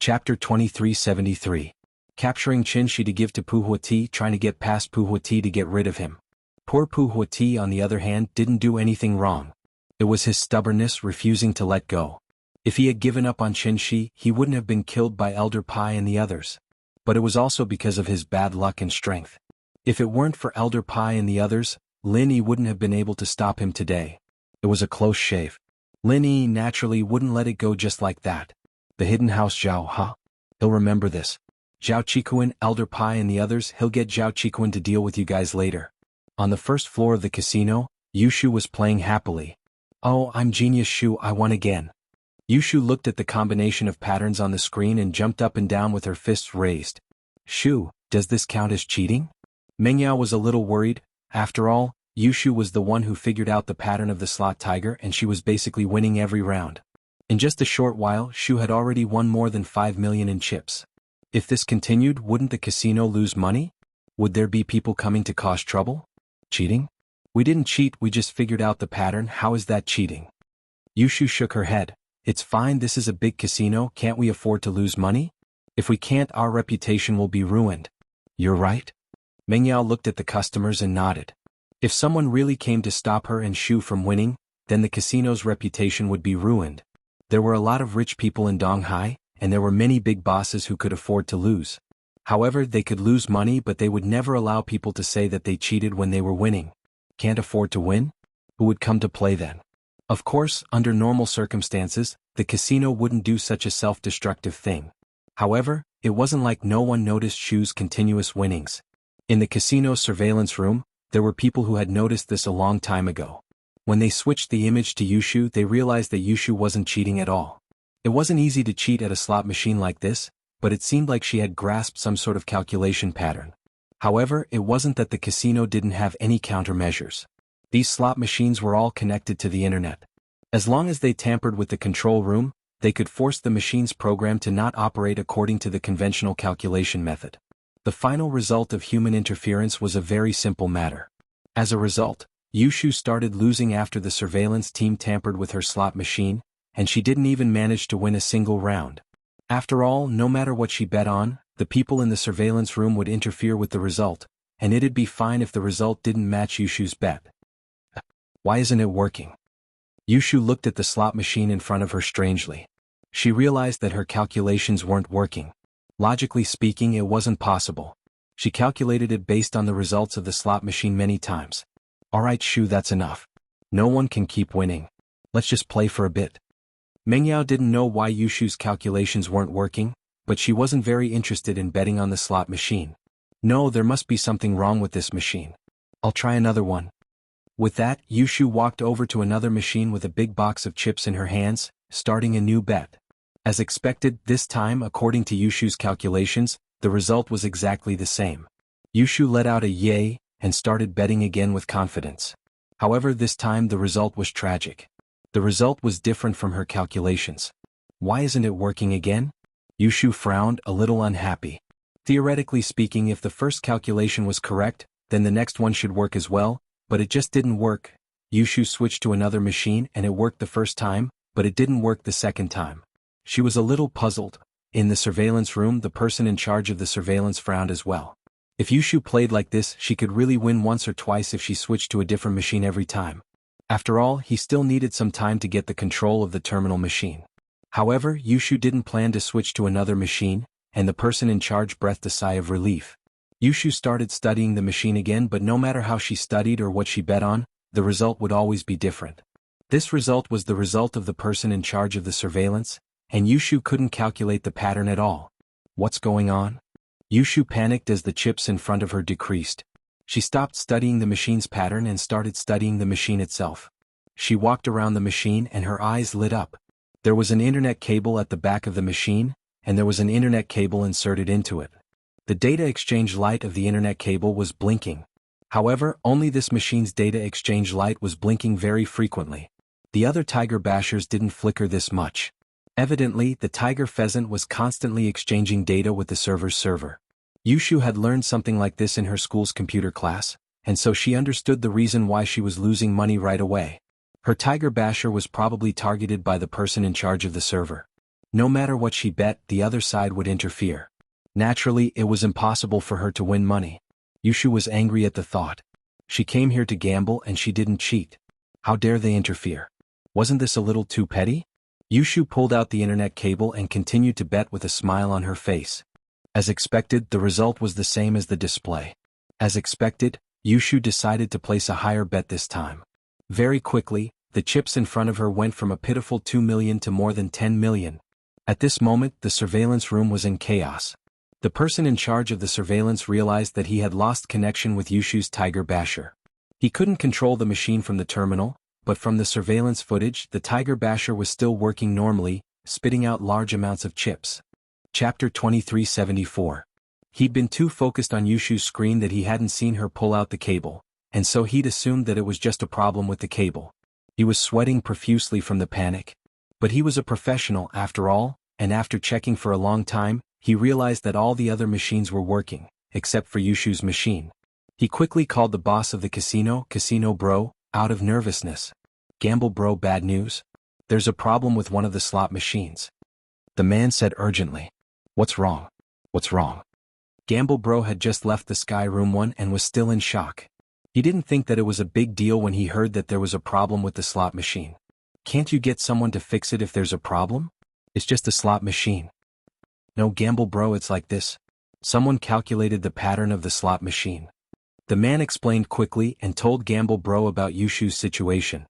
Chapter 2373. Capturing Qin to give to Pu Huati, trying to get past Pu Huati to get rid of him. Poor Pu Huati, on the other hand, didn't do anything wrong. It was his stubbornness refusing to let go. If he had given up on Qin, he wouldn't have been killed by Elder Pai and the others. But it was also because of his bad luck and strength. If it weren't for Elder Pai and the others, Lin Yi wouldn't have been able to stop him today. It was a close shave. Lin Yi naturally wouldn't let it go just like that. The hidden house Zhao, huh? He'll remember this. Zhao Qikuan, Elder Pai and the others, he'll get Zhao Qikuan to deal with you guys later. On the first floor of the casino, Yushu was playing happily. Oh, I'm genius Shu, I won again. Yushu looked at the combination of patterns on the screen and jumped up and down with her fists raised. Shu, does this count as cheating? Mengyao was a little worried. After all, Yushu was the one who figured out the pattern of the slot tiger and she was basically winning every round. In just a short while, Shu had already won more than 5 million in chips. If this continued, wouldn't the casino lose money? Would there be people coming to cause trouble? Cheating? We didn't cheat, we just figured out the pattern, how is that cheating? Yushu shook her head. It's fine, this is a big casino, can't we afford to lose money? If we can't, our reputation will be ruined. You're right. Mengyao looked at the customers and nodded. If someone really came to stop her and Shu from winning, then the casino's reputation would be ruined. There were a lot of rich people in Donghai, and there were many big bosses who could afford to lose. However, they could lose money but they would never allow people to say that they cheated when they were winning. Can't afford to win? Who would come to play then? Of course, under normal circumstances, the casino wouldn't do such a self-destructive thing. However, it wasn't like no one noticed Shu's continuous winnings. In the casino's surveillance room, there were people who had noticed this a long time ago. When they switched the image to Yushu, they realized that Yushu wasn't cheating at all. It wasn't easy to cheat at a slot machine like this, but it seemed like she had grasped some sort of calculation pattern. However, it wasn't that the casino didn't have any countermeasures. These slot machines were all connected to the internet. As long as they tampered with the control room, they could force the machine's program to not operate according to the conventional calculation method. The final result of human interference was a very simple matter. As a result, Yushu started losing after the surveillance team tampered with her slot machine, and she didn't even manage to win a single round. After all, no matter what she bet on, the people in the surveillance room would interfere with the result, and it'd be fine if the result didn't match Yushu's bet. Why isn't it working? Yushu looked at the slot machine in front of her strangely. She realized that her calculations weren't working. Logically speaking, it wasn't possible. She calculated it based on the results of the slot machine many times. Alright Shu, that's enough. No one can keep winning. Let's just play for a bit. Mengyao didn't know why Yushu's calculations weren't working, but she wasn't very interested in betting on the slot machine. No, there must be something wrong with this machine. I'll try another one. With that, Yushu walked over to another machine with a big box of chips in her hands, starting a new bet. As expected, this time, according to Yushu's calculations, the result was exactly the same. Yushu let out a yay, and started betting again with confidence. However, this time the result was tragic. The result was different from her calculations. Why isn't it working again? Yushu frowned, a little unhappy. Theoretically speaking, if the first calculation was correct, then the next one should work as well, but it just didn't work. Yushu switched to another machine and it worked the first time, but it didn't work the second time. She was a little puzzled. In the surveillance room, the person in charge of the surveillance frowned as well. If Yushu played like this, she could really win once or twice if she switched to a different machine every time. After all, he still needed some time to get the control of the terminal machine. However, Yushu didn't plan to switch to another machine, and the person in charge breathed a sigh of relief. Yushu started studying the machine again, but no matter how she studied or what she bet on, the result would always be different. This result was the result of the person in charge of the surveillance, and Yushu couldn't calculate the pattern at all. What's going on? Yushu panicked as the chips in front of her decreased. She stopped studying the machine's pattern and started studying the machine itself. She walked around the machine and her eyes lit up. There was an internet cable at the back of the machine, and there was an internet cable inserted into it. The data exchange light of the internet cable was blinking. However, only this machine's data exchange light was blinking very frequently. The other tiger bashers didn't flicker this much. Evidently, the tiger pheasant was constantly exchanging data with the server's server. Yushu had learned something like this in her school's computer class, and so she understood the reason why she was losing money right away. Her tiger basher was probably targeted by the person in charge of the server. No matter what she bet, the other side would interfere. Naturally, it was impossible for her to win money. Yushu was angry at the thought. She came here to gamble and she didn't cheat. How dare they interfere? Wasn't this a little too petty? Yushu pulled out the internet cable and continued to bet with a smile on her face. As expected, the result was the same as the display. As expected, Yushu decided to place a higher bet this time. Very quickly, the chips in front of her went from a pitiful 2 million to more than 10 million. At this moment, the surveillance room was in chaos. The person in charge of the surveillance realized that he had lost connection with Yushu's Tiger Basher. He couldn't control the machine from the terminal, but from the surveillance footage, the Tiger Basher was still working normally, spitting out large amounts of chips. Chapter 2374. He'd been too focused on Yushu's screen that he hadn't seen her pull out the cable, and so he'd assumed that it was just a problem with the cable. He was sweating profusely from the panic. But he was a professional after all, and after checking for a long time, he realized that all the other machines were working, except for Yushu's machine. He quickly called the boss of the casino, "Casino bro," out of nervousness. "Gamble bro, bad news. There's a problem with one of the slot machines." The man said urgently. "What's wrong? What's wrong?" Gamble bro had just left the Sky Room 1 and was still in shock. He didn't think that it was a big deal when he heard that there was a problem with the slot machine. "Can't you get someone to fix it if there's a problem? It's just a slot machine." "No, Gamble bro, it's like this. Someone calculated the pattern of the slot machine." The man explained quickly and told Gamble bro about Yushu's situation.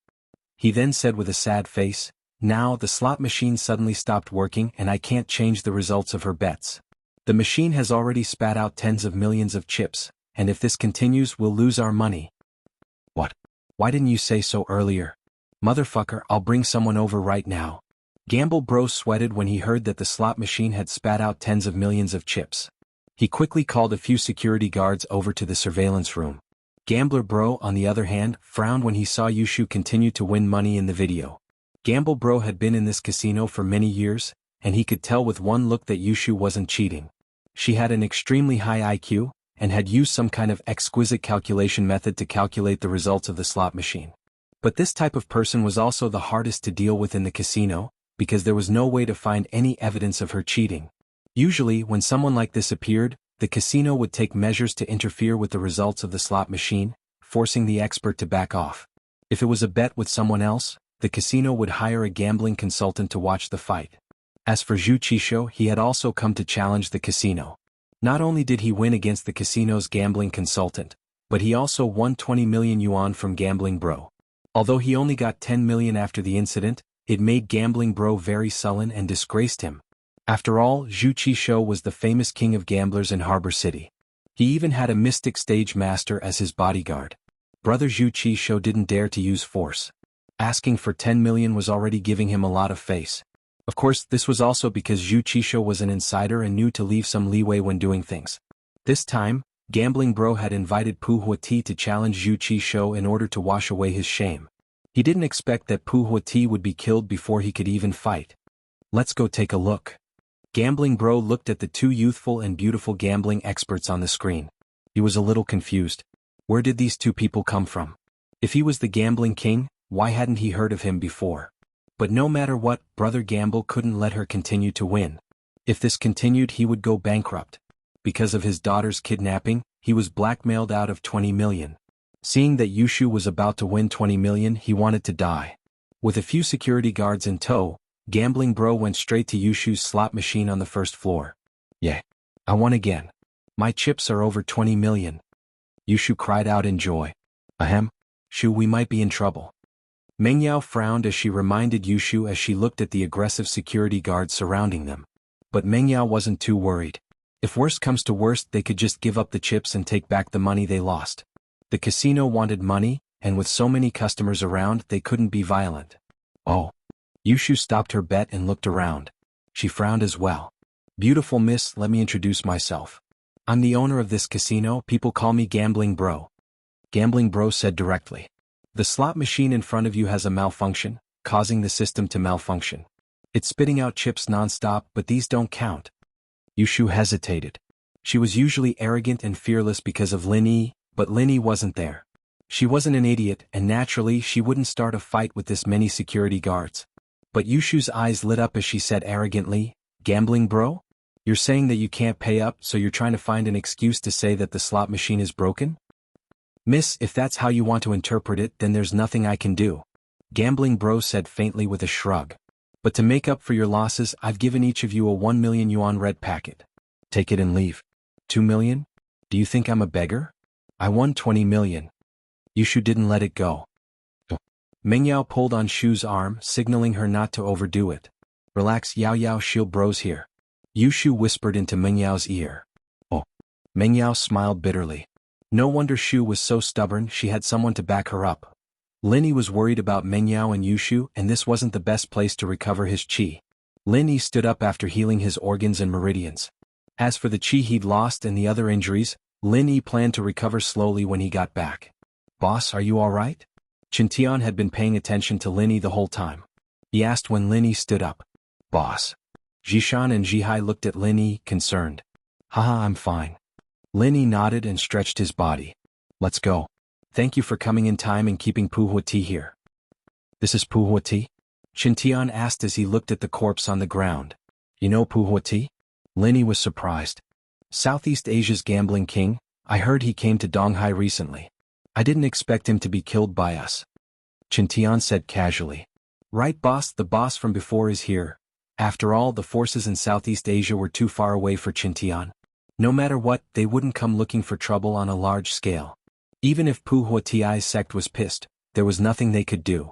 He then said with a sad face, "Now the slot machine suddenly stopped working and I can't change the results of her bets. The machine has already spat out tens of millions of chips, and if this continues we'll lose our money." "What? Why didn't you say so earlier? Motherfucker, I'll bring someone over right now." Gamble bro sweated when he heard that the slot machine had spat out tens of millions of chips. He quickly called a few security guards over to the surveillance room. Gambler bro, on the other hand, frowned when he saw Yushu continue to win money in the video. Gamble bro had been in this casino for many years, and he could tell with one look that Yushu wasn't cheating. She had an extremely high IQ, and had used some kind of exquisite calculation method to calculate the results of the slot machine. But this type of person was also the hardest to deal with in the casino, because there was no way to find any evidence of her cheating. Usually, when someone like this appeared, the casino would take measures to interfere with the results of the slot machine, forcing the expert to back off. If it was a bet with someone else, the casino would hire a gambling consultant to watch the fight. As for Zhu Qisho, he had also come to challenge the casino. Not only did he win against the casino's gambling consultant, but he also won 20 million yuan from Gambling Bro. Although he only got 10 million after the incident, it made Gambling Bro very sullen and disgraced him. After all, Zhu Qisho was the famous king of gamblers in Harbor City. He even had a mystic stage master as his bodyguard. Brother Zhu Qisho didn't dare to use force. Asking for 10 million was already giving him a lot of face. Of course, this was also because Zhu Qisho was an insider and knew to leave some leeway when doing things. This time, Gambling Bro had invited Pu Huati to challenge Zhu Qisho in order to wash away his shame. He didn't expect that Pu Huati would be killed before he could even fight. "Let's go take a look." Gambling Bro looked at the two youthful and beautiful gambling experts on the screen. He was a little confused. Where did these two people come from? If he was the gambling king, why hadn't he heard of him before? But no matter what, Brother Gamble couldn't let her continue to win. If this continued, he would go bankrupt. Because of his daughter's kidnapping, he was blackmailed out of 20 million. Seeing that Yushu was about to win 20 million, he wanted to die. With a few security guards in tow, Gambling Bro went straight to Yushu's slot machine on the first floor. "Yeah, I won again. My chips are over 20 million. Yushu cried out in joy. "Ahem. Shu, we might be in trouble." Mengyao frowned as she reminded Yushu as she looked at the aggressive security guards surrounding them. But Mengyao wasn't too worried. If worst comes to worst, they could just give up the chips and take back the money they lost. The casino wanted money, and with so many customers around, they couldn't be violent. "Oh." Yushu stopped her bet and looked around. She frowned as well. "Beautiful miss, let me introduce myself. I'm the owner of this casino, people call me Gambling Bro." Gambling Bro said directly. "The slot machine in front of you has a malfunction, causing the system to malfunction. It's spitting out chips non-stop, but these don't count." Yushu hesitated. She was usually arrogant and fearless because of Lin Yi, but Lin Yi wasn't there. She wasn't an idiot, and naturally she wouldn't start a fight with this many security guards. But Yushu's eyes lit up as she said arrogantly, "Gambling bro? You're saying that you can't pay up, so you're trying to find an excuse to say that the slot machine is broken?" "Miss, if that's how you want to interpret it, then there's nothing I can do," Gambling bro said faintly with a shrug. "But to make up for your losses, I've given each of you a 1 million yuan red packet. Take it and leave." 2 million? Do you think I'm a beggar? I won 20 million. Yushu didn't let it go. Mengyao pulled on Shu's arm, signaling her not to overdo it. "Relax, Yao Yao, shield bros here," Yushu whispered into Mengyao's ear. "Oh." Mengyao smiled bitterly. No wonder Shu was so stubborn, she had someone to back her up. Linny was worried about Mengyao and Yushu, and this wasn't the best place to recover his qi. Linny stood up after healing his organs and meridians. As for the qi he'd lost and the other injuries, Linny planned to recover slowly when he got back. "Boss, are you alright?" Qintian had been paying attention to Linny the whole time. He asked when Linny stood up. "Boss." Jishan and Jihai looked at Linny, concerned. "Haha, I'm fine." Linny nodded and stretched his body. "Let's go. Thank you for coming in time and keeping Puhuoti here." "This is Puhuoti?" Qintian asked as he looked at the corpse on the ground. "You know Puhuoti?" Linny was surprised. "Southeast Asia's gambling king. I heard he came to Donghai recently. I didn't expect him to be killed by us." Qintian said casually. "Right, boss, the boss from before is here." After all, the forces in Southeast Asia were too far away for Qintian. No matter what, they wouldn't come looking for trouble on a large scale. Even if Puhuoti's sect was pissed, there was nothing they could do.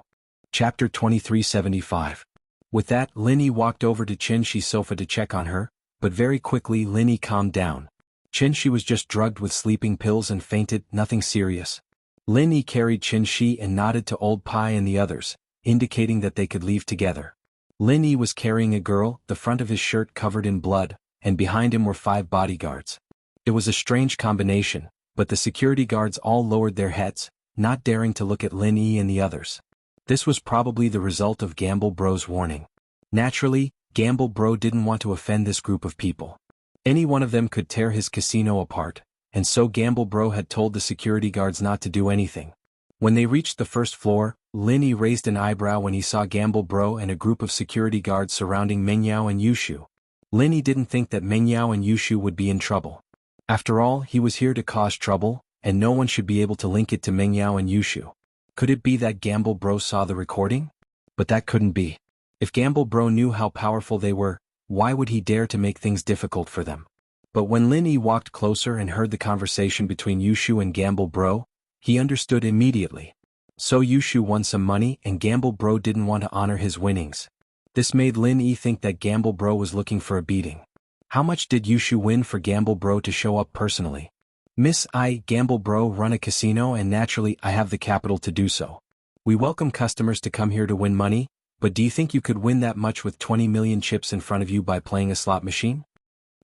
Chapter 2375. With that, Linny walked over to Qin-Shi's sofa to check on her, but very quickly Linny calmed down. Qin-Shi was just drugged with sleeping pills and fainted, nothing serious. Linny carried Qin-Shi and nodded to Old Pai and the others, indicating that they could leave together. Linny was carrying a girl, the front of his shirt covered in blood, and behind him were 5 bodyguards. It was a strange combination, but the security guards all lowered their heads, not daring to look at Linny and the others. This was probably the result of Gamble Bro's warning. Naturally, Gamble Bro didn't want to offend this group of people. Any one of them could tear his casino apart, and so Gamble Bro had told the security guards not to do anything. When they reached the first floor, Linny raised an eyebrow when he saw Gamble Bro and a group of security guards surrounding Mengyao and Yushu. Linny didn't think that Mengyao and Yushu would be in trouble. After all, he was here to cause trouble, and no one should be able to link it to Mengyao and Yushu. Could it be that Gamble Bro saw the recording? But that couldn't be. If Gamble Bro knew how powerful they were, why would he dare to make things difficult for them? But when Linny walked closer and heard the conversation between Yushu and Gamble Bro, he understood immediately. So Yushu won some money and Gamble Bro didn't want to honor his winnings. This made Linny think that Gamble Bro was looking for a beating. How much did Yushu win for Gamble Bro to show up personally? "Miss, I, Gamble Bro, run a casino and naturally I have the capital to do so. We welcome customers to come here to win money, but do you think you could win that much with 20 million chips in front of you by playing a slot machine?"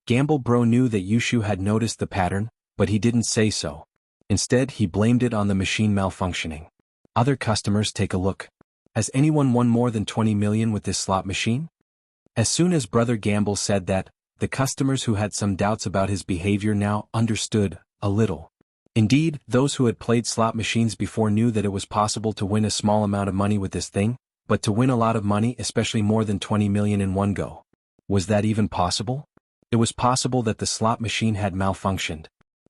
Gamble Bro knew that Yushu had noticed the pattern, but he didn't say so. Instead, he blamed it on the machine malfunctioning. "Other customers, take a look. Has anyone won more than 20 million with this slot machine?" As soon as Brother Gamble said that, the customers who had some doubts about his behavior now understood, a little. Indeed, those who had played slot machines before knew that it was possible to win a small amount of money with this thing, but to win a lot of money, especially more than 20 million in one go. Was that even possible? It was possible that the slot machine had malfunctioned.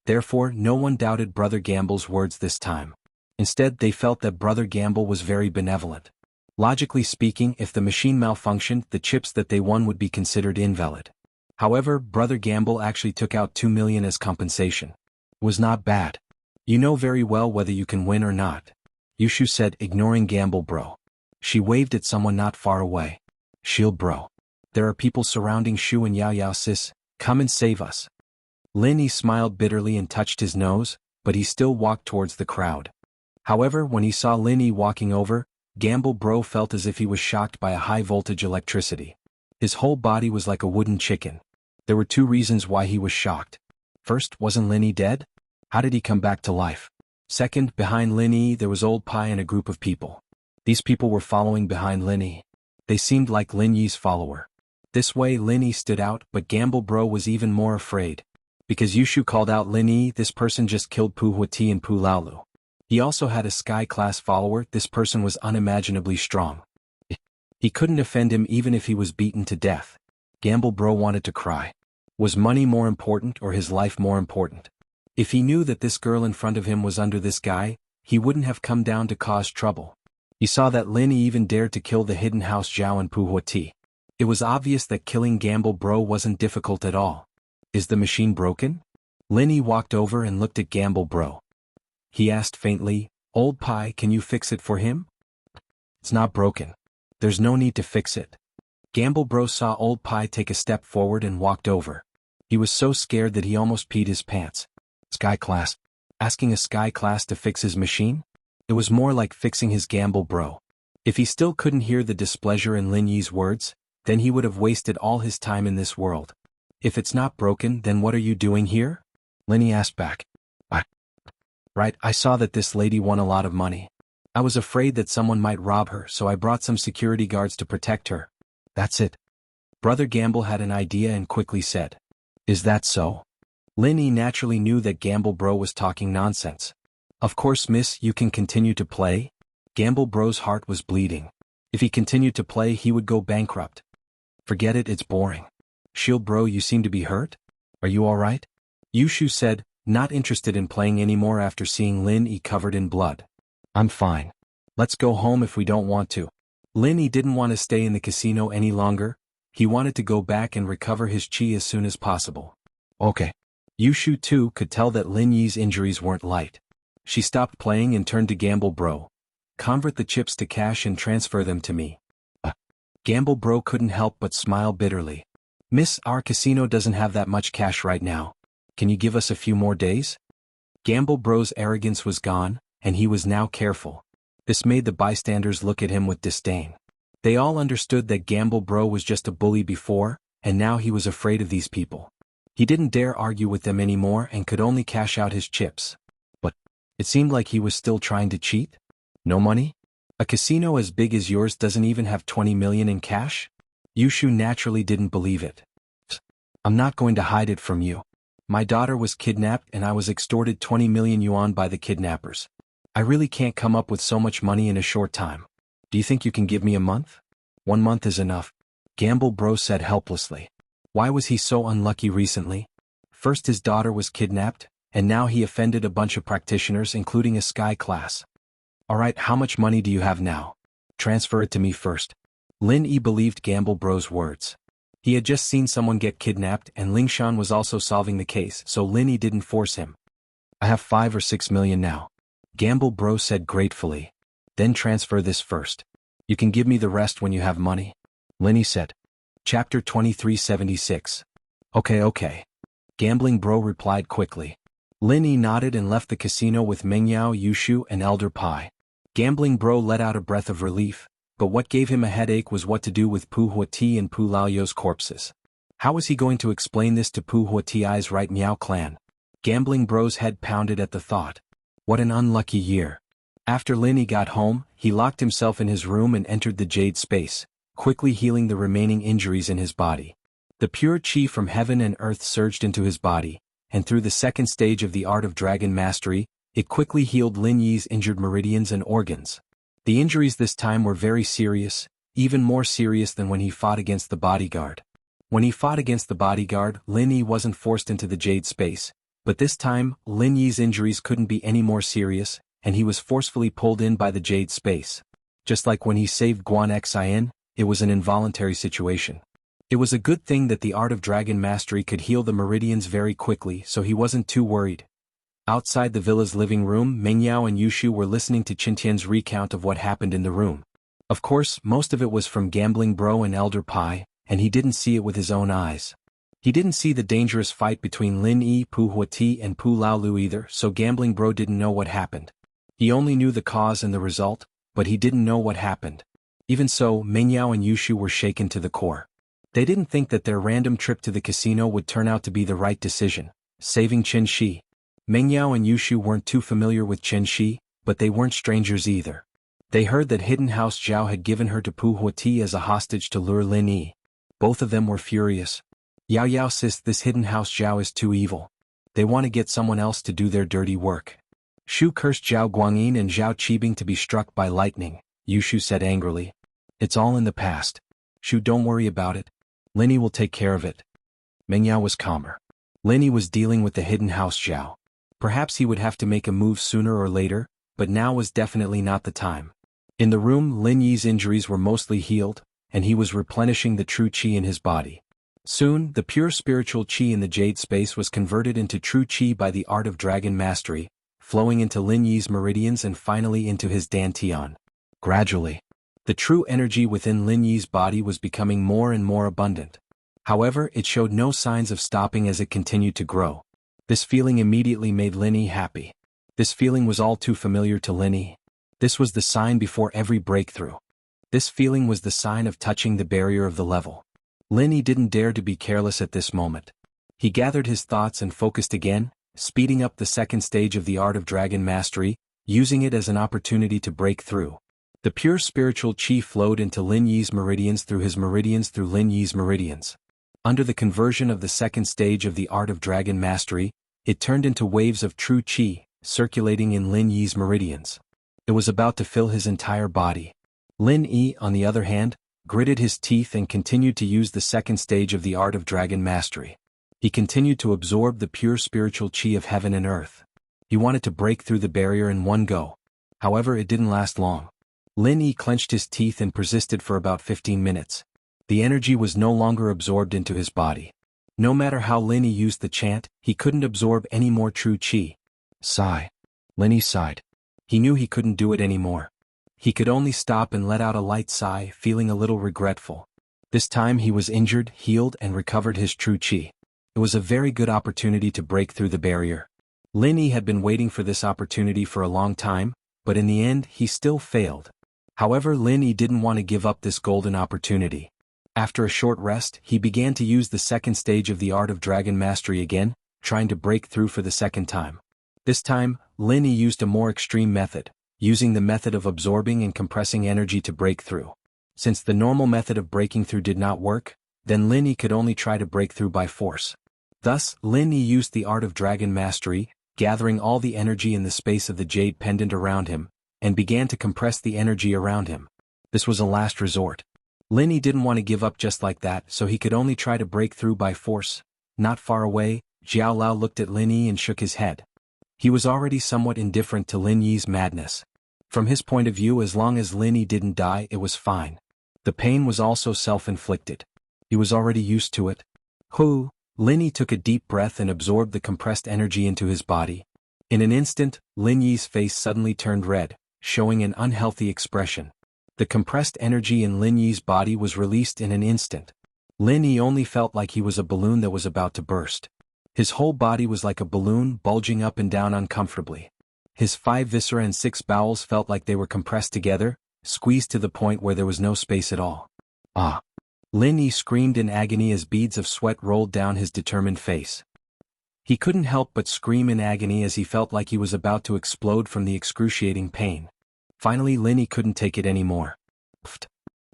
Therefore, no one doubted Brother Gamble's words this time. Instead, they felt that Brother Gamble was very benevolent. Logically speaking, if the machine malfunctioned, the chips that they won would be considered invalid. However, Brother Gamble actually took out 2 million as compensation. It was not bad. "You know very well whether you can win or not," Yushu said, ignoring Gamble Bro. She waved at someone not far away. "Shield Bro. There are people surrounding Shu and Yao Yao sis, come and save us." Linny smiled bitterly and touched his nose, but he still walked towards the crowd. However, when he saw Linny walking over, Gamble Bro felt as if he was shocked by a high-voltage electricity. His whole body was like a wooden chicken. There were 2 reasons why he was shocked. First, wasn't Linny dead? How did he come back to life? Second, behind Linny there was Old Pai and a group of people. These people were following behind Linny. They seemed like Lin Yi's follower. This way Linny stood out, but Gamble Bro was even more afraid. Because Yushu called out Linny, this person just killed Pu Huati and Pu Laolu. He also had a Sky class follower, this person was unimaginably strong. He couldn't offend him even if he was beaten to death. Gamble Bro wanted to cry. Was money more important or his life more important? If he knew that this girl in front of him was under this guy, he wouldn't have come down to cause trouble. He saw that Lin Yi even dared to kill the hidden house Zhao and Pu Huati. It was obvious that killing Gamble Bro wasn't difficult at all. Is the machine broken? Lin Yi walked over and looked at Gamble Bro. He asked faintly, "Old Pai, can you fix it for him?" "It's not broken. There's no need to fix it." Gamble Bro saw Old Pai take a step forward and walked over. He was so scared that he almost peed his pants. Sky Class? Asking a Sky Class to fix his machine? It was more like fixing his Gamble Bro. If he still couldn't hear the displeasure in Lin Yi's words, then he would have wasted all his time in this world. "If it's not broken, then what are you doing here?" Lin Yi asked back. Right, I saw that this lady won a lot of money. I was afraid that someone might rob her, so I brought some security guards to protect her. That's it. Brother Gamble had an idea and quickly said. Is that so? Lin Yi naturally knew that Gamble Bro was talking nonsense. Of course, miss, you can continue to play? Gamble Bro's heart was bleeding. If he continued to play, he would go bankrupt. Forget it, it's boring. Shield Bro, you seem to be hurt? Are you alright? Yushu said, not interested in playing anymore after seeing Lin Yi covered in blood. I'm fine. Let's go home if we don't want to. Lin Yi didn't want to stay in the casino any longer. He wanted to go back and recover his chi as soon as possible. Okay. Yushu too could tell that Lin Yi's injuries weren't light. She stopped playing and turned to Gamble Bro. Convert the chips to cash and transfer them to me. Gamble Bro couldn't help but smile bitterly. Miss, our casino doesn't have that much cash right now. Can you give us a few more days? Gamble Bro's arrogance was gone, and he was now careful. This made the bystanders look at him with disdain. They all understood that Gamble Bro was just a bully before, and now he was afraid of these people. He didn't dare argue with them anymore and could only cash out his chips. But it seemed like he was still trying to cheat. No money? A casino as big as yours doesn't even have 20 million in cash? Yushu naturally didn't believe it. I'm not going to hide it from you. My daughter was kidnapped and I was extorted 20 million yuan by the kidnappers. I really can't come up with so much money in a short time. Do you think you can give me a month? 1 month is enough. Gamble Bro said helplessly. Why was he so unlucky recently? First his daughter was kidnapped, and now he offended a bunch of practitioners including a Sky Class. Alright, how much money do you have now? Transfer it to me first. Lin Yi believed Gamble Bro's words. He had just seen someone get kidnapped and Ling Shan was also solving the case, so Lin Yi didn't force him. I have 5 or 6 million now. Gamble Bro said gratefully. Then transfer this first. You can give me the rest when you have money. Lin Yi said. Chapter 2376. Okay. Gambling Bro replied quickly. Lin Yi nodded and left the casino with Mengyao, Yushu, and Elder Pai. Gambling Bro let out a breath of relief, but what gave him a headache was what to do with Pu Huati and Pu Laoyo's corpses. How was he going to explain this to Pu Huati's right Miao clan? Gambling Bro's head pounded at the thought. What an unlucky year. After Lin Yi got home, he locked himself in his room and entered the Jade Space, quickly healing the remaining injuries in his body. The pure chi from heaven and earth surged into his body, and through the second stage of the art of dragon mastery, it quickly healed Lin Yi's injured meridians and organs. The injuries this time were very serious, even more serious than when he fought against the Bodyguard. When he fought against the Bodyguard, Lin Yi wasn't forced into the Jade Space, but this time, Lin Yi's injuries couldn't be any more serious, and he was forcefully pulled in by the Jade Space. Just like when he saved Guan Xian, it was an involuntary situation. It was a good thing that the art of dragon mastery could heal the meridians very quickly, so he wasn't too worried. Outside the villa's living room, Mengyao and Yushu were listening to Qintian's recount of what happened in the room. Of course, most of it was from Gambling Bro and Elder Pai, and he didn't see it with his own eyes. He didn't see the dangerous fight between Lin Yi, Pu Huati, and Pu Laolu either, so Gambling Bro didn't know what happened. He only knew the cause and the result, but he didn't know what happened. Even so, Mengyao and Yushu were shaken to the core. They didn't think that their random trip to the casino would turn out to be the right decision, saving Qin Shi. Mengyao and Yushu weren't too familiar with Qin Shi, but they weren't strangers either. They heard that Hidden House Zhao had given her to Pu Huati as a hostage to lure Lin Yi. Both of them were furious. Yao Yao says this Hidden House Zhao is too evil. They want to get someone else to do their dirty work. Shu cursed Zhao Guangyin and Zhao Qibing to be struck by lightning, Yushu said angrily. It's all in the past. Shu, don't worry about it. Linny will take care of it. Mengyao was calmer. Linny was dealing with the hidden house Zhao. Perhaps he would have to make a move sooner or later, but now was definitely not the time. In the room, Lin Yi's injuries were mostly healed, and he was replenishing the true qi in his body. Soon, the pure spiritual qi in the jade space was converted into true qi by the art of dragon mastery, flowing into Lin Yi's meridians and finally into his dantian. Gradually, the true energy within Lin Yi's body was becoming more and more abundant. However, it showed no signs of stopping as it continued to grow. This feeling immediately made Lin Yi happy. This feeling was all too familiar to Lin Yi. This was the sign before every breakthrough. This feeling was the sign of touching the barrier of the level. Lin Yi didn't dare to be careless at this moment. He gathered his thoughts and focused again, speeding up the second stage of the art of dragon mastery, using it as an opportunity to break through. The pure spiritual qi flowed into Lin Yi's meridians through his meridians through Lin Yi's meridians. Under the conversion of the second stage of the art of dragon mastery, it turned into waves of true qi, circulating in Lin Yi's meridians. It was about to fill his entire body. Lin Yi, on the other hand, gritted his teeth and continued to use the second stage of the art of dragon mastery. He continued to absorb the pure spiritual qi of heaven and earth. He wanted to break through the barrier in one go. However, it didn't last long. Lin Yi clenched his teeth and persisted for about 15 minutes. The energy was no longer absorbed into his body. No matter how Lin Yi used the chant, he couldn't absorb any more true qi. Sigh. Lin Yi sighed. He knew he couldn't do it anymore. He could only stop and let out a light sigh, feeling a little regretful. This time he was injured, healed, and recovered his true qi. It was a very good opportunity to break through the barrier. Lin Yi had been waiting for this opportunity for a long time, but in the end he still failed. However, Lin Yi didn't want to give up this golden opportunity. After a short rest, he began to use the second stage of the art of dragon mastery again, trying to break through for the second time. This time, Lin Yi used a more extreme method, using the method of absorbing and compressing energy to break through. Since the normal method of breaking through did not work, then Lin Yi could only try to break through by force. Thus, Lin Yi used the art of dragon mastery, gathering all the energy in the space of the jade pendant around him, and began to compress the energy around him. This was a last resort. Lin Yi didn't want to give up just like that, so he could only try to break through by force. Not far away, Jiao Lao looked at Lin Yi and shook his head. He was already somewhat indifferent to Lin Yi's madness. From his point of view, as long as Lin Yi didn't die, it was fine. The pain was also self-inflicted. He was already used to it. Hu! Lin Yi took a deep breath and absorbed the compressed energy into his body. In an instant, Lin Yi's face suddenly turned red, showing an unhealthy expression. The compressed energy in Lin Yi's body was released in an instant. Lin Yi only felt like he was a balloon that was about to burst. His whole body was like a balloon bulging up and down uncomfortably. His 5 viscera and 6 bowels felt like they were compressed together, squeezed to the point where there was no space at all. Ah! Lin Yi screamed in agony as beads of sweat rolled down his determined face. He couldn't help but scream in agony as he felt like he was about to explode from the excruciating pain. Finally, Lin Yi couldn't take it anymore. Pfft!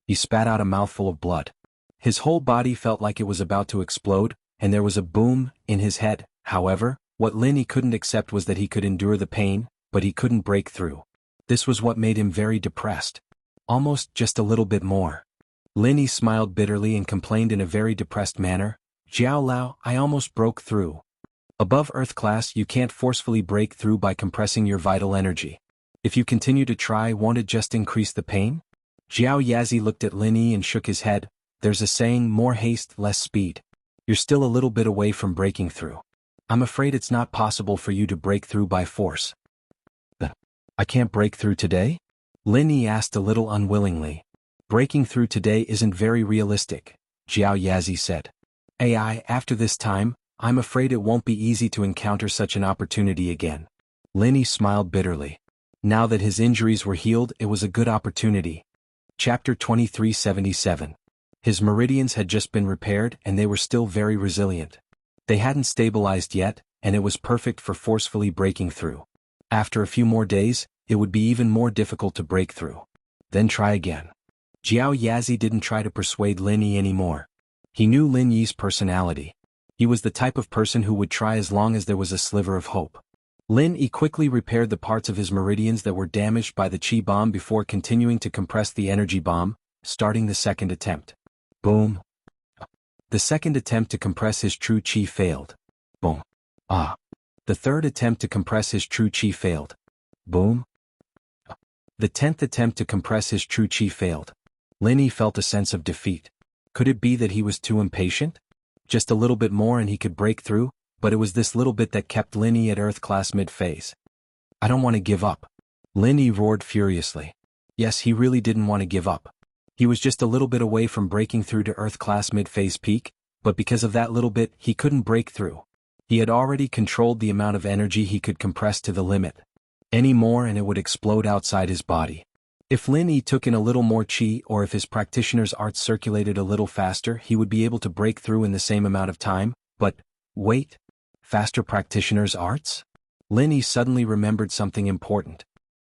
He spat out a mouthful of blood. His whole body felt like it was about to explode, and there was a boom in his head. However, what Lin Yi couldn't accept was that he could endure the pain, but he couldn't break through. This was what made him very depressed. Almost just a little bit more. Lin Yi smiled bitterly and complained in a very depressed manner, "Jiao Lao, I almost broke through. Above Earth class, you can't forcefully break through by compressing your vital energy. If you continue to try, won't it just increase the pain?" Jiao Yazi looked at Lin Yi and shook his head. "There's a saying, more haste, less speed. You're still a little bit away from breaking through. I'm afraid it's not possible for you to break through by force." "I can't break through today?" Lin Yi asked a little unwillingly. "Breaking through today isn't very realistic," Jiao Yazi said. After this time, I'm afraid it won't be easy to encounter such an opportunity again." Lin Yi smiled bitterly. Now that his injuries were healed, it was a good opportunity. Chapter 2377. His meridians had just been repaired and they were still very resilient. They hadn't stabilized yet, and it was perfect for forcefully breaking through. After a few more days, it would be even more difficult to break through. Then try again. Jiao Yazi didn't try to persuade Lin Yi anymore. He knew Lin Yi's personality. He was the type of person who would try as long as there was a sliver of hope. Lin Yi quickly repaired the parts of his meridians that were damaged by the qi bomb before continuing to compress the energy bomb, starting the second attempt. Boom. The second attempt to compress his true chi failed. Boom. Ah. The third attempt to compress his true chi failed. Boom. The 10th attempt to compress his true chi failed. Lin Yi felt a sense of defeat. Could it be that he was too impatient? Just a little bit more and he could break through, but it was this little bit that kept Lin Yi at Earth class mid-phase. I don't want to give up. Lin Yi roared furiously. Yes, he really didn't want to give up. He was just a little bit away from breaking through to Earth class mid-phase peak, but because of that little bit, he couldn't break through. He had already controlled the amount of energy he could compress to the limit. Any more and it would explode outside his body. If Lin Yi took in a little more chi or if his practitioner's arts circulated a little faster, he would be able to break through in the same amount of time, but, wait. Faster practitioner's arts? Lin Yi suddenly remembered something important.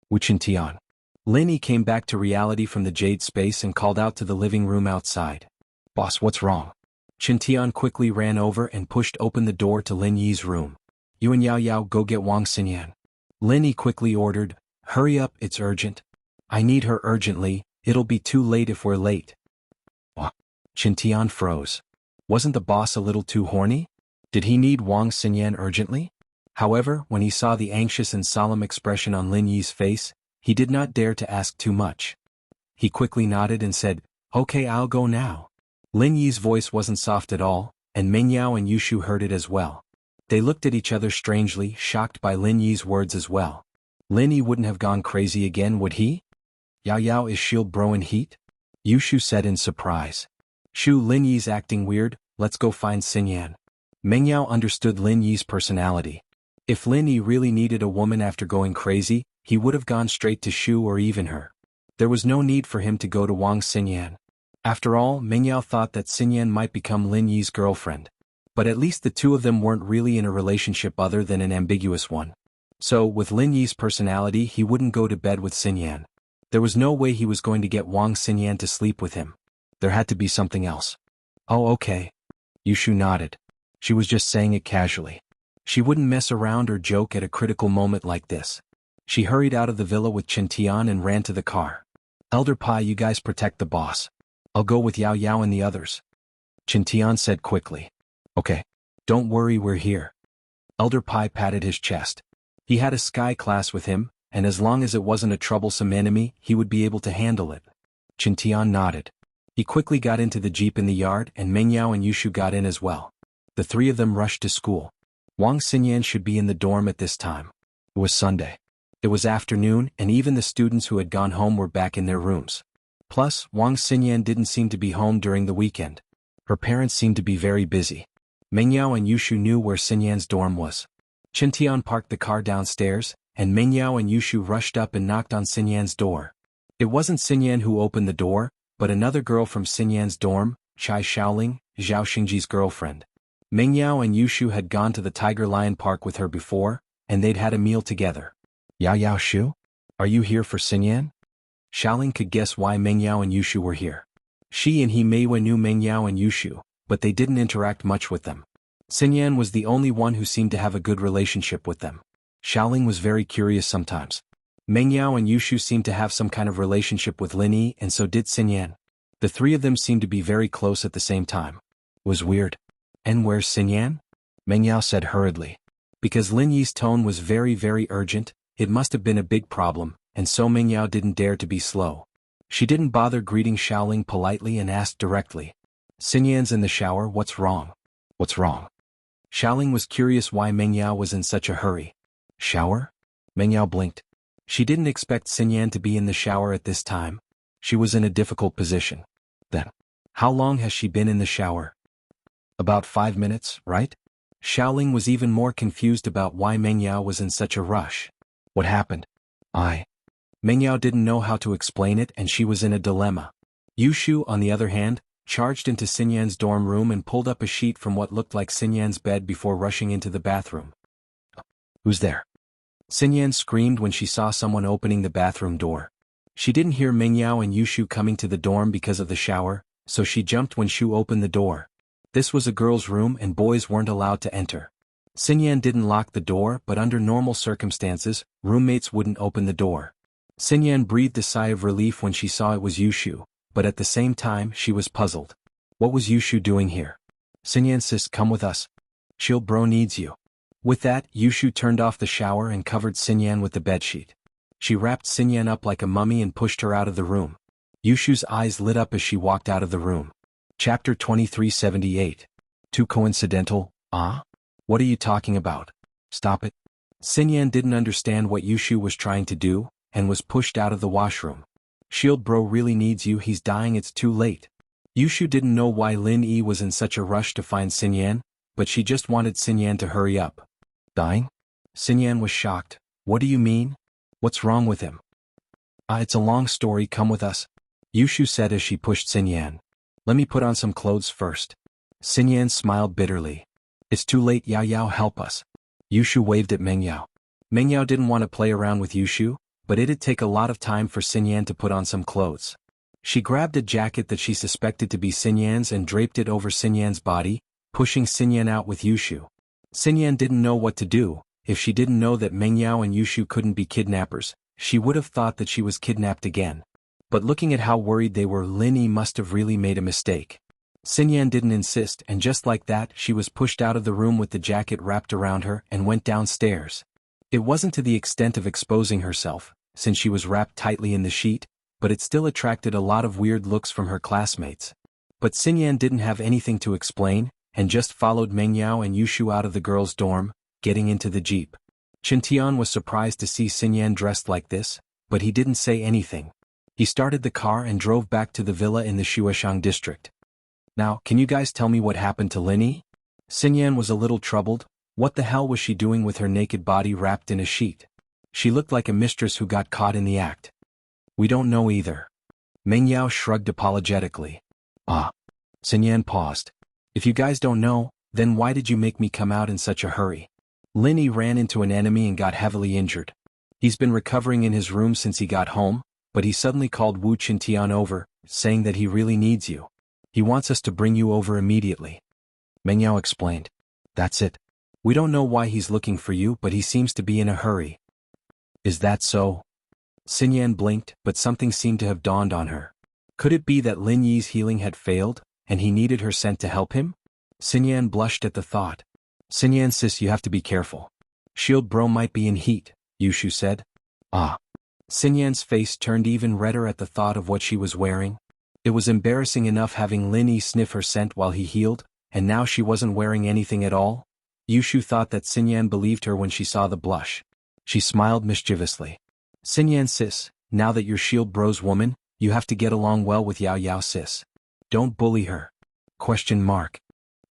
Wuxia. Lin Yi came back to reality from the jade space and called out to the living room outside. Boss, what's wrong? Qintian quickly ran over and pushed open the door to Lin Yi's room. You and Yao Yao go get Wang Xinyan. Lin Yi quickly ordered, hurry up, it's urgent. I need her urgently, it'll be too late if we're late. What? Qintian froze. Wasn't the boss a little too horny? Did he need Wang Xinyan urgently? However, when he saw the anxious and solemn expression on Lin Yi's face, he did not dare to ask too much. He quickly nodded and said, okay, I'll go now. Lin Yi's voice wasn't soft at all, and Meng Yao and Yushu heard it as well. They looked at each other strangely, shocked by Lin Yi's words as well. Lin Yi wouldn't have gone crazy again, would he? Yao Yao, is shield bro in heat? Yushu said in surprise. Shu, Lin Yi's acting weird, let's go find Xinyan. Meng Yao understood Lin Yi's personality. If Lin Yi really needed a woman after going crazy, he would have gone straight to Shu or even her. There was no need for him to go to Wang Xinyan. After all, Meng Yao thought that Xinyan might become Lin Yi's girlfriend. But at least the two of them weren't really in a relationship other than an ambiguous one. So, with Lin Yi's personality, he wouldn't go to bed with Xinyan. There was no way he was going to get Wang Xinyan to sleep with him. There had to be something else. Oh, okay. Yushu nodded. She was just saying it casually. She wouldn't mess around or joke at a critical moment like this. She hurried out of the villa with Qintian and ran to the car. Elder Pai, you guys protect the boss. I'll go with Yao Yao and the others. Qintian said quickly. Okay. Don't worry, we're here. Elder Pai patted his chest. He had a sky class with him, and as long as it wasn't a troublesome enemy, he would be able to handle it. Qintian nodded. He quickly got into the jeep in the yard and Meng Yao and Yushu got in as well. The three of them rushed to school. Wang Xinyan should be in the dorm at this time. It was Sunday. It was afternoon and even the students who had gone home were back in their rooms. Plus, Wang Xinyan didn't seem to be home during the weekend. Her parents seemed to be very busy. Meng Yao and Yushu knew where Xinyan's dorm was. Qintian parked the car downstairs, and Meng Yao and Yushu rushed up and knocked on Xinyan's door. It wasn't Xinyan who opened the door, but another girl from Xinyan's dorm, Chai Xiaoling, Zhao Xingji's girlfriend. Meng Yao and Yushu had gone to the Tiger Lion Park with her before, and they'd had a meal together. Yao Yao Shu? Are you here for Xinyan? Xiaoling could guess why Meng Yao and Yushu were here. She and he Meiwa knew Meng Yao and Yushu, but they didn't interact much with them. Xinyan was the only one who seemed to have a good relationship with them. Xiaoling was very curious sometimes. Meng Yao and Yushu seemed to have some kind of relationship with Lin Yi and so did Xinyan. The three of them seemed to be very close at the same time. Was weird. And where's Xinyan? Meng Yao said hurriedly. Because Lin Yi's tone was very, very urgent, it must have been a big problem, and so Meng Yao didn't dare to be slow. She didn't bother greeting Xiaoling politely and asked directly. Xinyan's in the shower, what's wrong? What's wrong? Xiaoling was curious why Meng Yao was in such a hurry. Shower? Meng Yao blinked. She didn't expect Xinyan to be in the shower at this time. She was in a difficult position. Then, how long has she been in the shower? About 5 minutes, right? Xiaoling was even more confused about why Meng Yao was in such a rush. What happened? Meng Yao didn't know how to explain it and she was in a dilemma. Yushu, on the other hand, charged into Xinyan's dorm room and pulled up a sheet from what looked like Xinyan's bed before rushing into the bathroom. Who's there? Xinyan screamed when she saw someone opening the bathroom door. She didn't hear Meng Yao and Yushu coming to the dorm because of the shower, so she jumped when Shu opened the door. This was a girl's room and boys weren't allowed to enter. Xinyan didn't lock the door, but under normal circumstances, roommates wouldn't open the door. Xinyan breathed a sigh of relief when she saw it was Yushu, but at the same time she was puzzled. What was Yushu doing here? Xinyan sis, come with us. Shield bro needs you. With that, Yushu turned off the shower and covered Xinyan with the bedsheet. She wrapped Xinyan up like a mummy and pushed her out of the room. Yushu's eyes lit up as she walked out of the room. Chapter 2378. Too coincidental, ah? What are you talking about? Stop it. Xinyan didn't understand what Yushu was trying to do, and was pushed out of the washroom. Shield bro really needs you, he's dying, it's too late. Yushu didn't know why Lin Yi was in such a rush to find Xinyan, but she just wanted Xinyan to hurry up. Dying? Xinyan was shocked. What do you mean? What's wrong with him? It's a long story, come with us. Yushu said as she pushed Xinyan. Let me put on some clothes first. Xinyan smiled bitterly. It's too late, Yao Yao, help us. Yushu waved at Meng Yao. Meng Yao didn't want to play around with Yushu, but it'd take a lot of time for Xinyan to put on some clothes. She grabbed a jacket that she suspected to be Xinyan's and draped it over Xinyan's body, pushing Xinyan out with Yushu. Xinyan didn't know what to do. If she didn't know that Meng Yao and Yushu couldn't be kidnappers, she would have thought that she was kidnapped again. But looking at how worried they were, Lin Yi must have really made a mistake. Xinyan didn't insist, and just like that, she was pushed out of the room with the jacket wrapped around her and went downstairs. It wasn't to the extent of exposing herself, since she was wrapped tightly in the sheet, but it still attracted a lot of weird looks from her classmates. But Xinyan didn't have anything to explain, and just followed Meng Yao and Yushu out of the girls' dorm, getting into the jeep. Qintian was surprised to see Xinyan dressed like this, but he didn't say anything. He started the car and drove back to the villa in the Shueshang district. Now, can you guys tell me what happened to Lin Yi? Xinyan was a little troubled. What the hell was she doing with her naked body wrapped in a sheet? She looked like a mistress who got caught in the act. We don't know either. Meng Yao shrugged apologetically. Xinyan paused. If you guys don't know, then why did you make me come out in such a hurry? Lin Yi ran into an enemy and got heavily injured. He's been recovering in his room since he got home, but he suddenly called Wu Qintian over, saying that he really needs you. He wants us to bring you over immediately. Meng Yao explained. That's it. We don't know why he's looking for you, but he seems to be in a hurry. Is that so? Xinyan blinked, but something seemed to have dawned on her. Could it be that Lin Yi's healing had failed, and he needed her sent to help him? Xinyan blushed at the thought. Xinyan sis, you have to be careful. Shield bro might be in heat, Yushu said. Xinyan's face turned even redder at the thought of what she was wearing. It was embarrassing enough having Lin Yi sniff her scent while he healed, and now she wasn't wearing anything at all. Yushu thought that Xinyan believed her when she saw the blush. She smiled mischievously. Xinyan sis, now that you're Shield bro's woman, you have to get along well with Yao Yao sis. Don't bully her. ?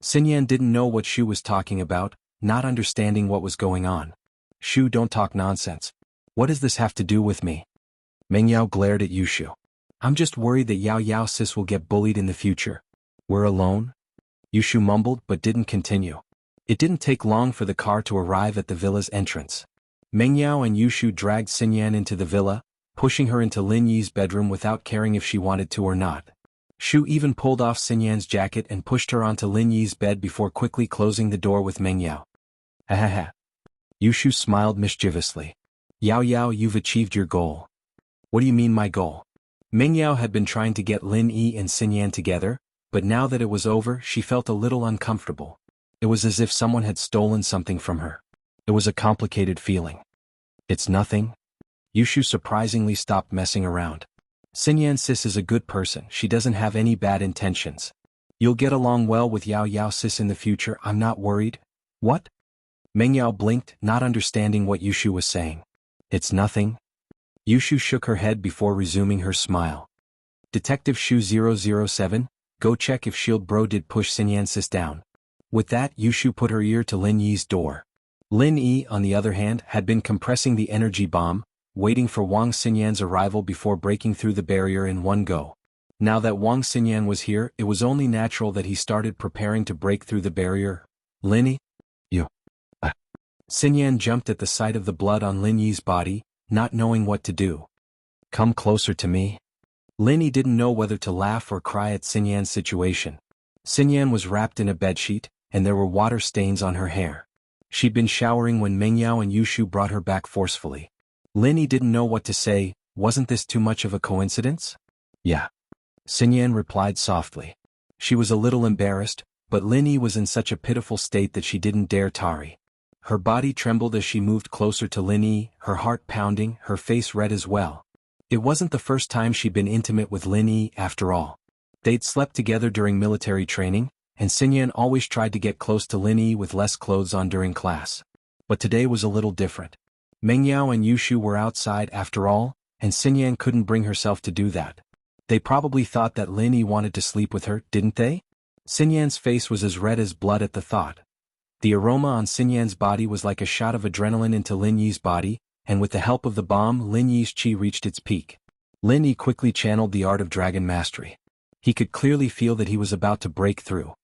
Xinyan didn't know what Shu was talking about, not understanding what was going on. Shu, don't talk nonsense. What does this have to do with me? Meng Yao glared at Yushu. I'm just worried that Yao Yao sis will get bullied in the future. We're alone? Yushu mumbled but didn't continue. It didn't take long for the car to arrive at the villa's entrance. Meng Yao and Yushu dragged Xinyan into the villa, pushing her into Lin Yi's bedroom without caring if she wanted to or not. Shu even pulled off Xinyan's jacket and pushed her onto Lin Yi's bed before quickly closing the door with Meng Yao. Ha. Yushu smiled mischievously. Yao Yao, you've achieved your goal. What do you mean my goal? Meng Yao had been trying to get Lin Yi and Xinyan together, but now that it was over, she felt a little uncomfortable. It was as if someone had stolen something from her. It was a complicated feeling. It's nothing. Yushu surprisingly stopped messing around. Xinyan sis is a good person, she doesn't have any bad intentions. You'll get along well with Yao Yao sis in the future, I'm not worried. What? Meng Yao blinked, not understanding what Yushu was saying. It's nothing. Yushu shook her head before resuming her smile. Detective Shu 007, go check if Shield bro did push Xinyan sis down. With that, Yushu put her ear to Lin Yi's door. Lin Yi, on the other hand, had been compressing the energy bomb, waiting for Wang Xinyan's arrival before breaking through the barrier in one go. Now that Wang Xinyan was here, it was only natural that he started preparing to break through the barrier. Lin Yi? You. Xinyan jumped at the sight of the blood on Lin Yi's body, not knowing what to do. Come closer to me. Lin Yi didn't know whether to laugh or cry at Xinyan's situation. Xinyan was wrapped in a bedsheet, and there were water stains on her hair. She'd been showering when Meng Yao and Yushu brought her back forcefully. Lin Yi didn't know what to say. Wasn't this too much of a coincidence? Yeah. Xinyan replied softly. She was a little embarrassed, but Lin Yi was in such a pitiful state that she didn't dare tarry. Her body trembled as she moved closer to Lin Yi, her heart pounding, her face red as well. It wasn't the first time she'd been intimate with Lin Yi, after all. They'd slept together during military training, and Xinyan always tried to get close to Lin Yi with less clothes on during class. But today was a little different. Meng Yao and Yushu were outside after all, and Xinyan couldn't bring herself to do that. They probably thought that Lin Yi wanted to sleep with her, didn't they? Xinyan's face was as red as blood at the thought. The aroma on Xinyan's body was like a shot of adrenaline into Lin Yi's body, and with the help of the bomb Lin Yi's chi reached its peak. Lin Yi quickly channeled the art of dragon mastery. He could clearly feel that he was about to break through.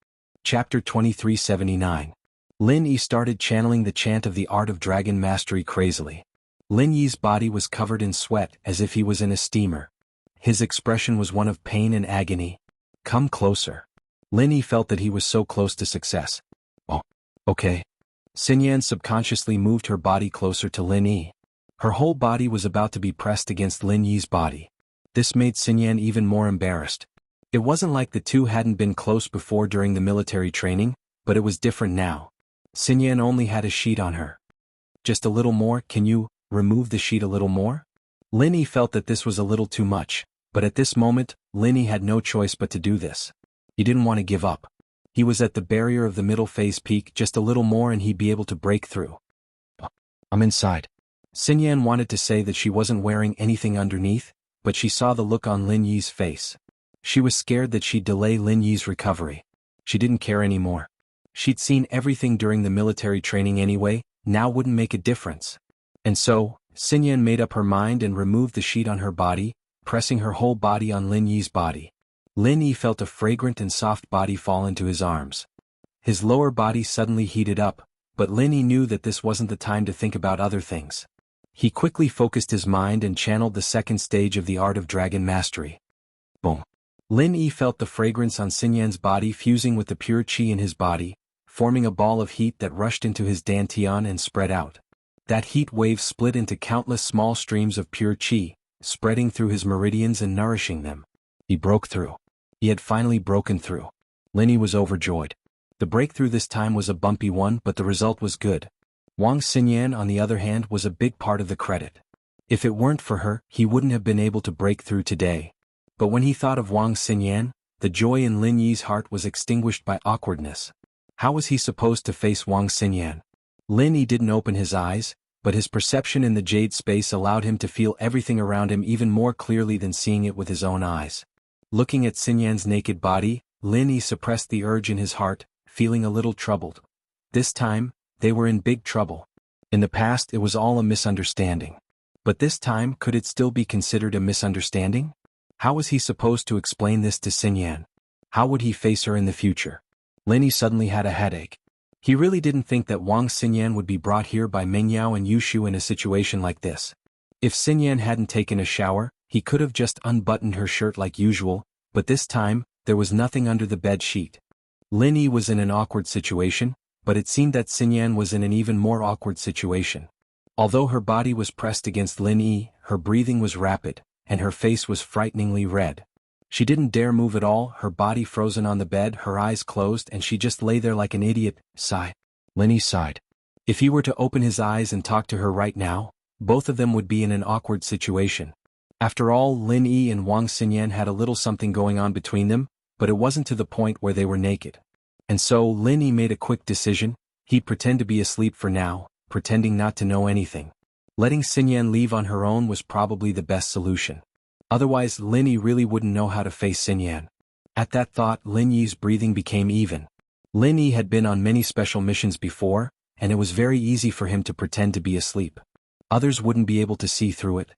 Chapter 2379. Lin Yi started channeling the chant of the art of dragon mastery crazily. Lin Yi's body was covered in sweat as if he was in a steamer. His expression was one of pain and agony. Come closer. Lin Yi felt that he was so close to success. Oh, okay. Xinyan subconsciously moved her body closer to Lin Yi. Her whole body was about to be pressed against Lin Yi's body. This made Xinyan even more embarrassed. It wasn't like the two hadn't been close before during the military training, but it was different now. Xinyan only had a sheet on her. Just a little more, can you remove the sheet a little more? Lin Yi felt that this was a little too much, but at this moment, Lin Yi had no choice but to do this. He didn't want to give up. He was at the barrier of the middle phase peak, just a little more and he'd be able to break through. I'm inside. Xinyan wanted to say that she wasn't wearing anything underneath, but she saw the look on Lin Yi's face. She was scared that she'd delay Lin Yi's recovery. She didn't care anymore. She'd seen everything during the military training anyway, now wouldn't make a difference. And so, Xinyan made up her mind and removed the sheet on her body, pressing her whole body on Lin Yi's body. Lin Yi felt a fragrant and soft body fall into his arms. His lower body suddenly heated up, but Lin Yi knew that this wasn't the time to think about other things. He quickly focused his mind and channeled the second stage of the art of dragon mastery. Boom. Lin Yi felt the fragrance on Xinyan's body fusing with the pure qi in his body, forming a ball of heat that rushed into his dantian and spread out. That heat wave split into countless small streams of pure qi, spreading through his meridians and nourishing them. He broke through. He had finally broken through. Lin Yi was overjoyed. The breakthrough this time was a bumpy one, but the result was good. Wang Xinyan, on the other hand, was a big part of the credit. If it weren't for her, he wouldn't have been able to break through today. But when he thought of Wang Xinyan, the joy in Lin Yi's heart was extinguished by awkwardness. How was he supposed to face Wang Xinyan? Lin Yi didn't open his eyes, but his perception in the jade space allowed him to feel everything around him even more clearly than seeing it with his own eyes. Looking at Xinyan's naked body, Lin Yi suppressed the urge in his heart, feeling a little troubled. This time, they were in big trouble. In the past it was all a misunderstanding. But this time, could it still be considered a misunderstanding? How was he supposed to explain this to Xinyan? How would he face her in the future? Lin Yi suddenly had a headache. He really didn't think that Wang Xinyan would be brought here by Meng Yao and Yushu in a situation like this. If Xinyan hadn't taken a shower, he could have just unbuttoned her shirt like usual, but this time, there was nothing under the bed sheet. Lin Yi was in an awkward situation, but it seemed that Xinyan was in an even more awkward situation. Although her body was pressed against Lin Yi, her breathing was rapid, and her face was frighteningly red. She didn't dare move at all, her body frozen on the bed, her eyes closed, and she just lay there like an idiot. Sigh. Lin Yi sighed. If he were to open his eyes and talk to her right now, both of them would be in an awkward situation. After all, Lin Yi and Wang Xinyan had a little something going on between them, but it wasn't to the point where they were naked. And so, Lin Yi made a quick decision. He'd pretend to be asleep for now, pretending not to know anything. Letting Xinyan leave on her own was probably the best solution. Otherwise, Lin Yi really wouldn't know how to face Xinyan. At that thought, Lin Yi's breathing became even. Lin Yi had been on many special missions before, and it was very easy for him to pretend to be asleep. Others wouldn't be able to see through it.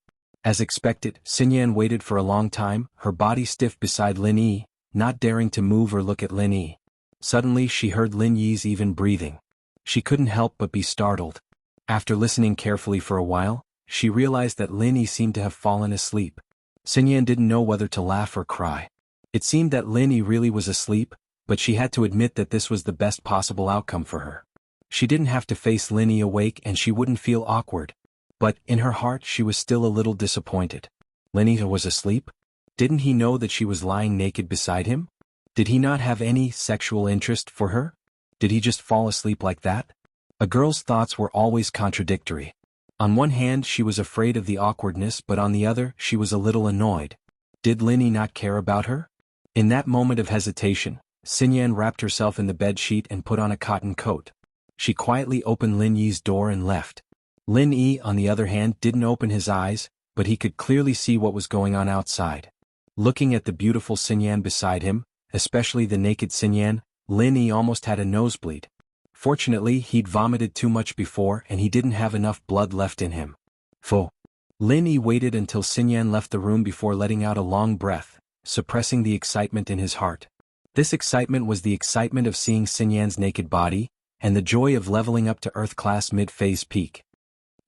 As expected, Xinyan waited for a long time, her body stiff beside Lin Yi, not daring to move or look at Lin Yi. Suddenly she heard Lin Yi's even breathing. She couldn't help but be startled. After listening carefully for a while, she realized that Lin Yi seemed to have fallen asleep. Xinyan didn't know whether to laugh or cry. It seemed that Lin Yi really was asleep, but she had to admit that this was the best possible outcome for her. She didn't have to face Lin Yi awake and she wouldn't feel awkward. But, in her heart, she was still a little disappointed. Lin Yi was asleep? Didn't he know that she was lying naked beside him? Did he not have any sexual interest for her? Did he just fall asleep like that? A girl's thoughts were always contradictory. On one hand she was afraid of the awkwardness, but on the other she was a little annoyed. Did Linny not care about her? In that moment of hesitation, Xinyan wrapped herself in the bed sheet and put on a cotton coat. She quietly opened Lin Yi's door and left. Lin Yi, on the other hand, didn't open his eyes, but he could clearly see what was going on outside. Looking at the beautiful Xinyan beside him, especially the naked Xinyan, Lin Yi almost had a nosebleed. Fortunately, he'd vomited too much before and he didn't have enough blood left in him. Pho. Lin Yi waited until Xinyan left the room before letting out a long breath, suppressing the excitement in his heart. This excitement was the excitement of seeing Xinyan's naked body, and the joy of leveling up to Earth-class mid-phase peak.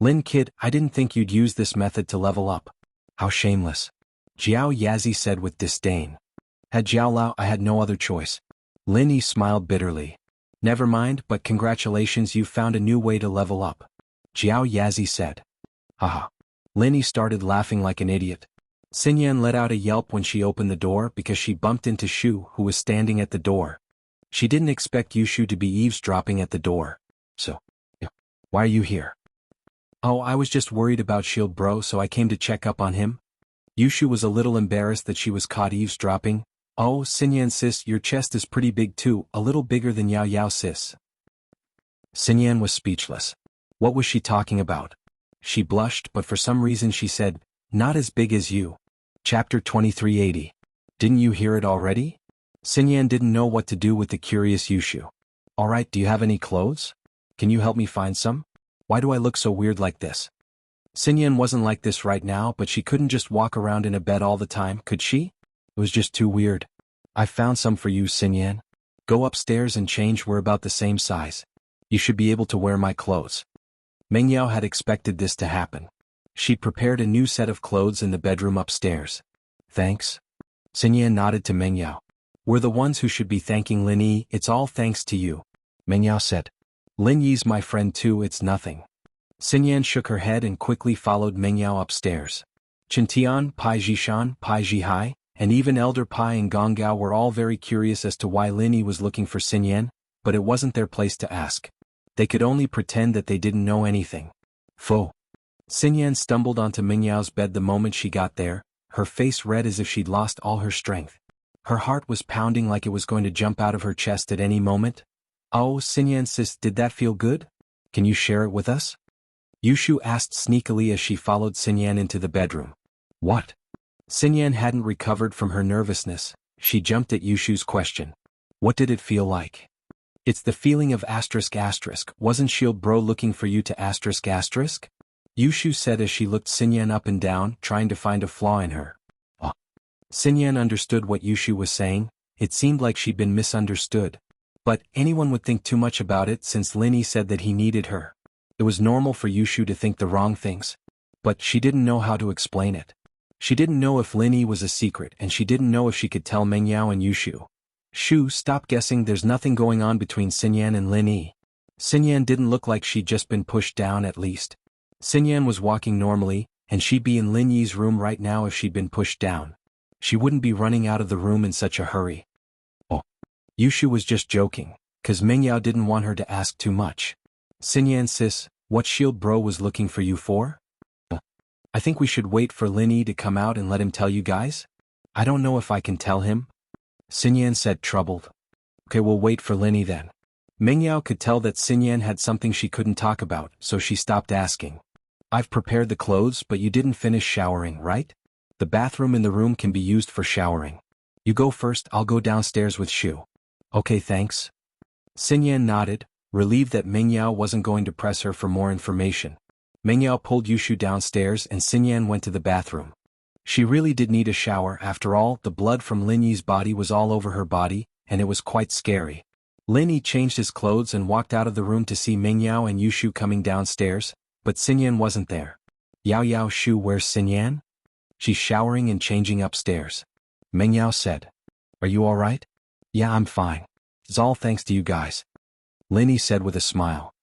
Lin kid, I didn't think you'd use this method to level up. How shameless. Jiao Yazi said with disdain. Had Jiao Lao, I had no other choice. Lin Yi smiled bitterly. Never mind, but congratulations, you've found a new way to level up. Jiao Yazi said. Haha. Lin Yi started laughing like an idiot. Xinyan let out a yelp when she opened the door because she bumped into Shu, who was standing at the door. She didn't expect Yushu to be eavesdropping at the door. So, why are you here? Oh, I was just worried about Shield Bro, so I came to check up on him. Yushu was a little embarrassed that she was caught eavesdropping. Oh, Xinyan sis, your chest is pretty big too, a little bigger than Yao Yao sis. Xinyan was speechless. What was she talking about? She blushed, but for some reason she said, not as big as you. Chapter 2380. Didn't you hear it already? Xinyan didn't know what to do with the curious Yushu. Alright, do you have any clothes? Can you help me find some? Why do I look so weird like this? Xinyan wasn't like this right now, but she couldn't just walk around in a bed all the time, could she? It was just too weird. I found some for you, Xinyan. Go upstairs and change, we're about the same size. You should be able to wear my clothes. Mengyao had expected this to happen. She'd prepared a new set of clothes in the bedroom upstairs. Thanks. Xinyan nodded to Mengyao. We're the ones who should be thanking Lin Yi, it's all thanks to you. Mengyao said. Lin Yi's my friend too, it's nothing. Xinyan shook her head and quickly followed Mengyao upstairs. Qintian, Pai Jishan, Pai Jihai, and even Elder Pai and Gonggao were all very curious as to why Lin Yi was looking for Xinyan, but it wasn't their place to ask. They could only pretend that they didn't know anything. Pho. Xinyan stumbled onto Mengyao's bed the moment she got there, her face red as if she'd lost all her strength. Her heart was pounding like it was going to jump out of her chest at any moment. Oh, Xinyan sis, did that feel good? Can you share it with us? Yushu asked sneakily as she followed Xinyan into the bedroom. What? Xinyan hadn't recovered from her nervousness. She jumped at Yushu's question. What did it feel like? It's the feeling of ***. Wasn't Shield Bro looking for you to ***? Yushu said as she looked Xinyan up and down, trying to find a flaw in her. Oh. Xinyan understood what Yushu was saying. It seemed like she'd been misunderstood. But anyone would think too much about it since Lin Yi said that he needed her. It was normal for Yushu to think the wrong things. But she didn't know how to explain it. She didn't know if Lin Yi was a secret, and she didn't know if she could tell Mengyao and Yushu. Shu, stop guessing, there's nothing going on between Xinyan and Lin Yi. Xinyan didn't look like she'd just been pushed down at least. Xinyan was walking normally, and she'd be in Lin Yi's room right now if she'd been pushed down. She wouldn't be running out of the room in such a hurry. Oh. Yushu was just joking, 'cause Mengyao didn't want her to ask too much. Xinyan sis, what Shield Bro was looking for you for? I think we should wait for Lin Yi to come out and let him tell you guys? I don't know if I can tell him. Xinyan said, troubled. Okay, we'll wait for Lin Yi then. Mengyao could tell that Xinyan had something she couldn't talk about, so she stopped asking. I've prepared the clothes, but you didn't finish showering, right? The bathroom in the room can be used for showering. You go first, I'll go downstairs with Shu. Okay, thanks. Xinyan nodded, relieved that Mengyao wasn't going to press her for more information. Mengyao pulled Yushu downstairs and Xinyan went to the bathroom. She really did need a shower, after all, the blood from Lin Yi's body was all over her body, and it was quite scary. Lin Yi changed his clothes and walked out of the room to see Mengyao and Yushu coming downstairs, but Xinyan wasn't there. Yao Yao Shu, where's Xinyan? She's showering and changing upstairs. Mengyao said. Are you alright? Yeah, I'm fine. It's all thanks to you guys. Lin Yi said with a smile.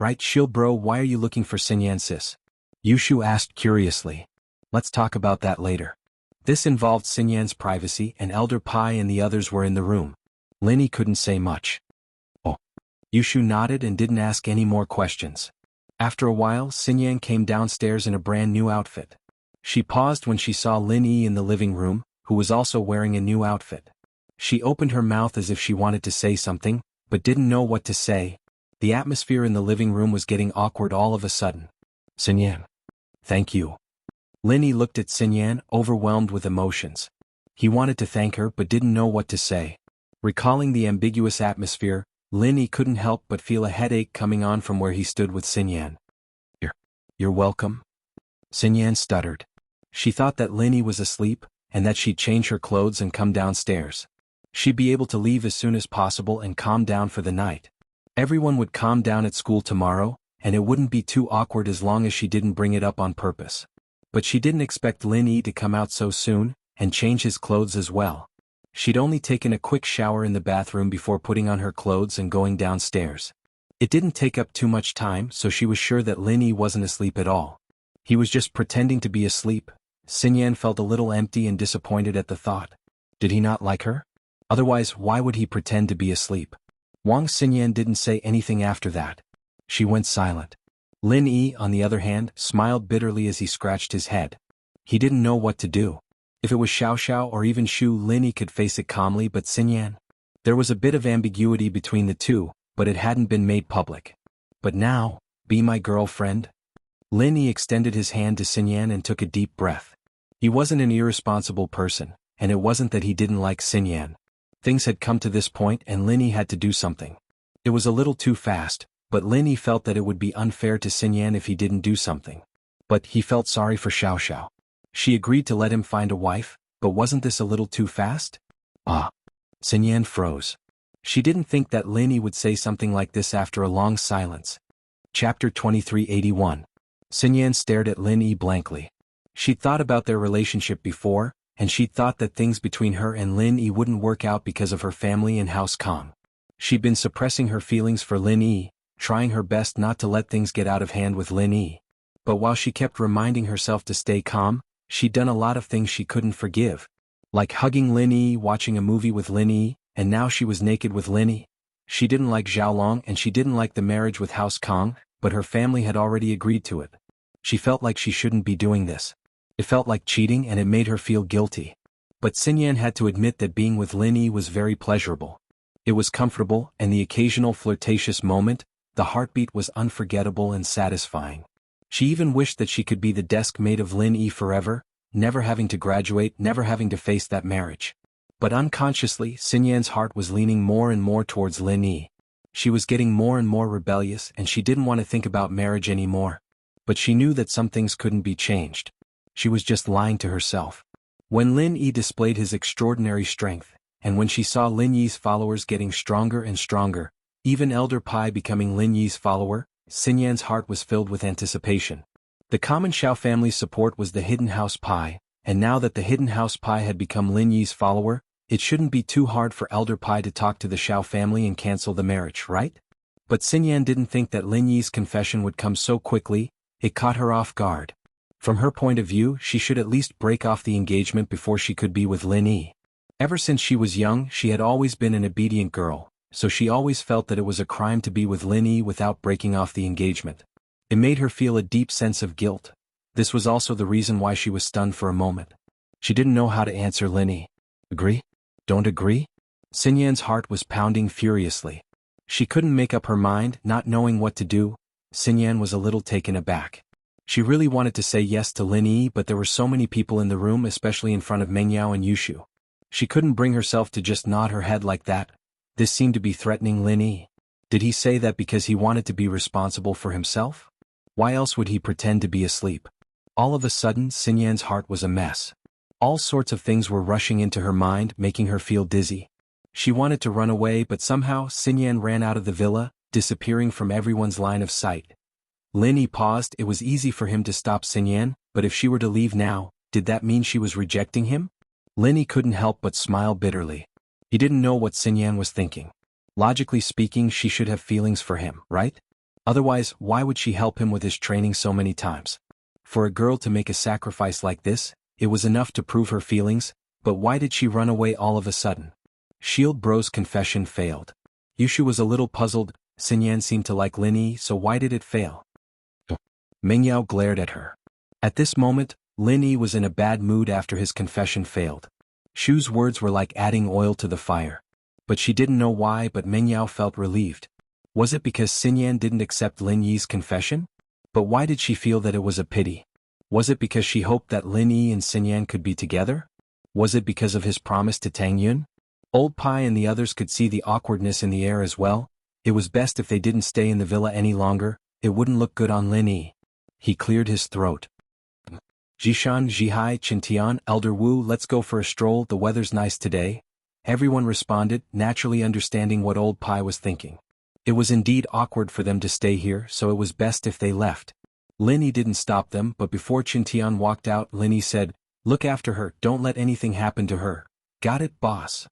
Right, Shield Bro, why are you looking for Xinyan sis? Yushu asked curiously. Let's talk about that later. This involved Xinyan's privacy, and Elder Pai and the others were in the room. Lin Yi couldn't say much. Oh. Yushu nodded and didn't ask any more questions. After a while, Xinyan came downstairs in a brand new outfit. She paused when she saw Lin Yi in the living room, who was also wearing a new outfit. She opened her mouth as if she wanted to say something, but didn't know what to say. The atmosphere in the living room was getting awkward all of a sudden. Xinyan. Thank you. Lin Yi looked at Xinyan, overwhelmed with emotions. He wanted to thank her but didn't know what to say. Recalling the ambiguous atmosphere, Lin Yi couldn't help but feel a headache coming on from where he stood with Xinyan. You're welcome? Xinyan stuttered. She thought that Lin Yi was asleep, and that she'd change her clothes and come downstairs. She'd be able to leave as soon as possible and calm down for the night. Everyone would calm down at school tomorrow, and it wouldn't be too awkward as long as she didn't bring it up on purpose. But she didn't expect Lin Yi to come out so soon, and change his clothes as well. She'd only taken a quick shower in the bathroom before putting on her clothes and going downstairs. It didn't take up too much time, so she was sure that Lin Yi wasn't asleep at all. He was just pretending to be asleep. Xinyan felt a little empty and disappointed at the thought. Did he not like her? Otherwise, why would he pretend to be asleep? Wang Xinyan didn't say anything after that. She went silent. Lin Yi, on the other hand, smiled bitterly as he scratched his head. He didn't know what to do. If it was Xiao Xiao or even Shu, Lin Yi could face it calmly, but Xinyan? There was a bit of ambiguity between the two, but it hadn't been made public. But now, be my girlfriend? Lin Yi extended his hand to Xinyan and took a deep breath. He wasn't an irresponsible person, and it wasn't that he didn't like Xinyan. Things had come to this point and Lin Yi had to do something. It was a little too fast, but Lin Yi felt that it would be unfair to Xinyan if he didn't do something. But he felt sorry for Xiao Xiao. She agreed to let him find a wife, but wasn't this a little too fast? Xinyan froze. She didn't think that Lin Yi would say something like this after a long silence. Chapter 2381. Xinyan stared at Lin Yi blankly. She'd thought about their relationship before, and she'd thought that things between her and Lin Yi wouldn't work out because of her family and House Kong. She'd been suppressing her feelings for Lin Yi, trying her best not to let things get out of hand with Lin Yi. But while she kept reminding herself to stay calm, she'd done a lot of things she couldn't forgive. Like hugging Lin Yi, watching a movie with Lin Yi, and now she was naked with Lin Yi. She didn't like Xiaolong and she didn't like the marriage with House Kong, but her family had already agreed to it. She felt like she shouldn't be doing this. It felt like cheating and it made her feel guilty. But Xinyan had to admit that being with Lin Yi was very pleasurable. It was comfortable, and the occasional flirtatious moment, the heartbeat was unforgettable and satisfying. She even wished that she could be the desk mate of Lin Yi forever, never having to graduate, never having to face that marriage. But unconsciously, Xinyan's heart was leaning more and more towards Lin Yi. She was getting more and more rebellious and she didn't want to think about marriage anymore. But she knew that some things couldn't be changed. She was just lying to herself. When Lin Yi displayed his extraordinary strength, and when she saw Lin Yi's followers getting stronger and stronger, even Elder Pai becoming Lin Yi's follower, Xinyan's heart was filled with anticipation. The common Xiao family's support was the hidden House Pai, and now that the hidden House Pai had become Lin Yi's follower, it shouldn't be too hard for Elder Pai to talk to the Xiao family and cancel the marriage, right? But Xinyan didn't think that Lin Yi's confession would come so quickly. It caught her off guard. From her point of view, she should at least break off the engagement before she could be with Lin Yi. Ever since she was young, she had always been an obedient girl, so she always felt that it was a crime to be with Lin Yi without breaking off the engagement. It made her feel a deep sense of guilt. This was also the reason why she was stunned for a moment. She didn't know how to answer Lin Yi. Agree? Don't agree? Xinyan's heart was pounding furiously. She couldn't make up her mind, not knowing what to do. Xinyan was a little taken aback. She really wanted to say yes to Lin Yi, but there were so many people in the room, especially in front of Mengyao and Yushu. She couldn't bring herself to just nod her head like that. This seemed to be threatening Lin Yi. Did he say that because he wanted to be responsible for himself? Why else would he pretend to be asleep? All of a sudden, Xinyan's heart was a mess. All sorts of things were rushing into her mind, making her feel dizzy. She wanted to run away, but somehow Xinyan ran out of the villa, disappearing from everyone's line of sight. Lin Yi paused. It was easy for him to stop Xinyan, but if she were to leave now, did that mean she was rejecting him? Lin Yi couldn't help but smile bitterly. He didn't know what Xinyan was thinking. Logically speaking, she should have feelings for him, right? Otherwise, why would she help him with his training so many times? For a girl to make a sacrifice like this, It was enough to prove her feelings, but why did she run away all of a sudden? Shield Bro's confession failed. Yushu was a little puzzled. Xinyan seemed to like Lin Yi, so why did it fail? Mingyao glared at her. At this moment, Lin Yi was in a bad mood after his confession failed. Shu's words were like adding oil to the fire. But she didn't know why, but Mingyao felt relieved. Was it because Xinyan didn't accept Lin Yi's confession? But why did she feel that it was a pity? Was it because she hoped that Lin Yi and Xinyan could be together? Was it because of his promise to Tang Yun? Old Pai and the others could see the awkwardness in the air as well. It was best if they didn't stay in the villa any longer. It wouldn't look good on Lin Yi. He cleared his throat. Jishan, Jihai, Qintian, Elder Wu, let's go for a stroll, the weather's nice today. Everyone responded, naturally understanding what Old Pai was thinking. It was indeed awkward for them to stay here, so it was best if they left. Lin Yi didn't stop them, but before Qintian walked out, Lin Yi said, look after her, don't let anything happen to her. Got it, boss?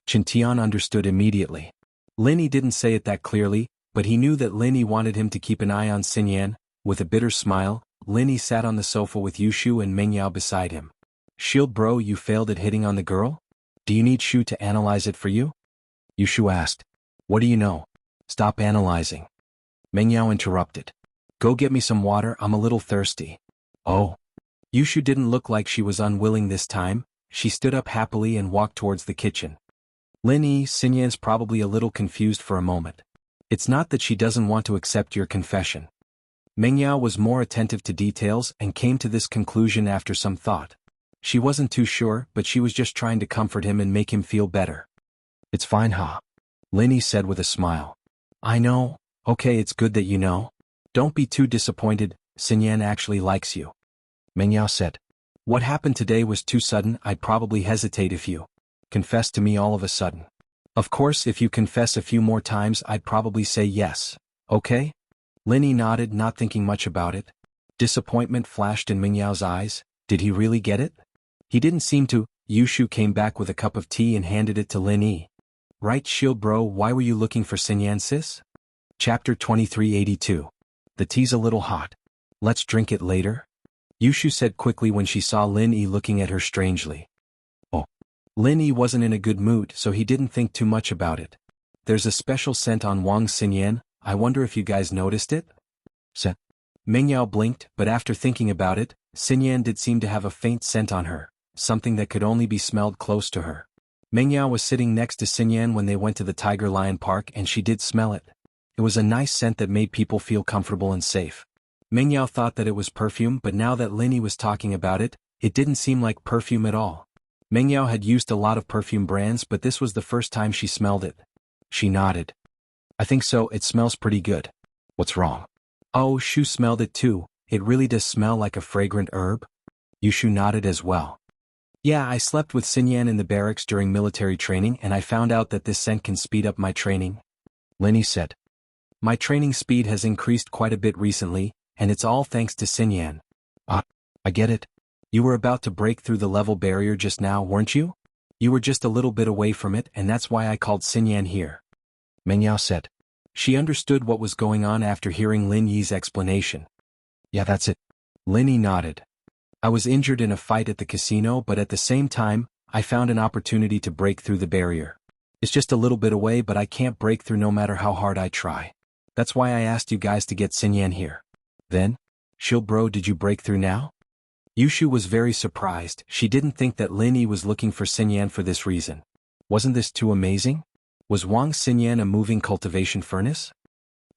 Qintian understood immediately. Lin Yi didn't say it that clearly, but he knew that Lin Yi wanted him to keep an eye on Xinyan. With a bitter smile, Lin Yi sat on the sofa with Yushu and Mingyao beside him. Shield Bro, you failed at hitting on the girl? Do you need Shu to analyze it for you? Yushu asked. What do you know? Stop analyzing. Mingyao interrupted. Go get me some water, I'm a little thirsty. Oh. Yushu didn't look like she was unwilling this time. She stood up happily and walked towards the kitchen. Lin Yi, Xinyan's probably a little confused for a moment. It's not that she doesn't want to accept your confession. Mingyao was more attentive to details and came to this conclusion after some thought. She wasn't too sure, but she was just trying to comfort him and make him feel better. It's fine, huh? Lin Yi said with a smile. I know. Okay, it's good that you know. Don't be too disappointed, Xinyan actually likes you. Mingyao said. What happened today was too sudden, I'd probably hesitate if you confess to me all of a sudden. Of course, if you confess a few more times, I'd probably say yes. Okay? Lin Yi nodded, not thinking much about it. Disappointment flashed in Mingyao's eyes. Did he really get it? He didn't seem to. Yushu came back with a cup of tea and handed it to Lin Yi. Right, Shield Bro, why were you looking for Xinyan, sis? Chapter 2382. The tea's a little hot. Let's drink it later? Yushu said quickly when she saw Lin Yi looking at her strangely. Oh. Lin Yi wasn't in a good mood, so he didn't think too much about it. There's a special scent on Wang's Xinyan, I wonder if you guys noticed it? Scent. Mingyao blinked, but after thinking about it, Xinyan did seem to have a faint scent on her, something that could only be smelled close to her. Mingyao was sitting next to Xinyan when they went to the Tiger Lion Park and she did smell it. It was a nice scent that made people feel comfortable and safe. Mingyao thought that it was perfume, but now that Lin Yi was talking about it, it didn't seem like perfume at all. Mingyao had used a lot of perfume brands, but this was the first time she smelled it. She nodded. I think so, it smells pretty good. What's wrong? Oh, Shu smelled it too, it really does smell like a fragrant herb? Yushu nodded as well. Yeah, I slept with Xinyan in the barracks during military training and I found out that this scent can speed up my training. Lin Yi said. My training speed has increased quite a bit recently, and it's all thanks to Xinyan. Ah, I get it. You were about to break through the level barrier just now, weren't you? You were just a little bit away from it and that's why I called Xinyan here. Mingyao said. She understood what was going on after hearing Lin Yi's explanation. Yeah, that's it. Lin Yi nodded. I was injured in a fight at the casino, but at the same time, I found an opportunity to break through the barrier. It's just a little bit away, but I can't break through no matter how hard I try. That's why I asked you guys to get Xinyan here. Then? Shield Bro, did you break through now? Yushu was very surprised. She didn't think that Lin Yi was looking for Xinyan for this reason. Wasn't this too amazing? Was Wang Xinyan a moving cultivation furnace?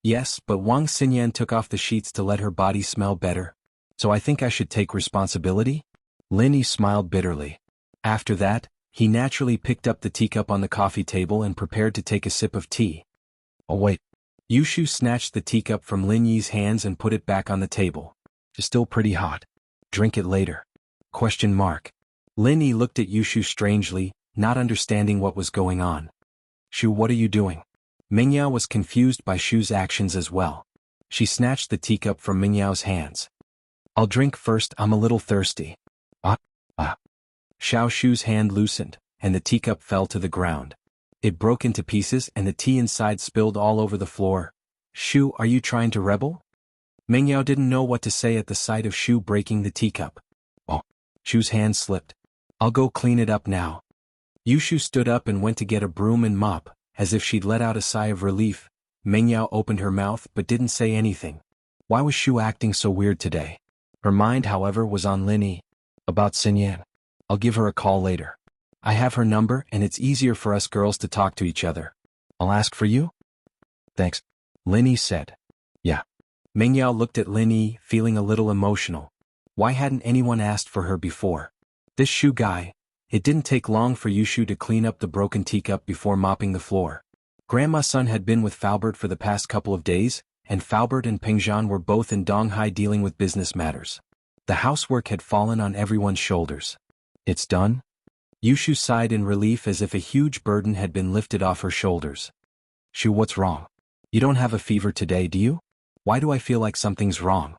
Yes, but Wang Xinyan took off the sheets to let her body smell better. So I think I should take responsibility? Lin Yi smiled bitterly. After that, he naturally picked up the teacup on the coffee table and prepared to take a sip of tea. Oh wait. Yushu snatched the teacup from Lin Yi's hands and put it back on the table. It's still pretty hot. Drink it later. Question mark. Lin Yi looked at Yushu strangely, not understanding what was going on. Shu, what are you doing? Mingyao was confused by Shu's actions as well. She snatched the teacup from Mingyao's hands. I'll drink first, I'm a little thirsty. Xiao Shu's hand loosened, and the teacup fell to the ground. It broke into pieces and the tea inside spilled all over the floor. Shu, are you trying to rebel? Mingyao didn't know what to say at the sight of Shu breaking the teacup. Oh. Shu's hand slipped. I'll go clean it up now. Yushu stood up and went to get a broom and mop, as if she'd let out a sigh of relief. Mengyao opened her mouth but didn't say anything. Why was Shu acting so weird today? Her mind, however, was on Lin Yi. About Xinyan. I'll give her a call later. I have her number and it's easier for us girls to talk to each other. I'll ask for you? Thanks. Lin Yi said. Yeah. Mengyao looked at Lin Yi, feeling a little emotional. Why hadn't anyone asked for her before? This Shu guy. It didn't take long for Yushu to clean up the broken teacup before mopping the floor. Grandma's son had been with Faubert for the past couple of days, and Faubert and Pengzhan were both in Donghai dealing with business matters. The housework had fallen on everyone's shoulders. It's done? Yushu sighed in relief as if a huge burden had been lifted off her shoulders. Shu, what's wrong? You don't have a fever today, do you? Why do I feel like something's wrong?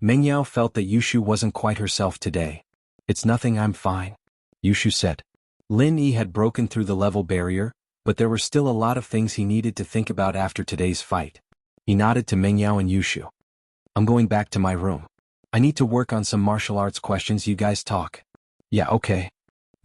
Mengyao felt that Yushu wasn't quite herself today. It's nothing, I'm fine. Yushu said. Lin Yi had broken through the level barrier, but there were still a lot of things he needed to think about after today's fight. He nodded to Mengyao and Yushu. I'm going back to my room. I need to work on some martial arts questions. You guys talk. Yeah, okay.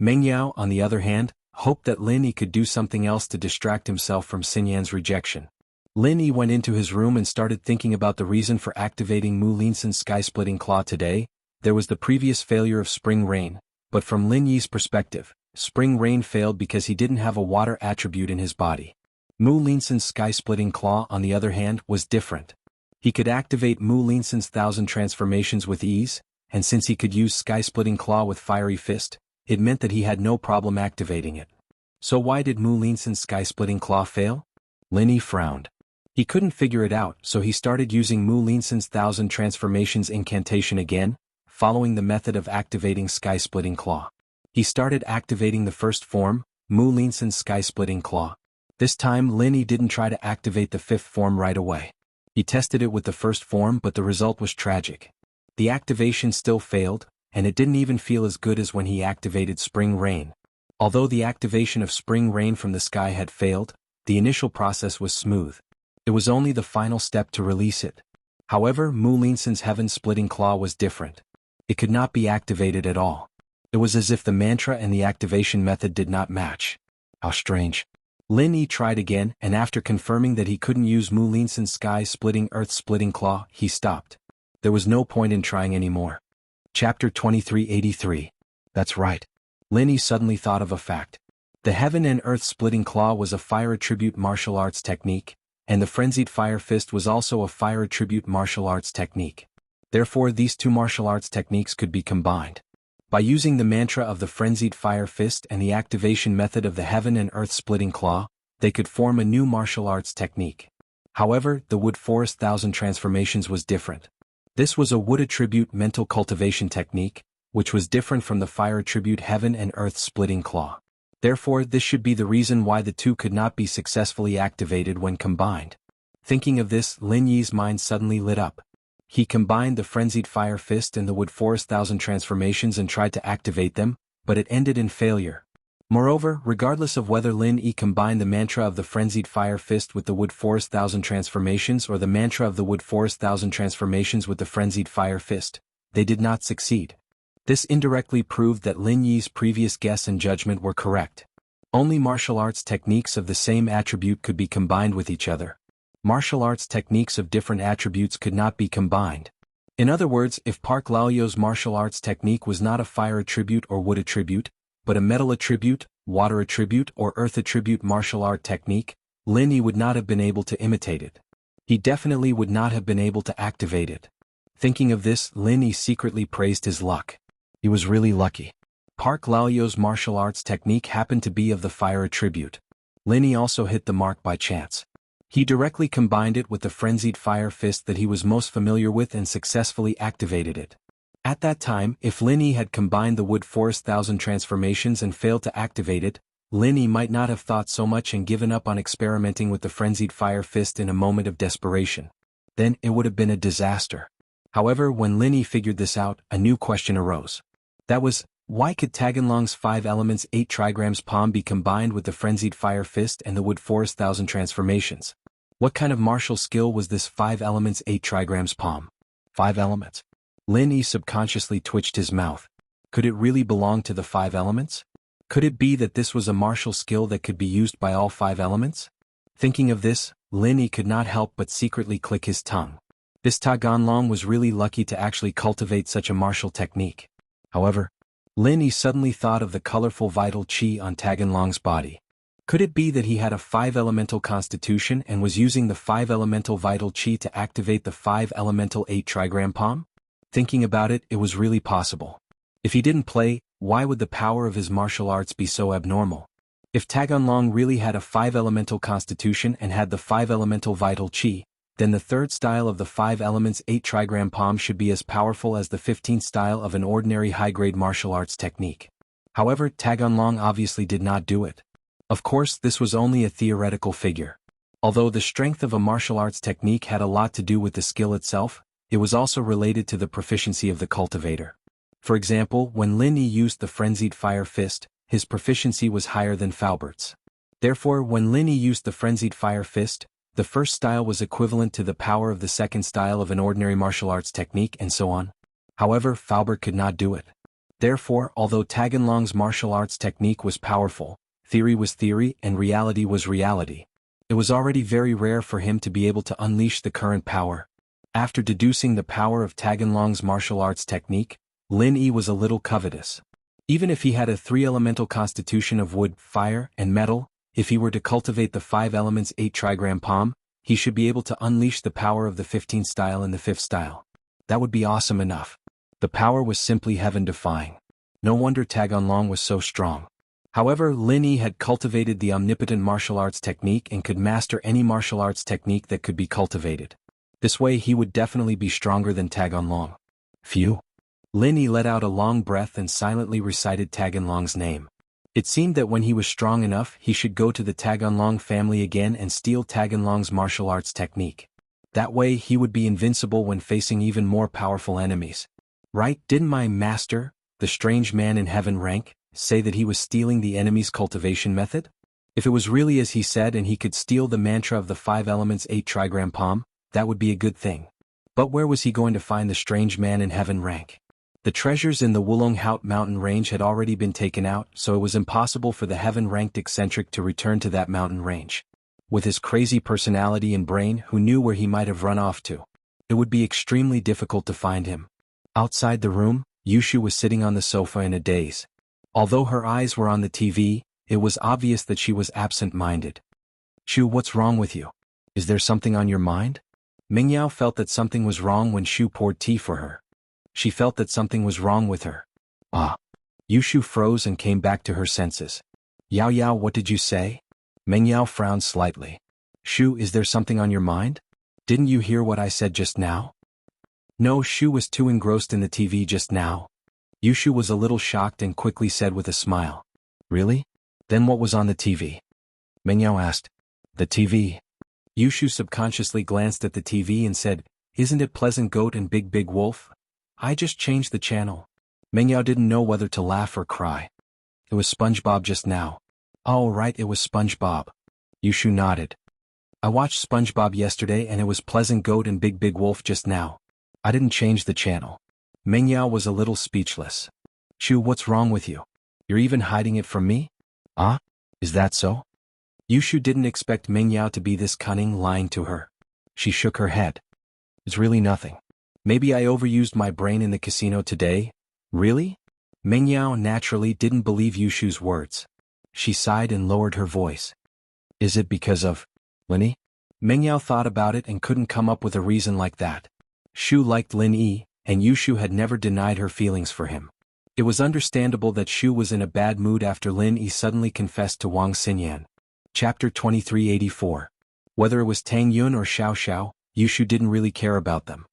Mengyao, on the other hand, hoped that Lin Yi could do something else to distract himself from Xinyan's rejection. Lin Yi went into his room and started thinking about the reason for activating Mu Linsun's sky-splitting claw today. There was the previous failure of Spring Rain, but from Lin Yi's perspective, Spring Rain failed because he didn't have a water attribute in his body. Mu Linsun's sky-splitting claw, on the other hand, was different. He could activate Mu Linsun's 1,000 transformations with ease, and since he could use sky-splitting claw with Fiery Fist, it meant that he had no problem activating it. So why did Mu Linsun's sky-splitting claw fail? Lin Yi frowned. He couldn't figure it out, so he started using Mu Linsun's 1,000 transformations incantation again, following the method of activating sky-splitting claw. He started activating the first form, Mu Linsun's sky-splitting claw. This time Lin Yi didn't try to activate the fifth form right away. He tested it with the first form, but the result was tragic. The activation still failed, and it didn't even feel as good as when he activated Spring Rain. Although the activation of Spring Rain from the sky had failed, the initial process was smooth. It was only the final step to release it. However, Mu Linsun's heaven-splitting claw was different. It could not be activated at all. It was as if the mantra and the activation method did not match. How strange. Lin Yi tried again, and after confirming that he couldn't use Mu Linsun's sky-splitting earth-splitting claw, he stopped. There was no point in trying anymore. Chapter 2383. That's right. Lin Yi suddenly thought of a fact. The heaven and earth-splitting claw was a fire attribute martial arts technique, and the frenzied fire fist was also a fire attribute martial arts technique. Therefore, these two martial arts techniques could be combined. By using the mantra of the frenzied fire fist and the activation method of the heaven and earth splitting claw, they could form a new martial arts technique. However, the wood forest 1,000 transformations was different. This was a wood attribute mental cultivation technique, which was different from the fire attribute heaven and earth splitting claw. Therefore, this should be the reason why the two could not be successfully activated when combined. Thinking of this, Lin Yi's mind suddenly lit up. He combined the frenzied fire fist and the wood forest 1,000 transformations and tried to activate them, but it ended in failure. Moreover, regardless of whether Lin Yi combined the mantra of the frenzied fire fist with the wood forest 1,000 transformations or the mantra of the wood forest 1,000 transformations with the frenzied fire fist, they did not succeed. This indirectly proved that Lin Yi's previous guess and judgment were correct. Only martial arts techniques of the same attribute could be combined with each other. Martial arts techniques of different attributes could not be combined. In other words, if Park Laoyo's martial arts technique was not a fire attribute or wood attribute, but a metal attribute, water attribute or earth attribute martial art technique, Lin Yi would not have been able to imitate it. He definitely would not have been able to activate it. Thinking of this, Lin Yi secretly praised his luck. He was really lucky. Park Laoyo's martial arts technique happened to be of the fire attribute. Lin Yi also hit the mark by chance. He directly combined it with the frenzied fire fist that he was most familiar with and successfully activated it. At that time, if Lin Yi had combined the wood forest 1,000 transformations and failed to activate it, Lin Yi might not have thought so much and given up on experimenting with the frenzied fire fist in a moment of desperation. Then it would have been a disaster. However, when Lin Yi figured this out, a new question arose. That was, why could Taganlong's 5 elements 8 trigrams palm be combined with the frenzied fire fist and the wood forest 1,000 transformations? What kind of martial skill was this 5 elements 8 trigrams palm? 5 elements. Lin Yi subconsciously twitched his mouth. Could it really belong to the 5 elements? Could it be that this was a martial skill that could be used by all 5 elements? Thinking of this, Lin Yi could not help but secretly click his tongue. This Ta Ganlong was really lucky to actually cultivate such a martial technique. However, Lin Yi suddenly thought of the colorful vital qi on Ta Ganlong's body. Could it be that he had a 5-elemental constitution and was using the 5-elemental vital qi to activate the 5-elemental 8-trigram palm? Thinking about it, it was really possible. If he didn't play, why would the power of his martial arts be so abnormal? If Ta Ganlong really had a 5-elemental constitution and had the 5-elemental vital qi, then the third style of the 5 elements 8-trigram palm should be as powerful as the 15th style of an ordinary high-grade martial arts technique. However, Ta Ganlong obviously did not do it. Of course, this was only a theoretical figure. Although the strength of a martial arts technique had a lot to do with the skill itself, it was also related to the proficiency of the cultivator. For example, when Lin Yi used the frenzied fire fist, his proficiency was higher than Faubert's. Therefore, when Lin Yi used the frenzied fire fist, the first style was equivalent to the power of the second style of an ordinary martial arts technique and so on. However, Faubert could not do it. Therefore, although Ta Ganlong's martial arts technique was powerful, theory was theory and reality was reality. It was already very rare for him to be able to unleash the current power. After deducing the power of Ta Ganlong's martial arts technique, Lin Yi was a little covetous. Even if he had a 3-elemental constitution of wood, fire, and metal, if he were to cultivate the 5 elements 8-trigram palm, he should be able to unleash the power of the 15th style and the 5th style. That would be awesome enough. The power was simply heaven-defying. No wonder Ta Ganlong was so strong. However, Lin Yi had cultivated the omnipotent martial arts technique and could master any martial arts technique that could be cultivated. This way he would definitely be stronger than Ta Ganlong. Phew. Lin Yi let out a long breath and silently recited Ta Ganlong's name. It seemed that when he was strong enough he should go to the Ta Ganlong family again and steal Ta Ganlong's martial arts technique. That way he would be invincible when facing even more powerful enemies. Right, didn't my master, the strange man in heaven rank, say that he was stealing the enemy's cultivation method? If it was really as he said and he could steal the mantra of the 5 elements 8-trigram palm, that would be a good thing. But where was he going to find the strange man in heaven rank? The treasures in the Wulong Haut mountain range had already been taken out, so it was impossible for the heaven-ranked eccentric to return to that mountain range. With his crazy personality and brain, who knew where he might have run off to? It would be extremely difficult to find him. Outside the room, Yushu was sitting on the sofa in a daze. Although her eyes were on the TV, it was obvious that she was absent-minded. Shu, what's wrong with you? Is there something on your mind? Mingyao felt that something was wrong when Shu poured tea for her. She felt that something was wrong with her. Ah. Yushu froze and came back to her senses. Yao Yao, what did you say? Mingyao frowned slightly. Shu, is there something on your mind? Didn't you hear what I said just now? No, Shu was too engrossed in the TV just now. Yushu was a little shocked and quickly said with a smile. Really? Then what was on the TV? Mingyao asked. The TV. Yushu subconsciously glanced at the TV and said, Isn't it Pleasant Goat and Big Big Wolf? I just changed the channel. Mingyao didn't know whether to laugh or cry. It was SpongeBob just now. Oh right, it was SpongeBob. Yushu nodded. I watched SpongeBob yesterday and it was Pleasant Goat and Big Big Wolf just now. I didn't change the channel. Mingyao was a little speechless. Shu, what's wrong with you? You're even hiding it from me? Ah? Is that so? Yushu didn't expect Mingyao to be this cunning, lying to her. She shook her head. It's really nothing. Maybe I overused my brain in the casino today. Really? Mingyao naturally didn't believe Yushu's words. She sighed and lowered her voice. Is it because of Lin Yi? Mingyao thought about it and couldn't come up with a reason like that. Shu liked Lin Yi, and Yushu had never denied her feelings for him. It was understandable that Shu was in a bad mood after Lin Yi suddenly confessed to Wang Xinyan. Chapter 2384. Whether it was Tang Yun or Xiao Xiao, Yushu didn't really care about them.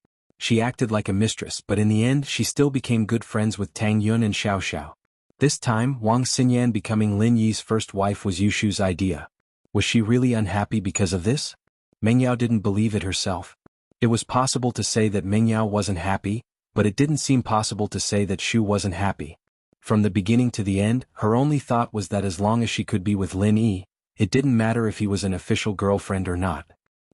She acted like a mistress, but in the end she still became good friends with Tang Yun and Xiao Xiao. This time, Wang Xinyan becoming Lin Yi's first wife was Yushu's idea. Was she really unhappy because of this? Mingyao didn't believe it herself. It was possible to say that Mingyao wasn't happy, but it didn't seem possible to say that Shu wasn't happy. From the beginning to the end, her only thought was that as long as she could be with Lin Yi, it didn't matter if he was an official girlfriend or not.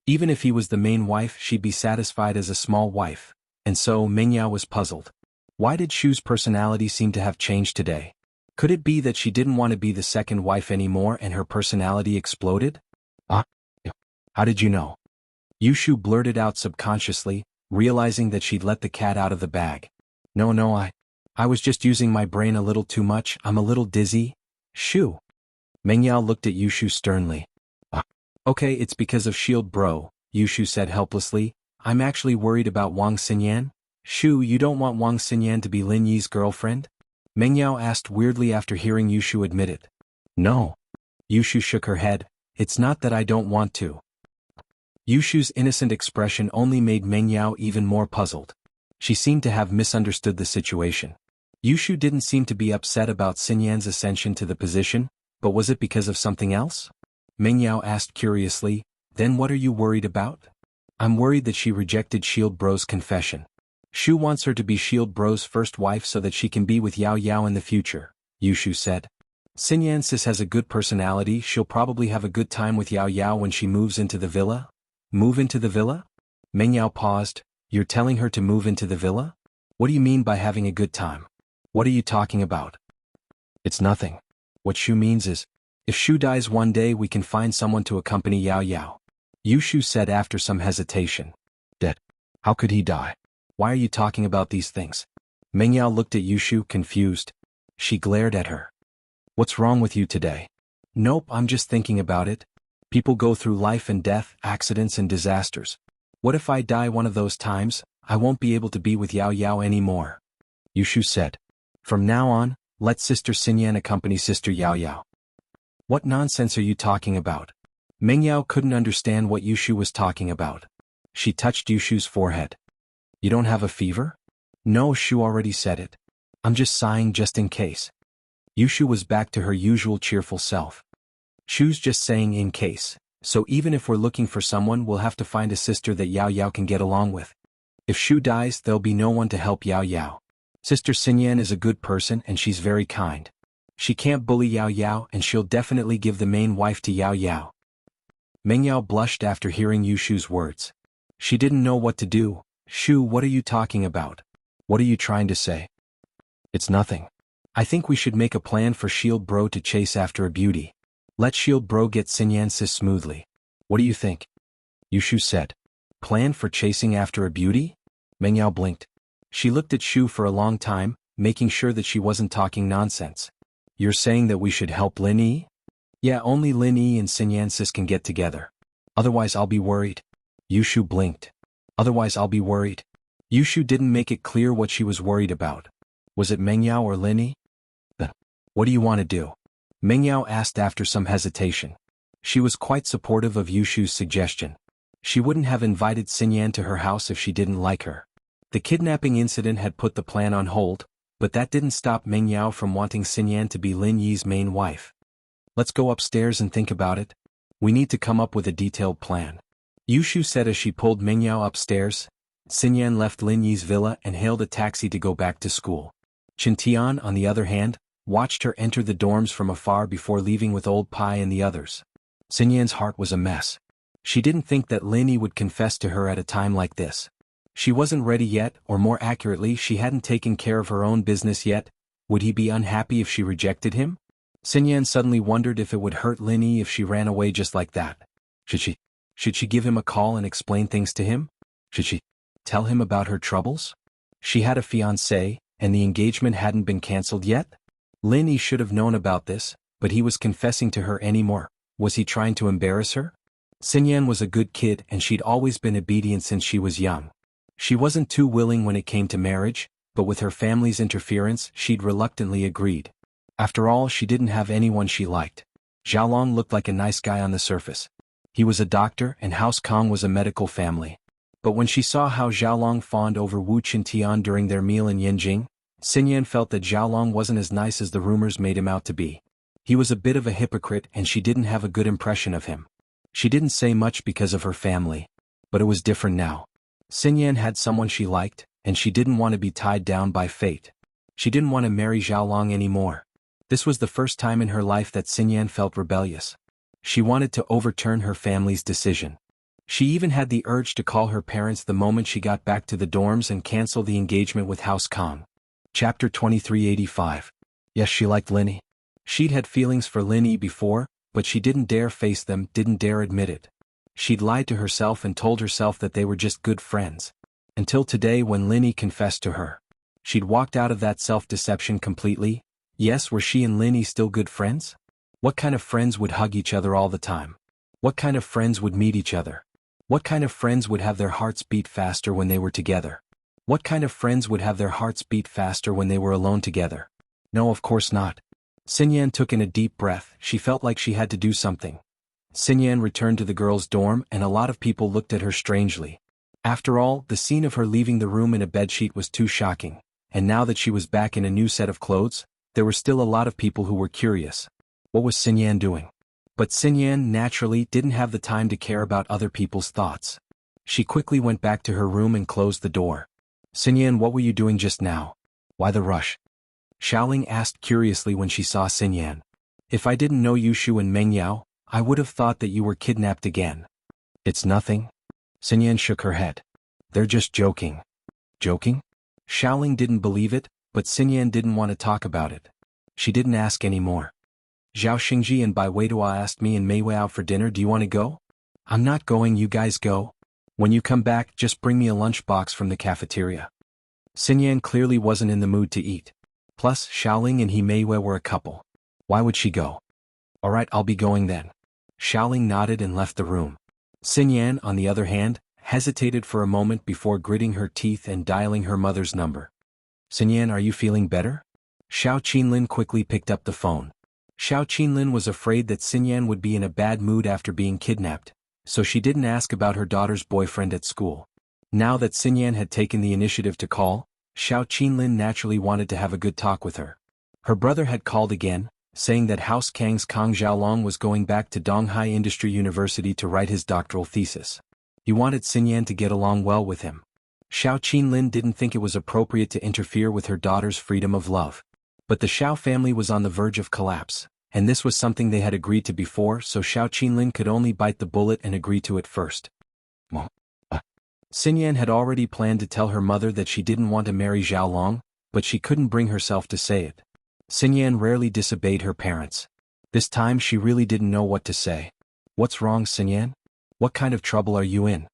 Even if he was the main wife, she'd be satisfied as a small wife, and so Mingyao was puzzled. Why did Shu's personality seem to have changed today? Could it be that she didn't want to be the second wife anymore and her personality exploded? Ah, how did you know? Yushu blurted out subconsciously, realizing that she'd let the cat out of the bag. No, I was just using my brain a little too much. I'm a little dizzy. Shu. Mengyao looked at Yushu sternly. Ah, okay, it's because of Shield Bro, Yushu said helplessly. I'm actually worried about Wang Xinyan. Shu, you don't want Wang Xinyan to be Lin Yi's girlfriend? Mengyao asked weirdly after hearing Yushu admit it. No. Yushu shook her head. It's not that I don't want to. Yushu's innocent expression only made Mengyao even more puzzled. She seemed to have misunderstood the situation. Yushu didn't seem to be upset about Xinyan's ascension to the position, but was it because of something else? Mengyao asked curiously, then what are you worried about? I'm worried that she rejected Shield Bro's confession. Shu wants her to be Shield Bro's first wife so that she can be with Yao Yao in the future, Yushu said. Xinyan sis has a good personality, she'll probably have a good time with Yao Yao when she moves into the villa. Move into the villa? Mengyao paused. You're telling her to move into the villa? What do you mean by having a good time? What are you talking about? It's nothing. What Shu means is, if Shu dies one day we can find someone to accompany Yao Yao. Yushu said after some hesitation. Dead. How could he die? Why are you talking about these things? Mengyao looked at Yushu, confused. She glared at her. What's wrong with you today? Nope, I'm just thinking about it. People go through life and death, accidents and disasters. What if I die one of those times? I won't be able to be with Yao Yao anymore. Yushu said. From now on, let Sister Xinyan accompany Sister Yao Yao. What nonsense are you talking about? Mengyao couldn't understand what Yushu was talking about. She touched Yushu's forehead. You don't have a fever? No, Shu already said it. I'm just sighing just in case. Yushu was back to her usual cheerful self. Shu's just saying in case, so even if we're looking for someone we'll have to find a sister that Yao Yao can get along with. If Shu dies there'll be no one to help Yao Yao. Sister Xinyan is a good person and she's very kind. She can't bully Yao Yao and she'll definitely give the main wife to Yao Yao. Mengyao blushed after hearing Yushu's words. She didn't know what to do. Shu, what are you talking about? What are you trying to say? It's nothing. I think we should make a plan for Shield Bro to chase after a beauty. Let Shield Bro get Xinyan sis smoothly. What do you think? Yushu said. Plan for chasing after a beauty? Mengyao blinked. She looked at Shu for a long time, making sure that she wasn't talking nonsense. You're saying that we should help Lin Yi? Yeah, only Lin Yi and Xinyan sis can get together. Otherwise I'll be worried. Yushu blinked. Otherwise I'll be worried. Yushu didn't make it clear what she was worried about. Was it Mengyao or Lin Yi? Then, what do you want to do? Mengyao asked after some hesitation. She was quite supportive of Yushu's suggestion. She wouldn't have invited Xinyan to her house if she didn't like her. The kidnapping incident had put the plan on hold, but that didn't stop Mengyao from wanting Xinyan to be Lin Yi's main wife. Let's go upstairs and think about it. We need to come up with a detailed plan. Yushu said as she pulled Mengyao upstairs. Xinyan left Lin Yi's villa and hailed a taxi to go back to school. Qintian, on the other hand, watched her enter the dorms from afar before leaving with Old Pai and the others. Xinyan's heart was a mess. She didn't think that Lin Yi would confess to her at a time like this. She wasn't ready yet, or more accurately, she hadn't taken care of her own business yet. Would he be unhappy if she rejected him? Xinyan suddenly wondered if it would hurt Lin Yi if she ran away just like that. Should she give him a call and explain things to him? Should she tell him about her troubles? She had a fiancé, and the engagement hadn't been cancelled yet? Lin Yi should have known about this, but he was confessing to her anymore. Was he trying to embarrass her? Xinyan was a good kid and she'd always been obedient since she was young. She wasn't too willing when it came to marriage, but with her family's interference she'd reluctantly agreed. After all, she didn't have anyone she liked. Xiaolong looked like a nice guy on the surface. He was a doctor and House Kong was a medical family. But when she saw how Xiaolong fawned over Wu Qintian during their meal in Yanjing, Xinyan felt that Xiaolong wasn't as nice as the rumors made him out to be. He was a bit of a hypocrite and she didn't have a good impression of him. She didn't say much because of her family. But it was different now. Xinyan had someone she liked, and she didn't want to be tied down by fate. She didn't want to marry Xiaolong anymore. This was the first time in her life that Xinyan felt rebellious. She wanted to overturn her family's decision. She even had the urge to call her parents the moment she got back to the dorms and cancel the engagement with House Kong. Chapter 2385. Yes, she liked Linny. She'd had feelings for Linny before, but she didn't dare face them, didn't dare admit it. She'd lied to herself and told herself that they were just good friends. Until today when Linny confessed to her. She'd walked out of that self-deception completely. Yes, were she and Linny still good friends? What kind of friends would hug each other all the time? What kind of friends would meet each other? What kind of friends would have their hearts beat faster when they were together? What kind of friends would have their hearts beat faster when they were alone together? No, of course not. Xinyan took in a deep breath. She felt like she had to do something. Xinyan returned to the girls' dorm and a lot of people looked at her strangely. After all, the scene of her leaving the room in a bedsheet was too shocking, and now that she was back in a new set of clothes, there were still a lot of people who were curious. What was Xinyan doing? But Xinyan naturally didn't have the time to care about other people's thoughts. She quickly went back to her room and closed the door. Xinyan, what were you doing just now? Why the rush? Xiaoling asked curiously when she saw Xinyan. If I didn't know Yushu and Mengyao, I would have thought that you were kidnapped again. It's nothing. Xinyan shook her head. They're just joking. Joking? Xiaoling didn't believe it, but Xinyan didn't want to talk about it. She didn't ask any more. Zhao Xingji and Bai Weidua asked me and Mei Wei out for dinner. Do you want to go? I'm not going, you guys go. When you come back, just bring me a lunchbox from the cafeteria. Xinyan clearly wasn't in the mood to eat. Plus, Xiaoling and Mei Wei were a couple. Why would she go? Alright, I'll be going then. Xiaoling nodded and left the room. Xinyan, on the other hand, hesitated for a moment before gritting her teeth and dialing her mother's number. Xinyan, are you feeling better? Xiao Qinlin quickly picked up the phone. Xiao Qinlin was afraid that Xinyan would be in a bad mood after being kidnapped, so she didn't ask about her daughter's boyfriend at school. Now that Xinyan had taken the initiative to call, Xiao Qinlin naturally wanted to have a good talk with her. Her brother had called again, saying that House Kang's Kang Xiaolong was going back to Donghai Industry University to write his doctoral thesis. He wanted Xinyan to get along well with him. Xiao Qinlin didn't think it was appropriate to interfere with her daughter's freedom of love. But the Xiao family was on the verge of collapse, and this was something they had agreed to before, so Xiao Qinlin could only bite the bullet and agree to it first. Xinyan had already planned to tell her mother that she didn't want to marry Xiaolong, but she couldn't bring herself to say it. Xinyan rarely disobeyed her parents. This time she really didn't know what to say. What's wrong, Xinyan? What kind of trouble are you in?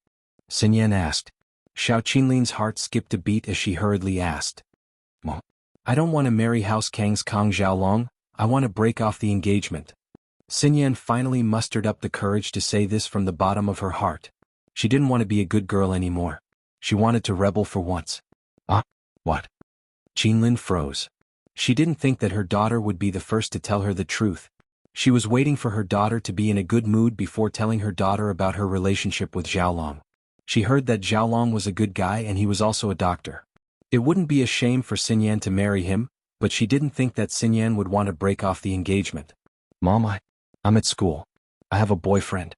Xinyan asked. Xiao Qinlin's heart skipped a beat as she hurriedly asked. I don't want to marry House Kang's Kang Xiaolong, I want to break off the engagement. Xinyan finally mustered up the courage to say this from the bottom of her heart. She didn't want to be a good girl anymore. She wanted to rebel for once. What? Qinlin froze. She didn't think that her daughter would be the first to tell her the truth. She was waiting for her daughter to be in a good mood before telling her daughter about her relationship with Xiaolong. She heard that Xiaolong was a good guy and he was also a doctor. It wouldn't be a shame for Xinyan to marry him, but she didn't think that Xinyan would want to break off the engagement. Mom, I'm at school. I have a boyfriend.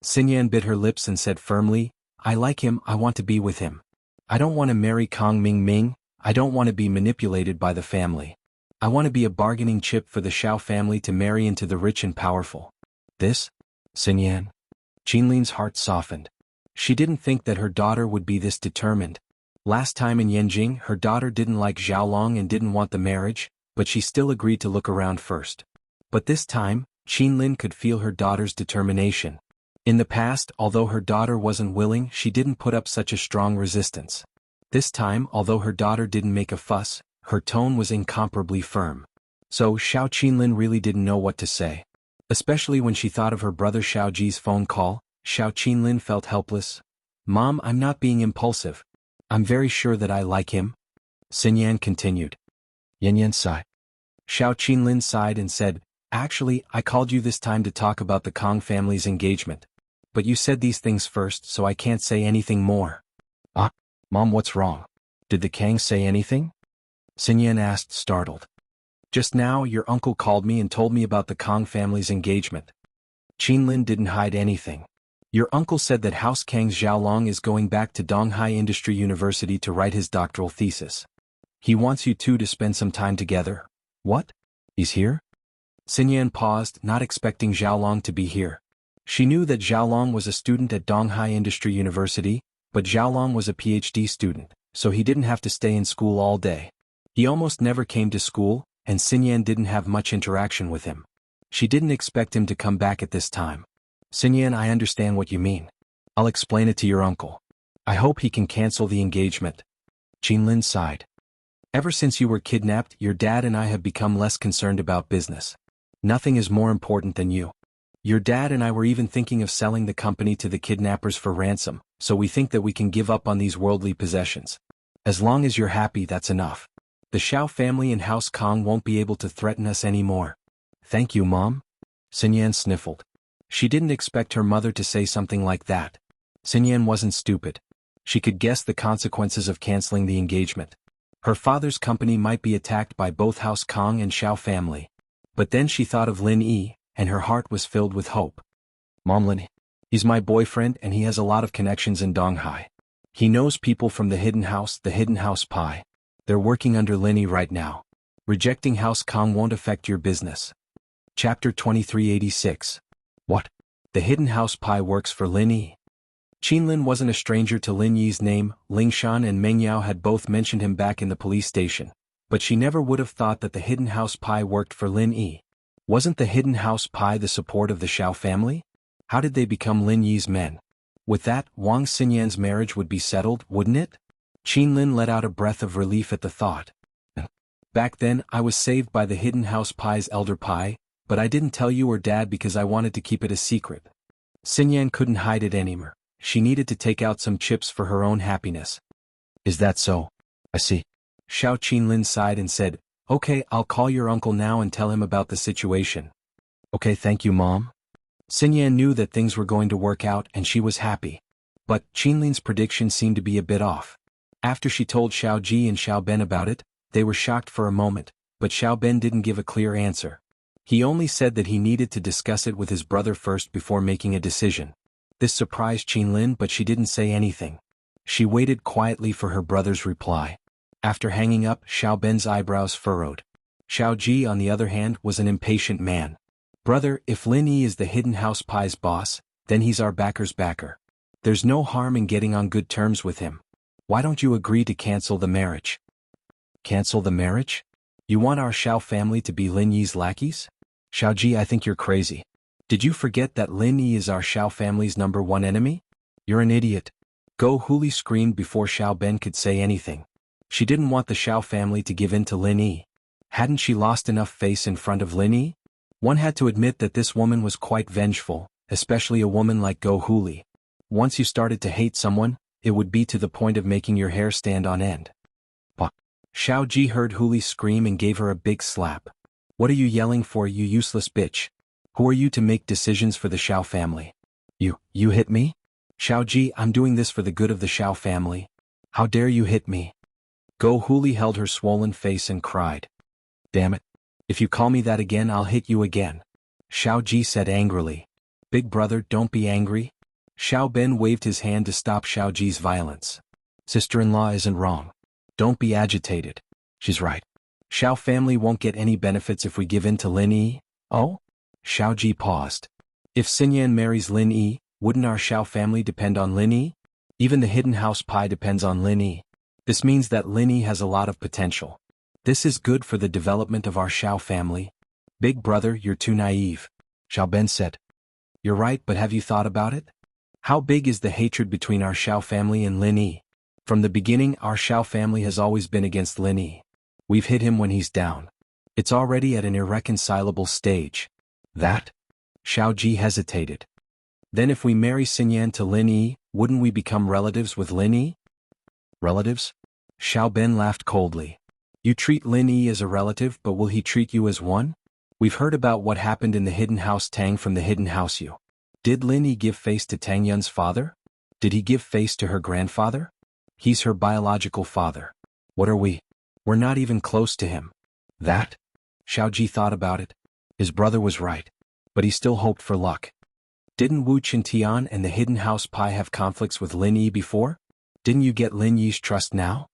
Xinyan bit her lips and said firmly, I like him, I want to be with him. I don't want to marry Kang Ming. I don't want to be manipulated by the family. I want to be a bargaining chip for the Xiao family to marry into the rich and powerful. This? Xinyan? Qinlin's heart softened. She didn't think that her daughter would be this determined. Last time in Yanjing, her daughter didn't like Xiaolong and didn't want the marriage, but she still agreed to look around first. But this time, Qinlin could feel her daughter's determination. In the past, although her daughter wasn't willing, she didn't put up such a strong resistance. This time, although her daughter didn't make a fuss, her tone was incomparably firm. So Xiao Qinlin really didn't know what to say. Especially when she thought of her brother Xiaoji's phone call, Xiao Qinlin felt helpless. Mom, I'm not being impulsive. I'm very sure that I like him. Xinyan continued. Yanyan sighed. Xiao Qinlin sighed and said, Actually, I called you this time to talk about the Kang family's engagement. But you said these things first, so I can't say anything more. Mom, what's wrong? Did the Kang say anything? Xinyan asked, startled. Just now, your uncle called me and told me about the Kang family's engagement. Qinlin didn't hide anything. Your uncle said that House Kang's Xiaolong is going back to Donghai Industry University to write his doctoral thesis. He wants you two to spend some time together. What? He's here? Xinyan paused, not expecting Xiaolong to be here. She knew that Xiaolong was a student at Donghai Industry University, but Xiaolong was a PhD student, so he didn't have to stay in school all day. He almost never came to school, and Xinyan didn't have much interaction with him. She didn't expect him to come back at this time. Xinyan, I understand what you mean. I'll explain it to your uncle. I hope he can cancel the engagement. Qinlin sighed. Ever since you were kidnapped, your dad and I have become less concerned about business. Nothing is more important than you. Your dad and I were even thinking of selling the company to the kidnappers for ransom, so we think that we can give up on these worldly possessions. As long as you're happy, that's enough. The Xiao family and House Kong won't be able to threaten us anymore. Thank you, Mom. Xinyan sniffled. She didn't expect her mother to say something like that. Xinyan wasn't stupid. She could guess the consequences of canceling the engagement. Her father's company might be attacked by both House Kong and Xiao family. But then she thought of Lin Yi, and her heart was filled with hope. Mom, Lin, he's my boyfriend and he has a lot of connections in Donghai. He knows people from the Hidden House Pie. They're working under Lin Yi right now. Rejecting House Kong won't affect your business. Chapter 2386. What? The Hidden House Pie works for Lin Yi. Qinlin wasn't a stranger to Lin Yi's name. Lingshan and Meng Yao had both mentioned him back in the police station. But she never would have thought that the Hidden House Pie worked for Lin Yi. Wasn't the Hidden House Pie the support of the Xiao family? How did they become Lin Yi's men? With that, Wang Xinyan's marriage would be settled, wouldn't it? Qinlin let out a breath of relief at the thought. Back then, I was saved by the Hidden House Pie's elder Pie, but I didn't tell you or Dad because I wanted to keep it a secret. Xinyan couldn't hide it anymore. She needed to take out some chips for her own happiness. Is that so? I see. Xiao Qinlin sighed and said, Okay, I'll call your uncle now and tell him about the situation. Okay, thank you, Mom. Xinyan knew that things were going to work out and she was happy. But Qinlin's prediction seemed to be a bit off. After she told Xiao Ji and Xiao Ben about it, they were shocked for a moment, but Xiao Ben didn't give a clear answer. He only said that he needed to discuss it with his brother first before making a decision. This surprised Qinlin, but she didn't say anything. She waited quietly for her brother's reply. After hanging up, Xiao Ben's eyebrows furrowed. Xiao Ji, on the other hand, was an impatient man. Brother, if Lin Yi is the Hidden House Pie's boss, then he's our backer's backer. There's no harm in getting on good terms with him. Why don't you agree to cancel the marriage? Cancel the marriage? You want our Xiao family to be Lin Yi's lackeys? Xiao Ji, I think you're crazy. Did you forget that Lin Yi is our Xiao family's #1 enemy? You're an idiot. Go Huli screamed before Xiao Ben could say anything. She didn't want the Xiao family to give in to Lin Yi. Hadn't she lost enough face in front of Lin Yi? One had to admit that this woman was quite vengeful, especially a woman like Go Huli. Once you started to hate someone, it would be to the point of making your hair stand on end. Bah! Xiao Ji heard Huli scream and gave her a big slap. What are you yelling for, you useless bitch? Who are you to make decisions for the Xiao family? You hit me? Xiao Ji, I'm doing this for the good of the Xiao family. How dare you hit me? Go Huli held her swollen face and cried. Damn it. If you call me that again, I'll hit you again. Xiao Ji said angrily. Big brother, don't be angry. Xiao Ben waved his hand to stop Xiao Ji's violence. Sister-in-law isn't wrong. Don't be agitated. She's right. Xiao family won't get any benefits if we give in to Lin Yi. Oh? Xiao Ji paused. If Xinyan marries Lin Yi, wouldn't our Xiao family depend on Lin Yi? Even the Hidden House Pie depends on Lin Yi. This means that Lin Yi has a lot of potential. This is good for the development of our Xiao family. Big brother, you're too naive. Xiao Ben said. You're right, but have you thought about it? How big is the hatred between our Xiao family and Lin Yi? From the beginning, our Xiao family has always been against Lin Yi. We've hit him when he's down. It's already at an irreconcilable stage. That? Xiao Ji hesitated. Then if we marry Xinyan to Lin Yi, wouldn't we become relatives with Lin Yi? Relatives? Xiao Ben laughed coldly. You treat Lin Yi as a relative, but will he treat you as one? We've heard about what happened in the Hidden House Tang from the Hidden House Yu. Did Lin Yi give face to Tang Yun's father? Did he give face to her grandfather? He's her biological father. What are we? We're not even close to him. That? Xiao Ji thought about it. His brother was right. But he still hoped for luck. Didn't Wu Qintian and the Hidden House Pie have conflicts with Lin Yi before? Didn't you get Lin Yi's trust now?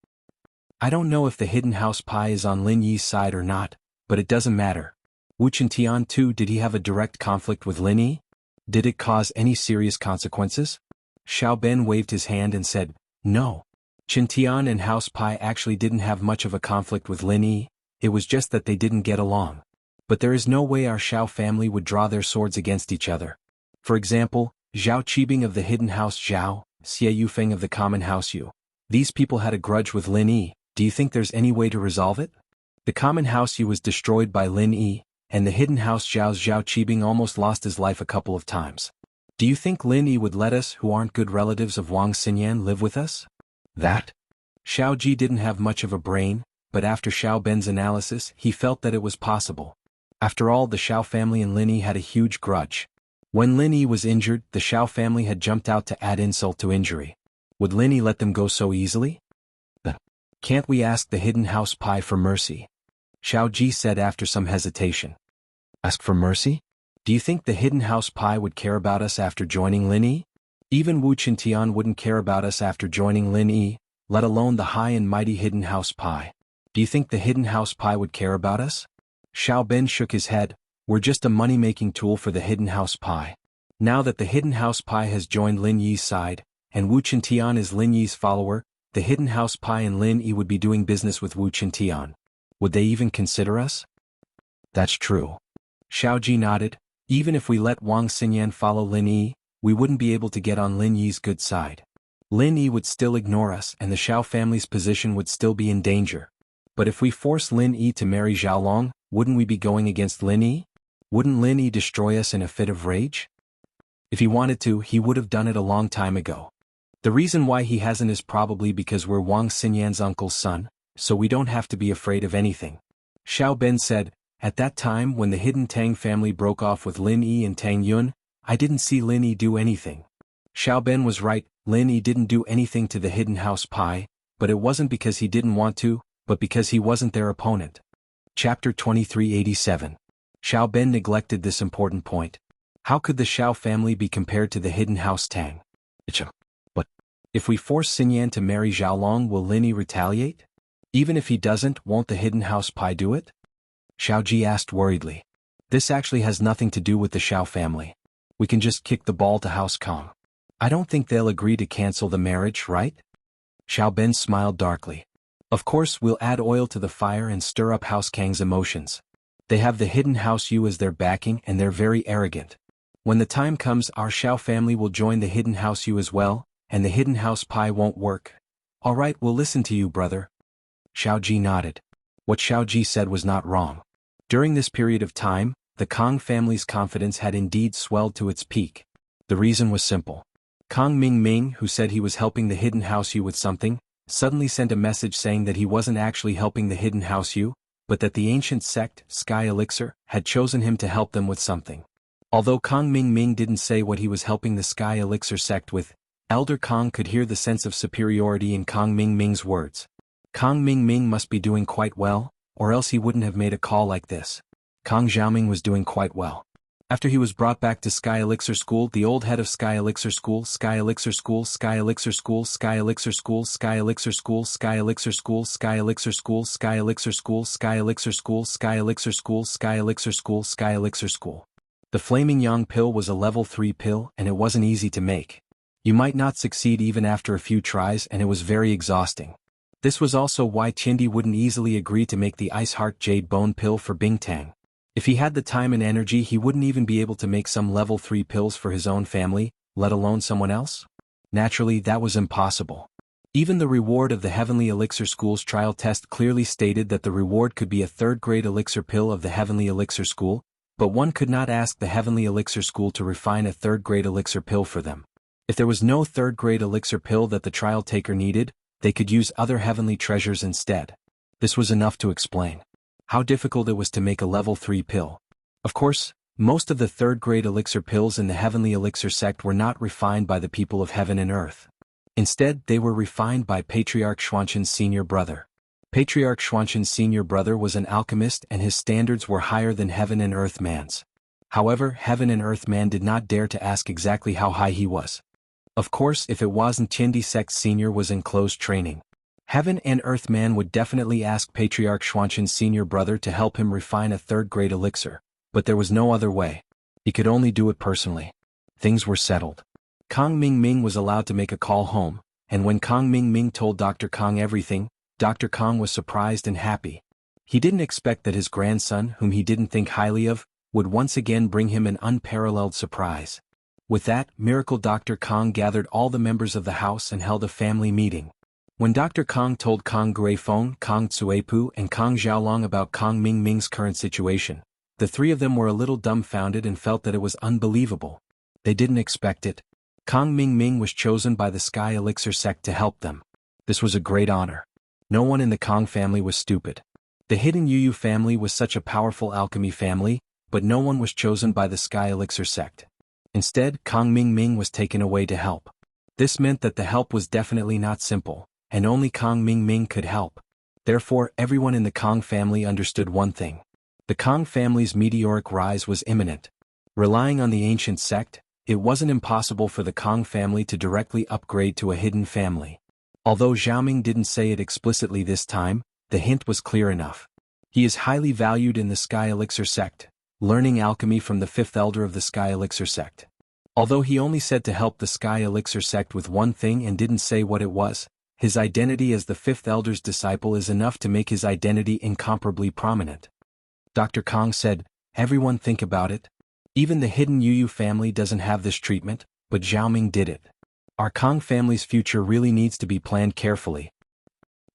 I don't know if the Hidden House Pie is on Lin Yi's side or not, but it doesn't matter. Wu Qintian too, did he have a direct conflict with Lin Yi? Did it cause any serious consequences? Xiao Ben waved his hand and said, No. Qin Tian and House Pai actually didn't have much of a conflict with Lin Yi, it was just that they didn't get along. But there is no way our Xiao family would draw their swords against each other. For example, Zhao Qibing of the Hidden House Zhao, Xie Yufeng of the Common House Yu. These people had a grudge with Lin Yi. Do you think there's any way to resolve it? The Common House Yu was destroyed by Lin Yi, and the Hidden House Zhao's Zhao Qibing almost lost his life a couple of times. Do you think Lin Yi would let us, who aren't good relatives of Wang Xinyan, live with us? That? Xiao Ji didn't have much of a brain, but after Xiao Ben's analysis, he felt that it was possible. After all, the Xiao family and Lin Yi had a huge grudge. When Lin Yi was injured, the Xiao family had jumped out to add insult to injury. Would Lin Yi let them go so easily? Can't we ask the Hidden House Pai for mercy? Xiao Ji said after some hesitation. Ask for mercy? Do you think the Hidden House Pai would care about us after joining Lin Yi? Even Wu Qintian wouldn't care about us after joining Lin Yi, let alone the high and mighty Hidden House Pai. Do you think the Hidden House Pai would care about us? Xiao Ben shook his head. We're just a money-making tool for the Hidden House Pai. Now that the Hidden House Pai has joined Lin Yi's side, and Wu Qintian is Lin Yi's follower, the Hidden House Pai and Lin Yi would be doing business with Wu Qintian. Would they even consider us? That's true. Xiao Ji nodded. Even if we let Wang Xinyan follow Lin Yi, we wouldn't be able to get on Lin Yi's good side. Lin Yi would still ignore us and the Xiao family's position would still be in danger. But if we force Lin Yi to marry Zhao Long, wouldn't we be going against Lin Yi? Wouldn't Lin Yi destroy us in a fit of rage? If he wanted to, he would have done it a long time ago. The reason why he hasn't is probably because we're Wang Xinyan's uncle's son, so we don't have to be afraid of anything. Xiao Ben said, at that time when the Hidden Tang family broke off with Lin Yi and Tang Yun, I didn't see Lin Yi do anything. Xiao Ben was right, Lin Yi didn't do anything to the Hidden House Pai, but it wasn't because he didn't want to, but because he wasn't their opponent. Chapter 2387. Xiao Ben neglected this important point. How could the Xiao family be compared to the Hidden House Tang? But if we force Xinyan to marry Zhao Long, will Lin Yi retaliate? Even if he doesn't, won't the Hidden House Pai do it? Xiao Ji asked worriedly. This actually has nothing to do with the Xiao family. We can just kick the ball to House Kong. I don't think they'll agree to cancel the marriage, right? Xiao Ben smiled darkly. Of course, we'll add oil to the fire and stir up House Kang's emotions. They have the Hidden House Yu as their backing and they're very arrogant. When the time comes, our Xiao family will join the Hidden House Yu as well, and the Hidden House Pai won't work. All right, we'll listen to you, brother. Xiao Ji nodded. What Xiao Ji said was not wrong. During this period of time, the Kong family's confidence had indeed swelled to its peak. The reason was simple. Kong Ming, who said he was helping the Hidden House Yu with something, suddenly sent a message saying that he wasn't actually helping the Hidden House Yu, but that the ancient sect, Sky Elixir, had chosen him to help them with something. Although Kong Ming didn't say what he was helping the Sky Elixir sect with, Elder Kong could hear the sense of superiority in Kong Ming's words. Kong Ming must be doing quite well, or else he wouldn't have made a call like this. Kong Xiaoming was doing quite well. After he was brought back to Sky Elixir School, the old head of Sky Elixir School, Sky Elixir School, Sky Elixir School, Sky Elixir School, Sky Elixir School, Sky Elixir School, Sky Elixir School, Sky Elixir School, Sky Elixir School, Sky Elixir School, Sky Elixir School, Sky Elixir School. The Flaming Yang pill was a level 3 pill and it wasn't easy to make. You might not succeed even after a few tries and it was very exhausting. This was also why Qindi wouldn't easily agree to make the Ice Heart Jade Bone pill for Bingtang. If he had the time and energy, he wouldn't even be able to make some level 3 pills for his own family, let alone someone else. Naturally, that was impossible. Even the reward of the Heavenly Elixir School's trial test clearly stated that the reward could be a third-grade elixir pill of the Heavenly Elixir School, but one could not ask the Heavenly Elixir School to refine a third-grade elixir pill for them. If there was no third-grade elixir pill that the trial taker needed, they could use other heavenly treasures instead. This was enough to explain how difficult it was to make a level 3 pill. Of course, most of the third-grade elixir pills in the Heavenly Elixir sect were not refined by the people of heaven and earth. Instead, they were refined by Patriarch Xuanqin's senior brother. Patriarch Xuanqin's senior brother was an alchemist and his standards were higher than heaven and earth man's. However, heaven and earth man did not dare to ask exactly how high he was. Of course, if it wasn't Qindi sect senior was in closed training, heaven and earth man would definitely ask Patriarch Xuanqin's senior brother to help him refine a third-grade elixir, but there was no other way. He could only do it personally. Things were settled. Kong Ming was allowed to make a call home, and when Kong Ming Ming told Dr. Kong everything, Dr. Kong was surprised and happy. He didn't expect that his grandson, whom he didn't think highly of, would once again bring him an unparalleled surprise. With that, Miracle Dr. Kong gathered all the members of the house and held a family meeting. When Dr. Kong told Kong Guifeng, Kong Tsuepu and Kong Xiaolong about Kong Ming Ming's current situation, the three of them were a little dumbfounded and felt that it was unbelievable. They didn't expect it. Kong Ming Ming was chosen by the Sky Elixir sect to help them. This was a great honor. No one in the Kong family was stupid. The hidden Yu family was such a powerful alchemy family, but no one was chosen by the Sky Elixir sect. Instead, Kong Ming Ming was taken away to help. This meant that the help was definitely not simple, and only Kong Ming Ming could help. Therefore, everyone in the Kong family understood one thing. The Kong family's meteoric rise was imminent. Relying on the ancient sect, it wasn't impossible for the Kong family to directly upgrade to a hidden family. Although Xiaoming didn't say it explicitly this time, the hint was clear enough. He is highly valued in the Sky Elixir sect, learning alchemy from the fifth elder of the Sky Elixir sect. Although he only said to help the Sky Elixir sect with one thing and didn't say what it was, his identity as the fifth elder's disciple is enough to make his identity incomparably prominent. Dr. Kong said, "Everyone think about it. Even the hidden Yu family doesn't have this treatment, but Xiaoming did it. Our Kong family's future really needs to be planned carefully."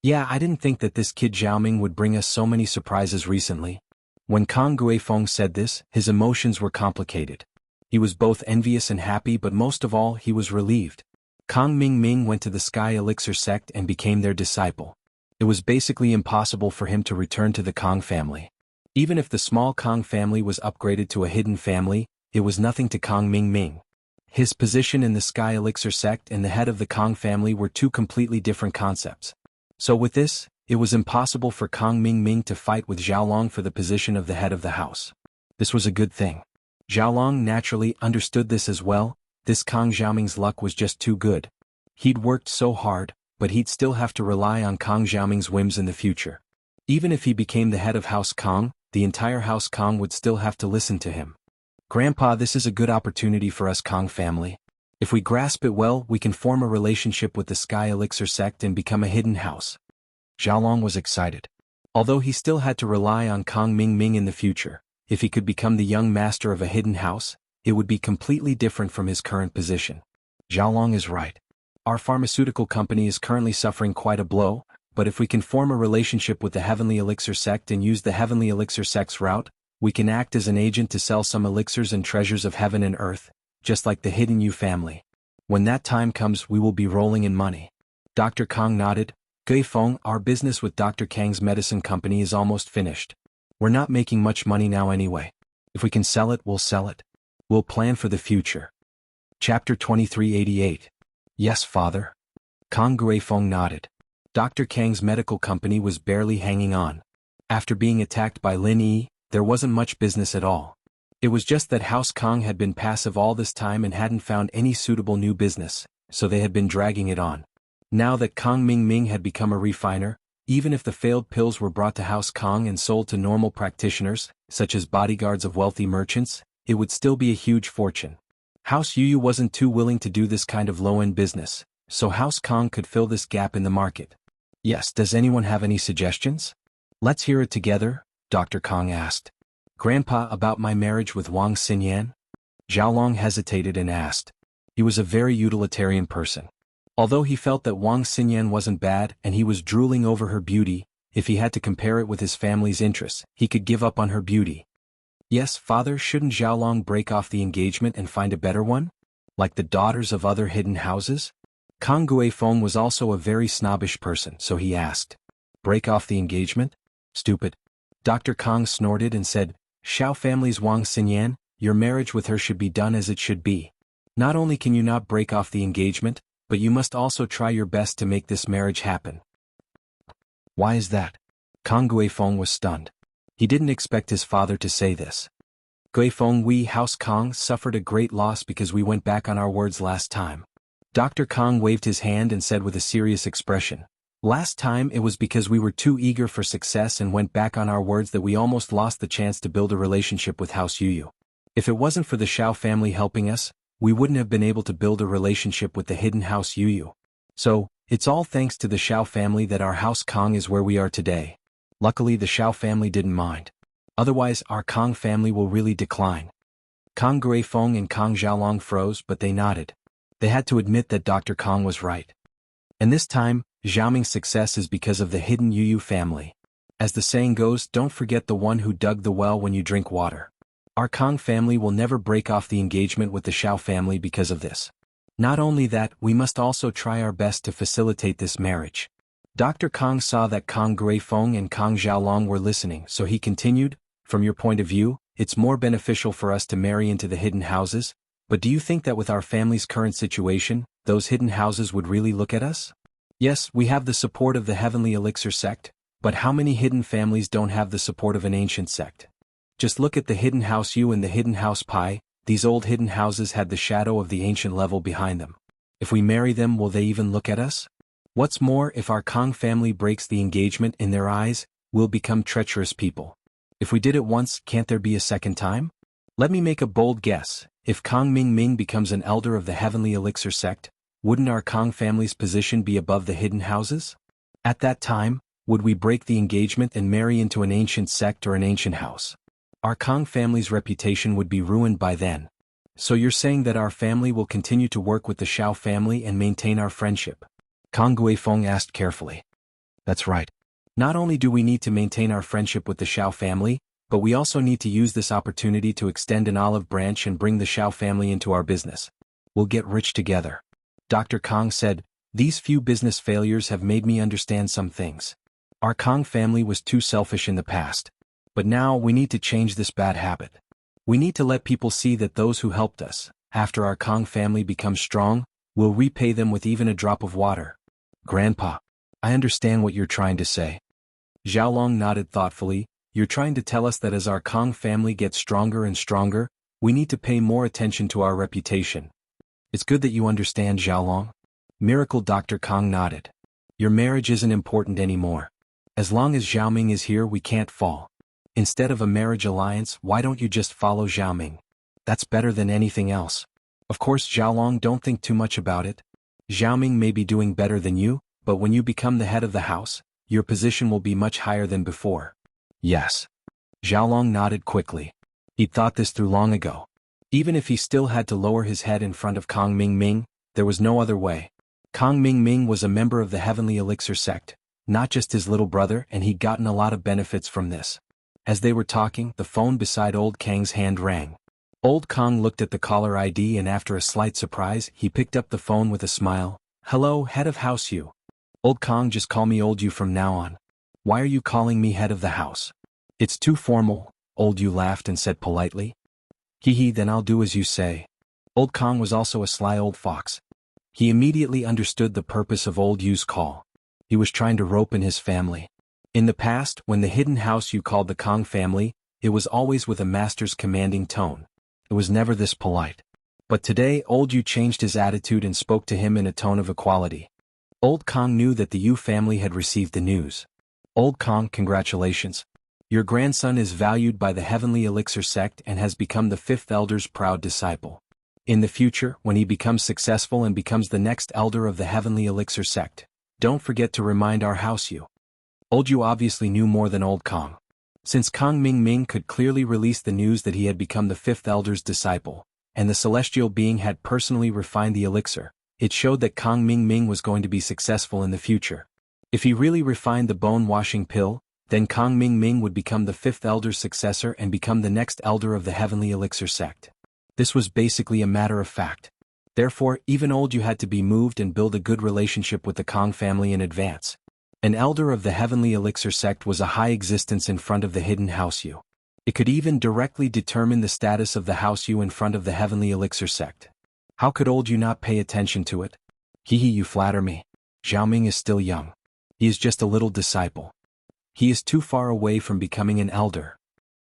Yeah, I didn't think that this kid Xiaoming would bring us so many surprises recently. When Kong Guifeng said this, his emotions were complicated. He was both envious and happy, but most of all he was relieved. Kong Ming Ming went to the Sky Elixir sect and became their disciple. It was basically impossible for him to return to the Kong family. Even if the small Kong family was upgraded to a hidden family, it was nothing to Kong Ming Ming. His position in the Sky Elixir sect and the head of the Kong family were two completely different concepts. So with this, it was impossible for Kong Ming Ming to fight with Xiaolong for the position of the head of the house. This was a good thing. Xiaolong naturally understood this as well. This Kong Xiaoming's luck was just too good. He'd worked so hard, but he'd still have to rely on Kong Xiaoming's whims in the future. Even if he became the head of House Kong, the entire House Kong would still have to listen to him. "Grandpa, this is a good opportunity for us Kong family. If we grasp it well, we can form a relationship with the Sky Elixir sect and become a hidden house." Xiaolong was excited. Although he still had to rely on Kong Ming Ming in the future, if he could become the young master of a hidden house, it would be completely different from his current position. Xiaolong is right. Our pharmaceutical company is currently suffering quite a blow, but if we can form a relationship with the Heavenly Elixir sect and use the Heavenly Elixir sect's route, we can act as an agent to sell some elixirs and treasures of heaven and earth, just like the hidden Yu family. When that time comes, we will be rolling in money. Dr. Kong nodded. "Guifeng, our business with Dr. Kang's medicine company is almost finished. We're not making much money now anyway. If we can sell it, we'll sell it. We'll plan for the future." Chapter 2388. Yes, father. Kong Guifeng nodded. Dr. Kang's medical company was barely hanging on. After being attacked by Lin Yi, there wasn't much business at all. It was just that House Kong had been passive all this time and hadn't found any suitable new business, so they had been dragging it on. Now that Kong Ming Ming had become a refiner, even if the failed pills were brought to House Kong and sold to normal practitioners, such as bodyguards of wealthy merchants, it would still be a huge fortune. House Yu wasn't too willing to do this kind of low-end business, so House Kong could fill this gap in the market. Yes, does anyone have any suggestions? Let's hear it together, Dr. Kong asked. Grandpa, about my marriage with Wang Xinyan? Xiaolong hesitated and asked. He was a very utilitarian person. Although he felt that Wang Xinyan wasn't bad and he was drooling over her beauty, if he had to compare it with his family's interests, he could give up on her beauty. Yes, father, shouldn't Xiaolong break off the engagement and find a better one? Like the daughters of other hidden houses? Kong Guifeng was also a very snobbish person, so he asked. Break off the engagement? Stupid. Dr. Kong snorted and said, Xiao family's Wang Xinyan, your marriage with her should be done as it should be. Not only can you not break off the engagement, but you must also try your best to make this marriage happen. Why is that? Kong Guifeng was stunned. He didn't expect his father to say this. Guifeng, we House Kong suffered a great loss because we went back on our words last time. Dr. Kong waved his hand and said with a serious expression, Last time it was because we were too eager for success and went back on our words that we almost lost the chance to build a relationship with House Yu. If it wasn't for the Xiao family helping us, we wouldn't have been able to build a relationship with the hidden House Yu. So, it's all thanks to the Xiao family that our House Kong is where we are today. Luckily the Xiao family didn't mind. Otherwise our Kong family will really decline. Kong Guifeng and Kong Xiaolong froze, but they nodded. They had to admit that Dr. Kong was right. And this time, Xiaoming's success is because of the hidden Yu family. As the saying goes, don't forget the one who dug the well when you drink water. Our Kong family will never break off the engagement with the Xiao family because of this. Not only that, we must also try our best to facilitate this marriage. Dr. Kong saw that Kong Guifeng and Kong Xiaolong were listening, so he continued, from your point of view, it's more beneficial for us to marry into the hidden houses, but do you think that with our family's current situation, those hidden houses would really look at us? Yes, we have the support of the Heavenly Elixir sect, but how many hidden families don't have the support of an ancient sect? Just look at the hidden house Yu and the hidden house Pai. These old hidden houses had the shadow of the ancient level behind them. If we marry them, will they even look at us? What's more, if our Kong family breaks the engagement in their eyes, we'll become treacherous people. If we did it once, can't there be a second time? Let me make a bold guess. If Kong Ming becomes an elder of the Heavenly Elixir sect, wouldn't our Kong family's position be above the hidden houses? At that time, would we break the engagement and marry into an ancient sect or an ancient house? Our Kong family's reputation would be ruined by then. So you're saying that our family will continue to work with the Xiao family and maintain our friendship? Kong Guifeng asked carefully. That's right. Not only do we need to maintain our friendship with the Xiao family, but we also need to use this opportunity to extend an olive branch and bring the Xiao family into our business. We'll get rich together. Dr. Kong said, these few business failures have made me understand some things. Our Kong family was too selfish in the past. But now we need to change this bad habit. We need to let people see that those who helped us, after our Kong family becomes strong, will repay them with even a drop of water. Grandpa, I understand what you're trying to say. Xiaolong nodded thoughtfully. You're trying to tell us that as our Kong family gets stronger and stronger, we need to pay more attention to our reputation. It's good that you understand, Xiaolong. Miracle Dr. Kong nodded. Your marriage isn't important anymore. As long as Xiaoming is here, we can't fall. Instead of a marriage alliance, why don't you just follow Xiaoming? That's better than anything else. Of course, Xiaolong, don't think too much about it. Xiaoming may be doing better than you, but when you become the head of the house, your position will be much higher than before. Yes. Xiaolong nodded quickly. He'd thought this through long ago. Even if he still had to lower his head in front of Kong Ming, there was no other way. Kong Ming was a member of the Heavenly Elixir sect, not just his little brother, and he'd gotten a lot of benefits from this. As they were talking, the phone beside Old Kang's hand rang. Old Kong looked at the caller ID and after a slight surprise, he picked up the phone with a smile. Hello, head of house Yu. Old Kong, just call me Old Yu from now on. Why are you calling me head of the house? It's too formal, Old Yu laughed and said politely. Hee, then I'll do as you say. Old Kong was also a sly old fox. He immediately understood the purpose of Old Yu's call. He was trying to rope in his family. In the past, when the hidden house Yu called the Kong family, it was always with a master's commanding tone. It was never this polite. But today Old Yu changed his attitude and spoke to him in a tone of equality. Old Kong knew that the Yu family had received the news. Old Kong, congratulations. Your grandson is valued by the Heavenly Elixir sect and has become the fifth elder's proud disciple. In the future, when he becomes successful and becomes the next elder of the Heavenly Elixir sect, don't forget to remind our house Yu. Old Yu obviously knew more than Old Kong. Since Kong Ming could clearly release the news that he had become the fifth elder's disciple, and the celestial being had personally refined the elixir, it showed that Kong Ming was going to be successful in the future. If he really refined the bone-washing pill, then Kong Ming would become the fifth elder's successor and become the next elder of the Heavenly Elixir sect. This was basically a matter of fact. Therefore, even Old Yu had to be moved and build a good relationship with the Kong family in advance. An elder of the Heavenly Elixir sect was a high existence in front of the hidden house Yu. It could even directly determine the status of the house Yu in front of the Heavenly Elixir sect. How could Old Yu not pay attention to it? Hee, you flatter me. Xiaoming is still young. He is just a little disciple. He is too far away from becoming an elder.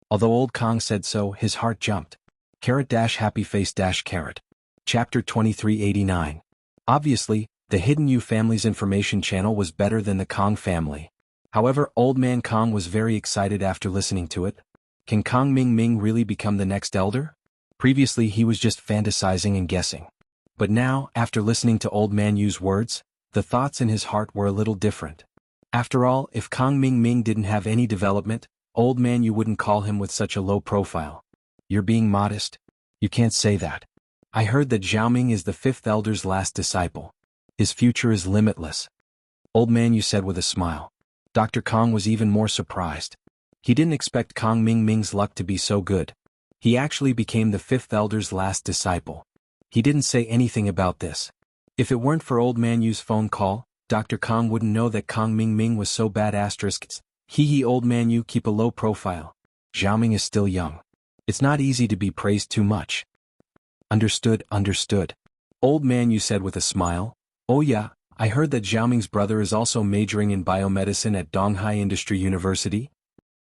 Although Old Kong said so, his heart jumped. Happy face carrot. Chapter 2389. Obviously, the hidden Yu family's information channel was better than the Kong family. However, Old Man Kong was very excited after listening to it. Can Kong Ming really become the next elder? Previously he was just fantasizing and guessing. But now, after listening to Old Man Yu's words, the thoughts in his heart were a little different. After all, if Kang Ming didn't have any development, old man, you wouldn't call him with such a low profile. You're being modest? You can't say that. I heard that Xiaoming is the fifth elder's last disciple. His future is limitless. Old man, you said with a smile. Dr. Kang was even more surprised. He didn't expect Kang Ming's luck to be so good. He actually became the fifth elder's last disciple. He didn't say anything about this. If it weren't for old man Yu's phone call, Dr. Kang wouldn't know that Kang Ming was so bad. Old man Yu, keep a low profile. Xiaoming is still young. It's not easy to be praised too much. Understood. Old man Yu said with a smile. Oh yeah, I heard that Xiaoming's brother is also majoring in biomedicine at Donghai Industry University.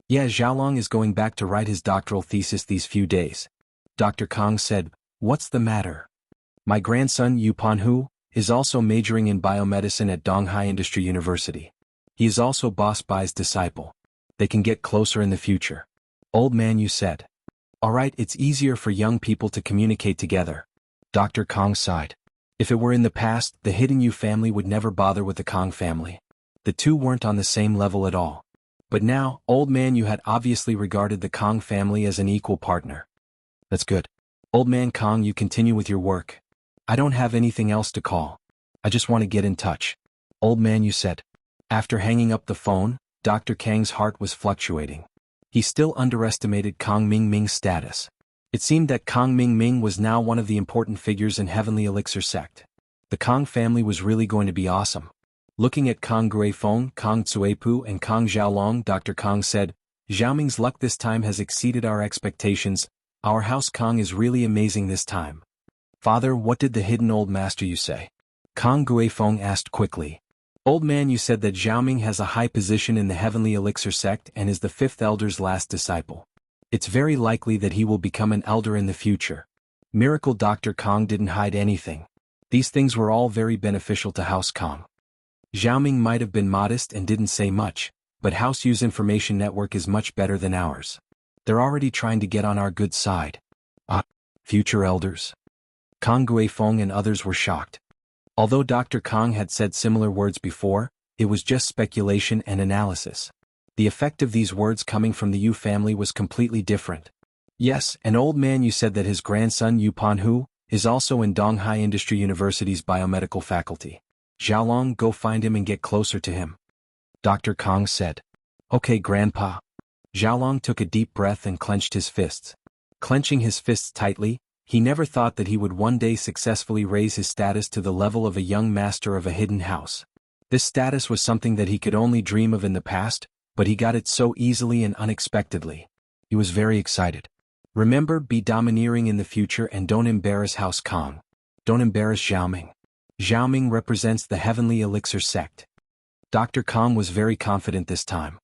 Yeah, Xiaolong is going back to write his doctoral thesis these few days. Dr. Kang said, what's the matter? My grandson Yu Panhu is also majoring in biomedicine at Donghai Industry University. He is also Boss Bai's disciple. They can get closer in the future. Old man Yu said. Alright, it's easier for young people to communicate together. Dr. Kang sighed. If it were in the past, the hidden Yu family would never bother with the Kang family. The two weren't on the same level at all. But now, old man Yu had obviously regarded the Kang family as an equal partner. That's good. Old man Kang, you continue with your work. I don't have anything else to call. I just want to get in touch. Old man Yu said. After hanging up the phone, Dr. Kang's heart was fluctuating. He still underestimated Kang Ming's status. It seemed that Kang Ming was now one of the important figures in Heavenly Elixir sect. The Kang family was really going to be awesome. Looking at Kang Guifeng, Kang Cuipu and Kang Xiaolong, Dr. Kang said, Xiaoming's luck this time has exceeded our expectations. Our house Kang is really amazing this time. Father, what did the hidden old master you say? Kang Guifeng asked quickly. Old man, you said that Xiaoming has a high position in the Heavenly Elixir sect and is the fifth elder's last disciple. It's very likely that he will become an elder in the future. Miracle Dr. Kang didn't hide anything. These things were all very beneficial to House Kang. Xiaoming might have been modest and didn't say much, but House Yu's information network is much better than ours. They're already trying to get on our good side. Future elders? Kang Guifeng and others were shocked. Although Dr. Kang had said similar words before, it was just speculation and analysis. The effect of these words coming from the Yu family was completely different. Yes, an old man Yu said that his grandson Yu Panhu is also in Donghai Industry University's biomedical faculty. Xiaolong, go find him and get closer to him. Dr. Kang said. Okay, Grandpa. Xiaolong took a deep breath and clenched his fists. Clenching his fists tightly, he never thought that he would one day successfully raise his status to the level of a young master of a hidden house. This status was something that he could only dream of in the past, but he got it so easily and unexpectedly. He was very excited. Remember, be domineering in the future and don't embarrass House Kang. Don't embarrass Xiaoming. Xiaoming represents the Heavenly Elixir sect. Dr. Kang was very confident this time.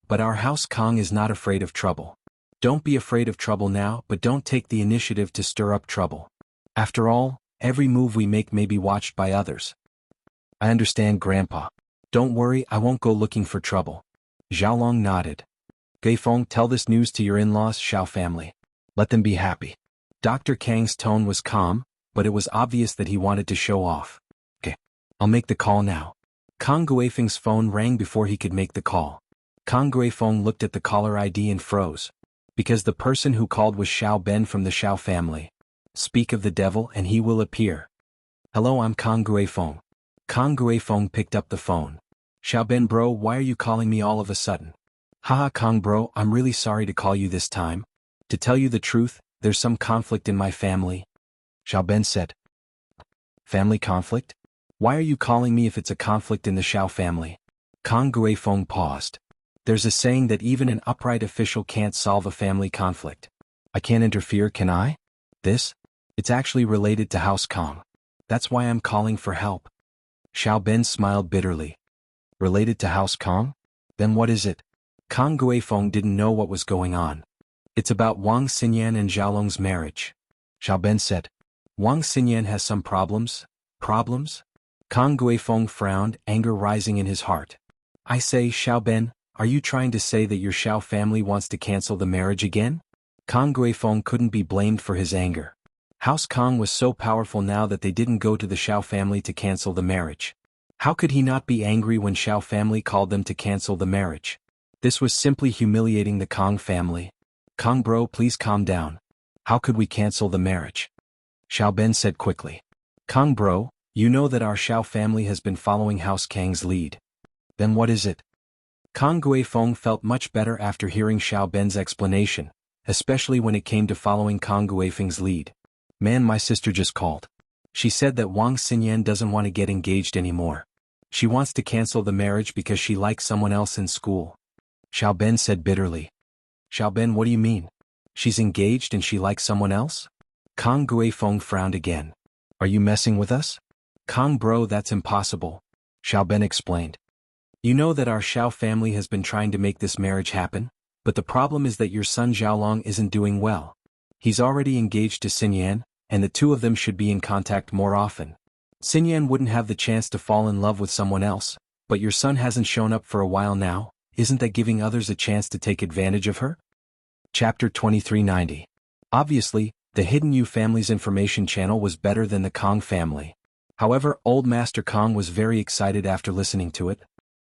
But our House Kang is not afraid of trouble. Don't be afraid of trouble now, but don't take the initiative to stir up trouble. After all, every move we make may be watched by others. I understand, Grandpa. Don't worry, I won't go looking for trouble. Xiaolong nodded. Guifeng, tell this news to your in-laws, Xiao family. Let them be happy. Dr. Kang's tone was calm, but it was obvious that he wanted to show off. Okay, I'll make the call now. Kang Guifeng's phone rang before he could make the call. Kang Guifeng looked at the caller ID and froze. Because the person who called was Xiao Ben from the Xiao family. Speak of the devil and he will appear. Hello, I'm Kang Guifeng. Kang Guifeng picked up the phone. Xiao Ben bro, why are you calling me all of a sudden? Haha Kang bro, I'm really sorry to call you this time. To tell you the truth, there's some conflict in my family. Xiao Ben said. Family conflict? Why are you calling me if it's a conflict in the Xiao family? Kang Guifeng paused. There's a saying that even an upright official can't solve a family conflict. I can't interfere, can I? This? It's actually related to House Kang. That's why I'm calling for help. Xiao Ben smiled bitterly. Related to House Kang? Then what is it? Kang Guifeng didn't know what was going on. It's about Wang Xinyan and Xiaolong's marriage. Xiao Ben said. Wang Xinyan has some problems? Problems? Kang Guifeng frowned, anger rising in his heart. I say, Xiao Ben, are you trying to say that your Xiao family wants to cancel the marriage again? Kang Guifeng couldn't be blamed for his anger. House Kang was so powerful now that they didn't go to the Xiao family to cancel the marriage. How could he not be angry when Xiao family called them to cancel the marriage? This was simply humiliating the Kong family. Kong bro, please calm down. How could we cancel the marriage? Xiao Ben said quickly. Kong bro, you know that our Xiao family has been following House Kang's lead. Then what is it? Kong Guifeng felt much better after hearing Xiao Ben's explanation, especially when it came to following Kong Guifeng's lead. Man, my sister just called. She said that Wang Xinyan doesn't want to get engaged anymore. She wants to cancel the marriage because she likes someone else in school. Xiao Ben said bitterly. Xiao Ben, what do you mean? She's engaged and she likes someone else? Kong Guifeng frowned again. Are you messing with us? Kong bro, that's impossible. Xiao Ben explained. You know that our Xiao family has been trying to make this marriage happen, but the problem is that your son Xiaolong isn't doing well. He's already engaged to Xinyan, and the two of them should be in contact more often. Xinyan wouldn't have the chance to fall in love with someone else, but your son hasn't shown up for a while now. Isn't that giving others a chance to take advantage of her? Chapter 2390. Obviously, the Hidden Yu family's information channel was better than the Kong family. However, old Master Kong was very excited after listening to it.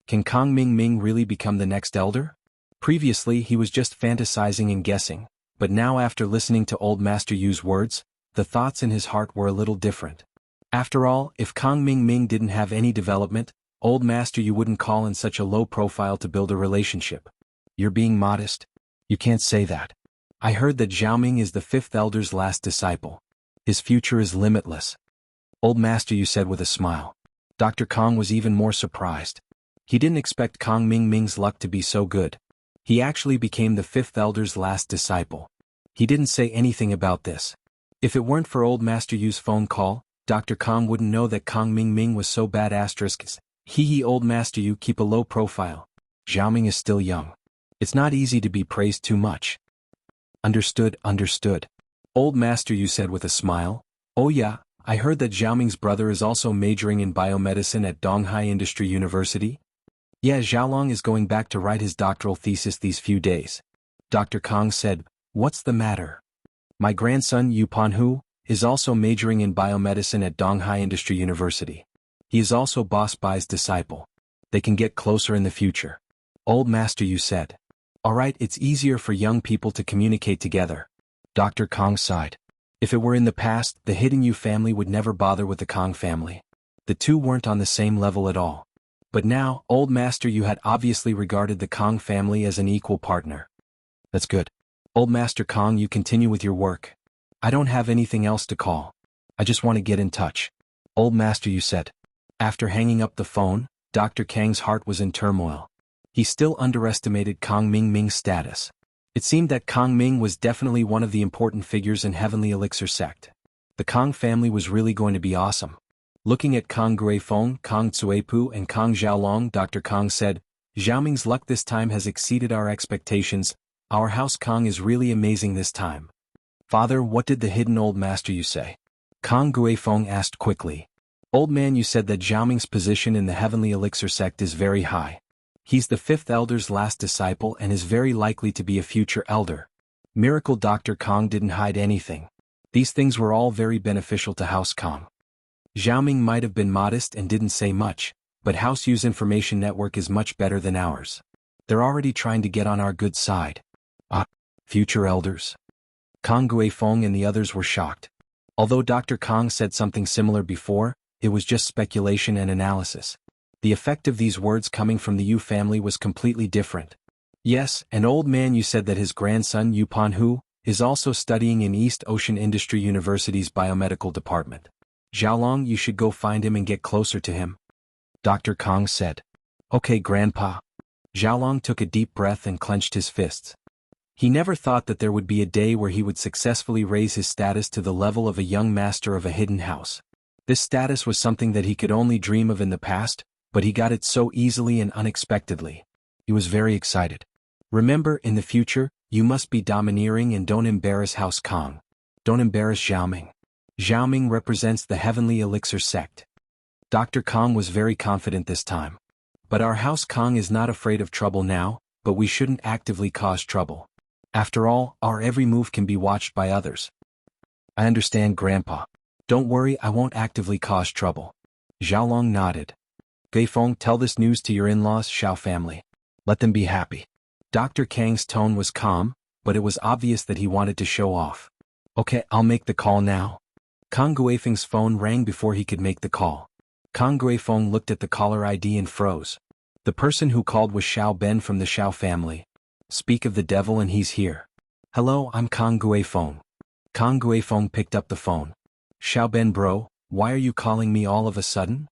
Can Kong Ming really become the next elder? Previously he was just fantasizing and guessing, but now after listening to old Master Yu's words, the thoughts in his heart were a little different. After all, if Kong Ming didn't have any development, old Master Yu wouldn't call in such a low profile to build a relationship. You're being modest. You can't say that. I heard that Xiaoming is the fifth elder's last disciple. His future is limitless. Old Master Yu said with a smile. Dr. Kong was even more surprised. He didn't expect Kong Ming's luck to be so good. He actually became the fifth elder's last disciple. He didn't say anything about this. If it weren't for old Master Yu's phone call, Dr. Kong wouldn't know that Kong Ming was so bad. Hee old Master Yu, keep a low profile. Xiaoming is still young. It's not easy to be praised too much. Understood. Old Master Yu said with a smile. Oh yeah, I heard that Xiaoming's brother is also majoring in biomedicine at Donghai Industry University. Yeah, Xiaolong is going back to write his doctoral thesis these few days. Dr. Kong said, what's the matter? My grandson Yu Panhu is also majoring in biomedicine at Donghai Industry University. He is also Boss Bai's disciple. They can get closer in the future. Old Master Yu said. Alright, it's easier for young people to communicate together. Dr. Kong sighed. If it were in the past, the Hidden Yu family would never bother with the Kong family. The two weren't on the same level at all. But now, old Master Yu had obviously regarded the Kong family as an equal partner. That's good. Old Master Kong, you continue with your work. I don't have anything else to call. I just want to get in touch. Old Master Yu said. After hanging up the phone, Dr. Kang's heart was in turmoil. He still underestimated Kong Ming's status. It seemed that Kong Ming was definitely one of the important figures in Heavenly Elixir sect. The Kong family was really going to be awesome. Looking at Kong Guifeng, Kong Cuepu and Kong Xiaolong, Dr. Kong said, Xiaoming's luck this time has exceeded our expectations. Our house Kong is really amazing this time. Father, what did the hidden old master you say? Kong Guifeng asked quickly. Old man, you said that Xiaoming's position in the Heavenly Elixir sect is very high. He's the fifth elder's last disciple and is very likely to be a future elder. Miracle Dr. Kong didn't hide anything. These things were all very beneficial to House Kong. Xiaoming might have been modest and didn't say much, but House Yu's information network is much better than ours. They're already trying to get on our good side. Future elders? Kong Guifeng and the others were shocked. Although Dr. Kong said something similar before, it was just speculation and analysis. The effect of these words coming from the Yu family was completely different. Yes, an old man you said that his grandson Yu Panhu is also studying in East Ocean Industry University's biomedical department. Xiaolong, you should go find him and get closer to him. Dr. Kong said. Okay, Grandpa. Xiaolong took a deep breath and clenched his fists. He never thought that there would be a day where he would successfully raise his status to the level of a young master of a hidden house. This status was something that he could only dream of in the past, but he got it so easily and unexpectedly. He was very excited. Remember, in the future, you must be domineering and don't embarrass House Kong. Don't embarrass Xiaoming. Xiaoming represents the Heavenly Elixir sect. Dr. Kong was very confident this time. But our House Kong is not afraid of trouble now, but we shouldn't actively cause trouble. After all, our every move can be watched by others. I understand, Grandpa. Don't worry, I won't actively cause trouble. Xiaolong nodded. Feng, tell this news to your in-laws, Xiao family. Let them be happy. Dr. Kang's tone was calm, but it was obvious that he wanted to show off. Okay, I'll make the call now. Kang Guifeng's phone rang before he could make the call. Kang Guifeng looked at the caller ID and froze. The person who called was Xiao Ben from the Xiao family. Speak of the devil and he's here. Hello, I'm Kang Guifeng. Kang Guifeng picked up the phone. Xiao Ben bro, why are you calling me all of a sudden?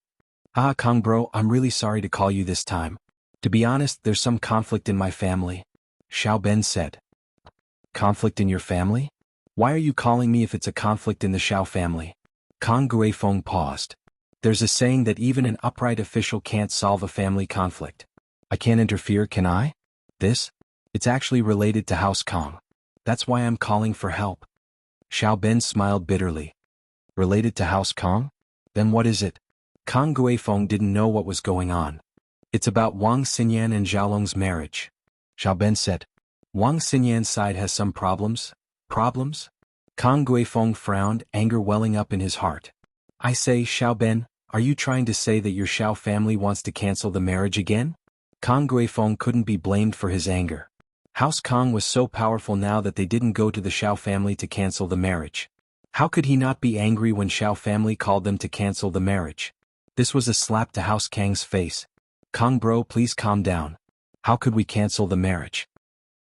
Kang bro, I'm really sorry to call you this time. To be honest, there's some conflict in my family. Xiao Ben said. Conflict in your family? Why are you calling me if it's a conflict in the Xiao family? Kang Guifeng paused. There's a saying that even an upright official can't solve a family conflict. I can't interfere, can I? This? It's actually related to House Kang. That's why I'm calling for help. Xiao Ben smiled bitterly. Related to House Kang? Then what is it? Kang Guifeng didn't know what was going on. It's about Wang Xinyan and Xiaolong's marriage. Xiao Ben said. Wang Xinyan's side has some problems? Problems? Kang Guifeng frowned, anger welling up in his heart. I say, Xiao Ben, are you trying to say that your Xiao family wants to cancel the marriage again? Kang Guifeng couldn't be blamed for his anger. House Kang was so powerful now that they didn't go to the Xiao family to cancel the marriage. How could he not be angry when Xiao family called them to cancel the marriage? This was a slap to House Kang's face. Kang bro, please calm down. How could we cancel the marriage?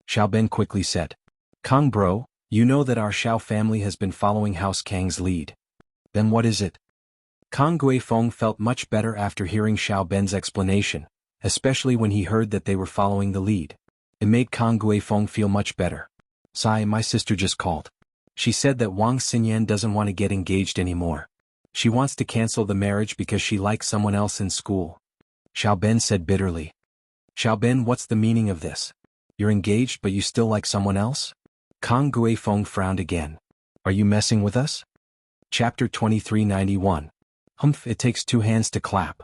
Xiao Ben quickly said. Kang bro, you know that our Xiao family has been following House Kang's lead. Then what is it? Kang Guifeng felt much better after hearing Xiao Ben's explanation, especially when he heard that they were following the lead. It made Kang Guifeng feel much better. Sai, my sister just called. She said that Wang Xinyan doesn't want to get engaged anymore. She wants to cancel the marriage because she likes someone else in school. Xiao Ben said bitterly. Xiao Ben, what's the meaning of this? You're engaged but you still like someone else? Kang Guifeng frowned again. Are you messing with us? Chapter 2391. Humph, it takes two hands to clap.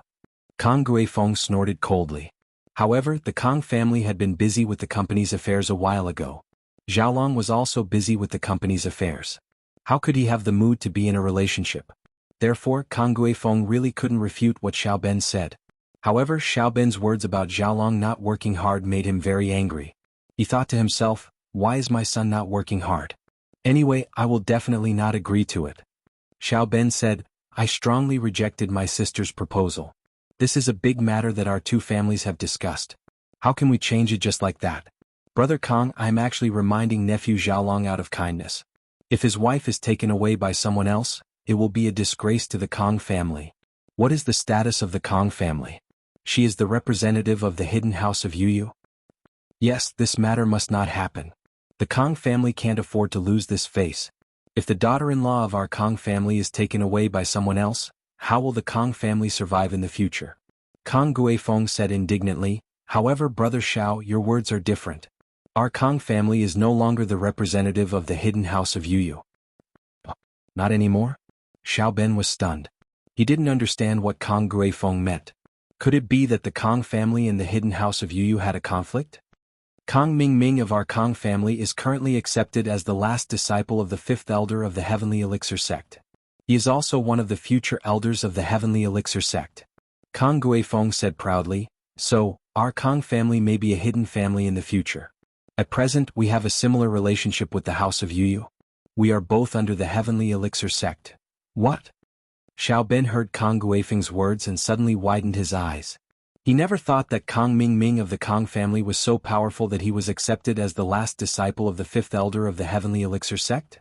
Kang Guifeng snorted coldly. However, the Kang family had been busy with the company's affairs a while ago. Xiaolong was also busy with the company's affairs. How could he have the mood to be in a relationship? Therefore, Kang Guifeng really couldn't refute what Xiao Ben said. However, Xiao Ben's words about Xiaolong not working hard made him very angry. He thought to himself, why is my son not working hard? Anyway, I will definitely not agree to it. Xiao Ben said, I strongly rejected my sister's proposal. This is a big matter that our two families have discussed. How can we change it just like that? Brother Kang, I am actually reminding nephew Xiaolong out of kindness. If his wife is taken away by someone else, it will be a disgrace to the Kang family. What is the status of the Kang family? She is the representative of the hidden house of Yuyu. Yes, this matter must not happen. The Kang family can't afford to lose this face. If the daughter-in-law of our Kang family is taken away by someone else, how will the Kang family survive in the future? Kang Guifeng said indignantly, however, Brother Xiao, your words are different. Our Kang family is no longer the representative of the hidden house of Yuyu. Not anymore? Xiao Ben was stunned. He didn't understand what Kang Guifeng meant. Could it be that the Kang family and the hidden house of Yuyu had a conflict? Kang Mingming of our Kang family is currently accepted as the last disciple of the fifth elder of the Heavenly Elixir sect. He is also one of the future elders of the Heavenly Elixir sect. Kang Guifeng said proudly, so, our Kang family may be a hidden family in the future. At present, we have a similar relationship with the house of Yuyu. We are both under the Heavenly Elixir sect. What? Xiao Ben heard Kang Guifeng's words and suddenly widened his eyes. He never thought that Kang Mingming of the Kang family was so powerful that he was accepted as the last disciple of the fifth elder of the Heavenly Elixir sect?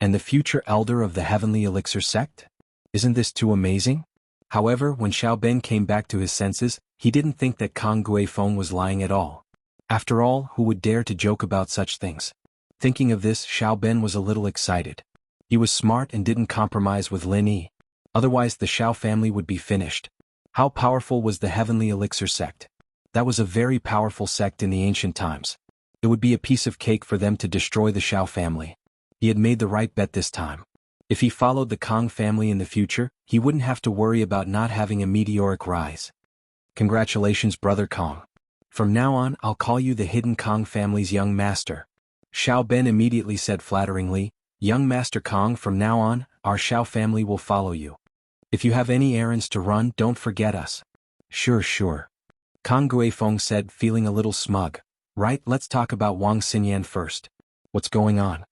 And the future elder of the Heavenly Elixir sect? Isn't this too amazing? However, when Xiao Ben came back to his senses, he didn't think that Kang Guifeng was lying at all. After all, who would dare to joke about such things? Thinking of this, Xiao Ben was a little excited. He was smart and didn't compromise with Lin Yi. Otherwise the Xiao family would be finished. How powerful was the Heavenly Elixir sect? That was a very powerful sect in the ancient times. It would be a piece of cake for them to destroy the Xiao family. He had made the right bet this time. If he followed the Kang family in the future, he wouldn't have to worry about not having a meteoric rise. Congratulations, Brother Kang. From now on, I'll call you the Hidden Kang family's young master. Xiao Ben immediately said flatteringly, Young Master Kang, from now on, our Xiao family will follow you. If you have any errands to run, don't forget us. Sure, sure. Kang Guifeng said, feeling a little smug. Right, let's talk about Wang Xinyan first. What's going on?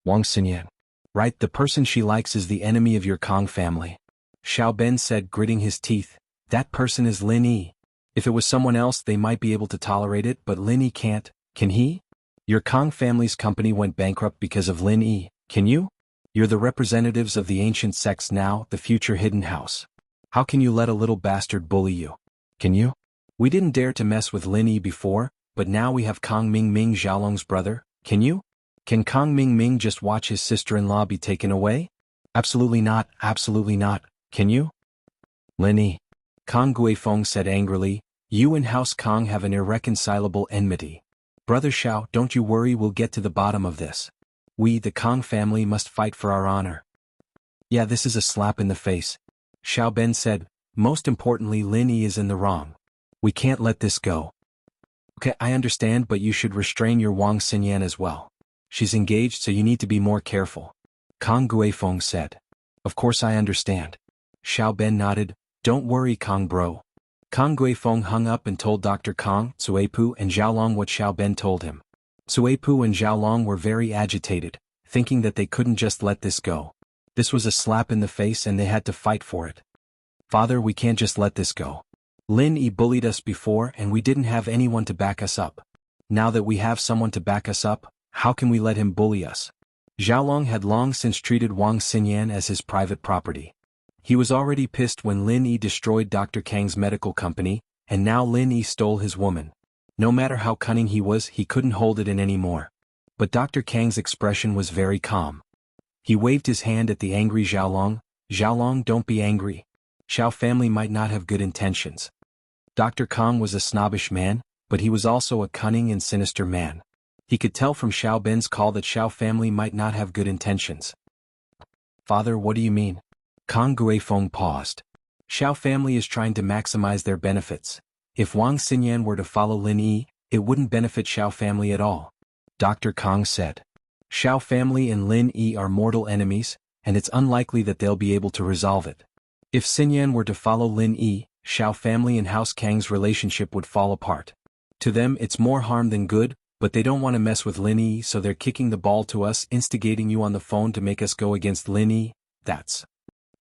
Wang Xinyan. Right, the person she likes is the enemy of your Kang family. Xiao Ben said, gritting his teeth. That person is Lin Yi. If it was someone else they might be able to tolerate it, but Lin Yi can't, can he? Your Kang family's company went bankrupt because of Lin Yi, can you? You're the representatives of the ancient sects now, the future hidden house. How can you let a little bastard bully you? Can you? We didn't dare to mess with Lin Yi before, but now we have Kang Mingming Xiaolong's brother, can you? Can Kang Mingming just watch his sister-in-law be taken away? Absolutely not, can you? Lin Yi. Kang Guifeng said angrily, you and House Kang have an irreconcilable enmity. Brother Xiao, don't you worry, we'll get to the bottom of this. We, the Kang family, must fight for our honor. Yeah, this is a slap in the face. Xiao Ben said, most importantly, Lin Yi is in the wrong. We can't let this go. Okay, I understand, but you should restrain your Wang Xinyan as well. She's engaged, so you need to be more careful. Kang Guifeng said. Of course I understand. Xiao Ben nodded. Don't worry, Kang bro. Kang Guifeng hung up and told Dr. Kang, Cuipu and Xiaolong what Xiao Ben told him. Cuipu and Xiaolong were very agitated, thinking that they couldn't just let this go. This was a slap in the face and they had to fight for it. Father, we can't just let this go. Lin Yi bullied us before and we didn't have anyone to back us up. Now that we have someone to back us up, how can we let him bully us? Xiaolong had long since treated Wang Xinyan as his private property. He was already pissed when Lin Yi destroyed Dr. Kang's medical company, and now Lin Yi stole his woman. No matter how cunning he was, he couldn't hold it in anymore. But Dr. Kang's expression was very calm. He waved his hand at the angry Xiaolong. Xiaolong, don't be angry. Xiao family might not have good intentions. Dr. Kang was a snobbish man, but he was also a cunning and sinister man. He could tell from Xiao Ben's call that Xiao family might not have good intentions. Father, what do you mean? Kang Guifeng paused. Xiao family is trying to maximize their benefits. If Wang Xinyan were to follow Lin Yi, it wouldn't benefit Xiao family at all. Dr. Kang said. Xiao family and Lin Yi are mortal enemies, and it's unlikely that they'll be able to resolve it. If Xinyan were to follow Lin Yi, Xiao family and House Kang's relationship would fall apart. To them it's more harm than good, but they don't want to mess with Lin Yi, so they're kicking the ball to us, instigating you on the phone to make us go against Lin Yi. That's.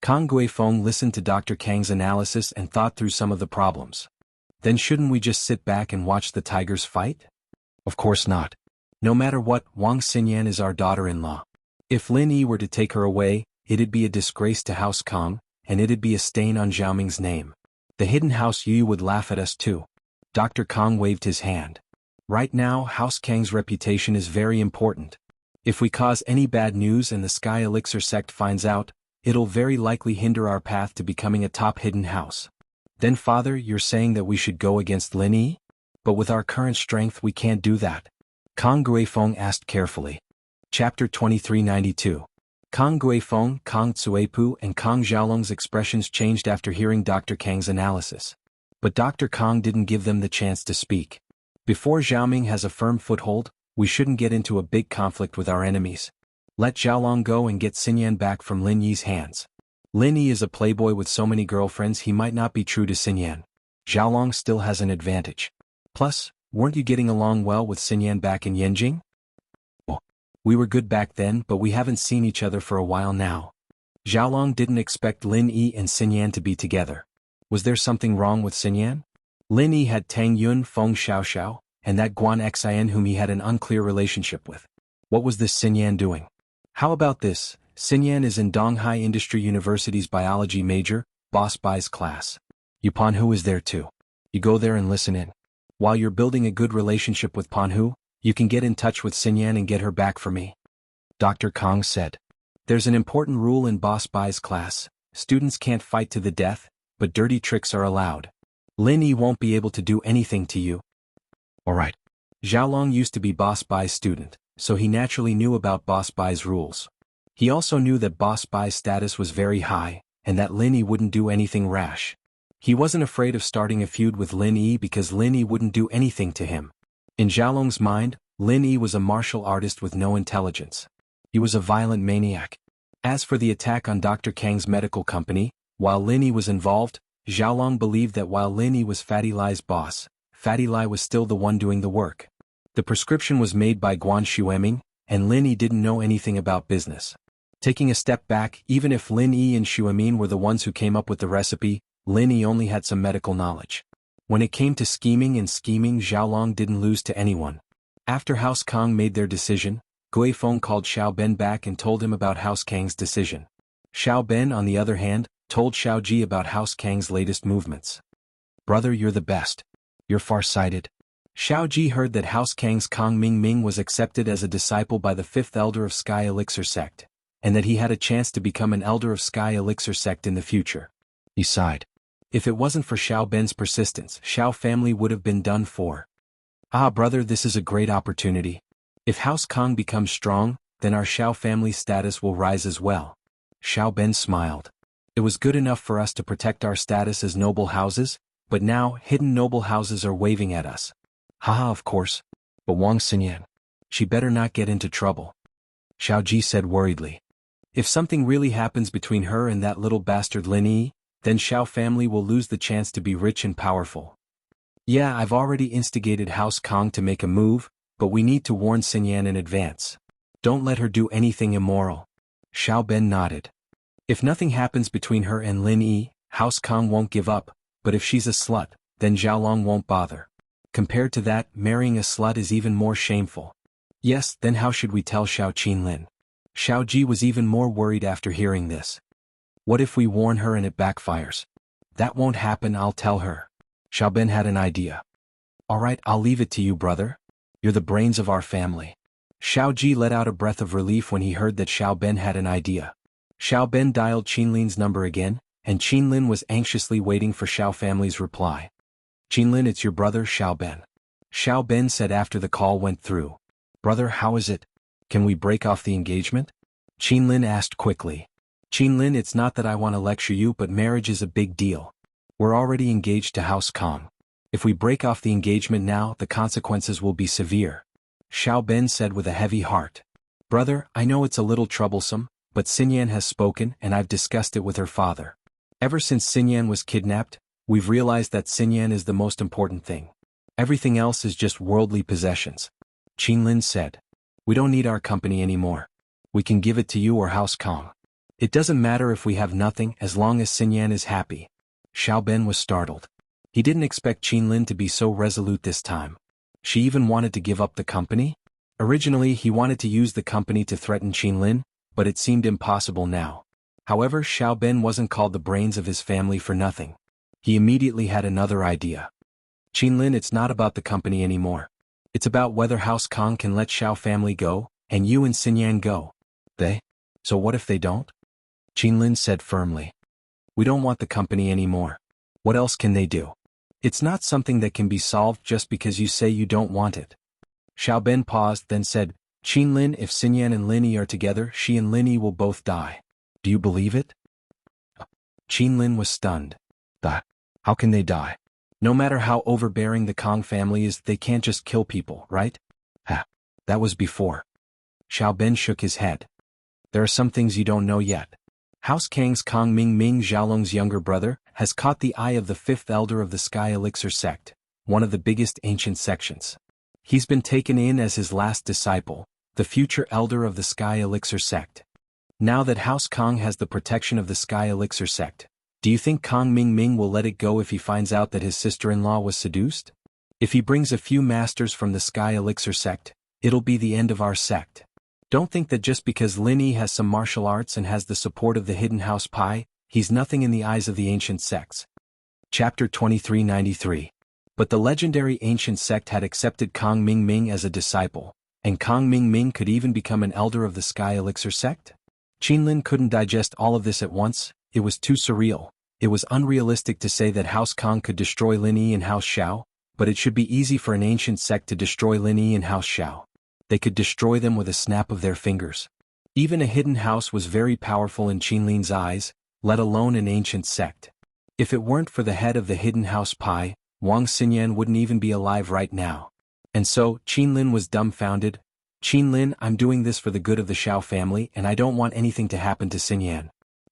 Kang Guifeng listened to Dr. Kang's analysis and thought through some of the problems. Then shouldn't we just sit back and watch the tigers fight? Of course not. No matter what, Wang Xinyan is our daughter-in-law. If Lin Yi were to take her away, it'd be a disgrace to House Kang, and it'd be a stain on Xiaoming's name. The hidden house Yu would laugh at us too. Dr. Kang waved his hand. Right now, House Kang's reputation is very important. If we cause any bad news and the Sky Elixir sect finds out, it'll very likely hinder our path to becoming a top hidden house. Then Father, you're saying that we should go against Lin Yi? But with our current strength we can't do that. Kang Guifeng asked carefully. Chapter 2392. Kang Guifeng, Kang Cuipu and Kang Xiaolong's expressions changed after hearing Dr. Kang's analysis. But Dr. Kang didn't give them the chance to speak. Before Xiaoming has a firm foothold, we shouldn't get into a big conflict with our enemies. Let Xiaolong go and get Xinyan back from Lin Yi's hands. Lin Yi is a playboy with so many girlfriends he might not be true to Xinyan. Xiaolong still has an advantage. Plus, weren't you getting along well with Xinyan back in Yanjing? Well, we were good back then, but we haven't seen each other for a while now. Xiaolong didn't expect Lin Yi and Xinyan to be together. Was there something wrong with Xinyan? Lin Yi had Tang Yun Feng Xiaoxiao, and that Guan Xin whom he had an unclear relationship with. What was this Xinyan doing? How about this? Xinyan is in Donghai Industry University's biology major, Boss Bai's class. Panhu is there too. You go there and listen in. While you're building a good relationship with Panhu, you can get in touch with Xinyan and get her back for me. Dr. Kang said. There's an important rule in Boss Bai's class. Students can't fight to the death, but dirty tricks are allowed. Lin Yi won't be able to do anything to you. Alright. Xiaolong used to be Boss Bai's student, so he naturally knew about Boss Bai's rules. He also knew that Boss Bai's status was very high, and that Lin Yi wouldn't do anything rash. He wasn't afraid of starting a feud with Lin Yi because Lin Yi wouldn't do anything to him. In Xiaolong's mind, Lin Yi was a martial artist with no intelligence. He was a violent maniac. As for the attack on Dr. Kang's medical company, while Lin Yi was involved, Xiaolong believed that while Lin Yi was Fatty Lai's boss, Fatty Lai was still the one doing the work. The prescription was made by Guan Xueming, and Lin Yi didn't know anything about business. Taking a step back, even if Lin Yi and Xueming were the ones who came up with the recipe, Lin Yi only had some medical knowledge. When it came to scheming, Xiaolong didn't lose to anyone. After House Kang made their decision, Guifeng called Xiao Ben back and told him about House Kang's decision. Xiao Ben, on the other hand, told Xiao Ji about House Kang's latest movements. "Brother, you're the best. You're far-sighted." Xiao Ji heard that House Kang's Kang Ming was accepted as a disciple by the 5th elder of Sky Elixir sect, and that he had a chance to become an elder of Sky Elixir sect in the future. He sighed. If it wasn't for Xiao Ben's persistence, Xiao family would have been done for. "Ah, brother, this is a great opportunity. If House Kang becomes strong, then our Xiao family status will rise as well." Xiao Ben smiled. "It was good enough for us to protect our status as noble houses, but now hidden noble houses are waving at us." "Haha, of course. But Wang Xinyan, she better not get into trouble," Xiao Ji said worriedly. "If something really happens between her and that little bastard Lin Yi, then Xiao family will lose the chance to be rich and powerful. Yeah, I've already instigated House Kang to make a move, but we need to warn Xinyan in advance. Don't let her do anything immoral." Xiao Ben nodded. "If nothing happens between her and Lin Yi, House Kang won't give up, but if she's a slut, then Xiaolong won't bother. Compared to that, marrying a slut is even more shameful." "Yes, then how should we tell Xiao Qinlin?" Xiao Ji was even more worried after hearing this. "What if we warn her and it backfires?" "That won't happen, I'll tell her." Xiao Ben had an idea. "Alright, I'll leave it to you, brother. You're the brains of our family." Xiao Ji let out a breath of relief when he heard that Xiao Ben had an idea. Xiao Ben dialed Qinlin's number again, and Qinlin was anxiously waiting for Xiao family's reply. "Qinlin, it's your brother Xiao Ben." Xiao Ben said after the call went through. "Brother, how is it? Can we break off the engagement?" Qinlin asked quickly. "Qinlin, it's not that I want to lecture you, but marriage is a big deal. We're already engaged to House Kang. If we break off the engagement now, the consequences will be severe," Xiao Ben said with a heavy heart. "Brother, I know it's a little troublesome, but Xinyan has spoken and I've discussed it with her father. Ever since Xinyan was kidnapped, we've realized that Xinyan is the most important thing. Everything else is just worldly possessions." Qinlin said. "We don't need our company anymore. We can give it to you or House Kang. It doesn't matter if we have nothing as long as Xinyan is happy." Xiao Ben was startled. He didn't expect Qinlin to be so resolute this time. She even wanted to give up the company? Originally he wanted to use the company to threaten Qinlin, but it seemed impossible now. However, Xiao Ben wasn't called the brains of his family for nothing. He immediately had another idea. "Qinlin, it's not about the company anymore. It's about whether House Kang can let Xiao family go, and you and Xinyan go." "They? So what if they don't?" Qinlin said firmly. "We don't want the company anymore. What else can they do? It's not something that can be solved just because you say you don't want it." Xiao Ben paused, then said, "Qinlin, if Xinyan and Lin Yi are together, she and Lin Yi will both die. Do you believe it?" Qinlin was stunned. How can they die? No matter how overbearing the Kang family is, they can't just kill people, right? That was before." Xiao Ben shook his head. "There are some things you don't know yet. House Kang's Kang Ming, Xiaolong's younger brother, has caught the eye of the 5th elder of the Sky Elixir sect, one of the biggest ancient sections. He's been taken in as his last disciple, the future elder of the Sky Elixir sect. Now that House Kang has the protection of the Sky Elixir sect, do you think Kang Ming will let it go if he finds out that his sister-in-law was seduced? If he brings a few masters from the Sky Elixir sect, it'll be the end of our sect. Don't think that just because Lin Yi has some martial arts and has the support of the Hidden House Pai, he's nothing in the eyes of the ancient sects." Chapter 2393. But the legendary ancient sect had accepted Kang Ming as a disciple, and Kang Ming could even become an elder of the Sky Elixir sect? Qinlin couldn't digest all of this at once. It was too surreal. It was unrealistic to say that House Kang could destroy Lin Yi and House Xiao, but it should be easy for an ancient sect to destroy Lin Yi and House Xiao. They could destroy them with a snap of their fingers. Even a hidden house was very powerful in Qinlin's eyes, let alone an ancient sect. If it weren't for the head of the Hidden House Pai, Wang Xinyan wouldn't even be alive right now. And so, Qinlin was dumbfounded. "Qinlin, I'm doing this for the good of the Xiao family and I don't want anything to happen to Xinyan."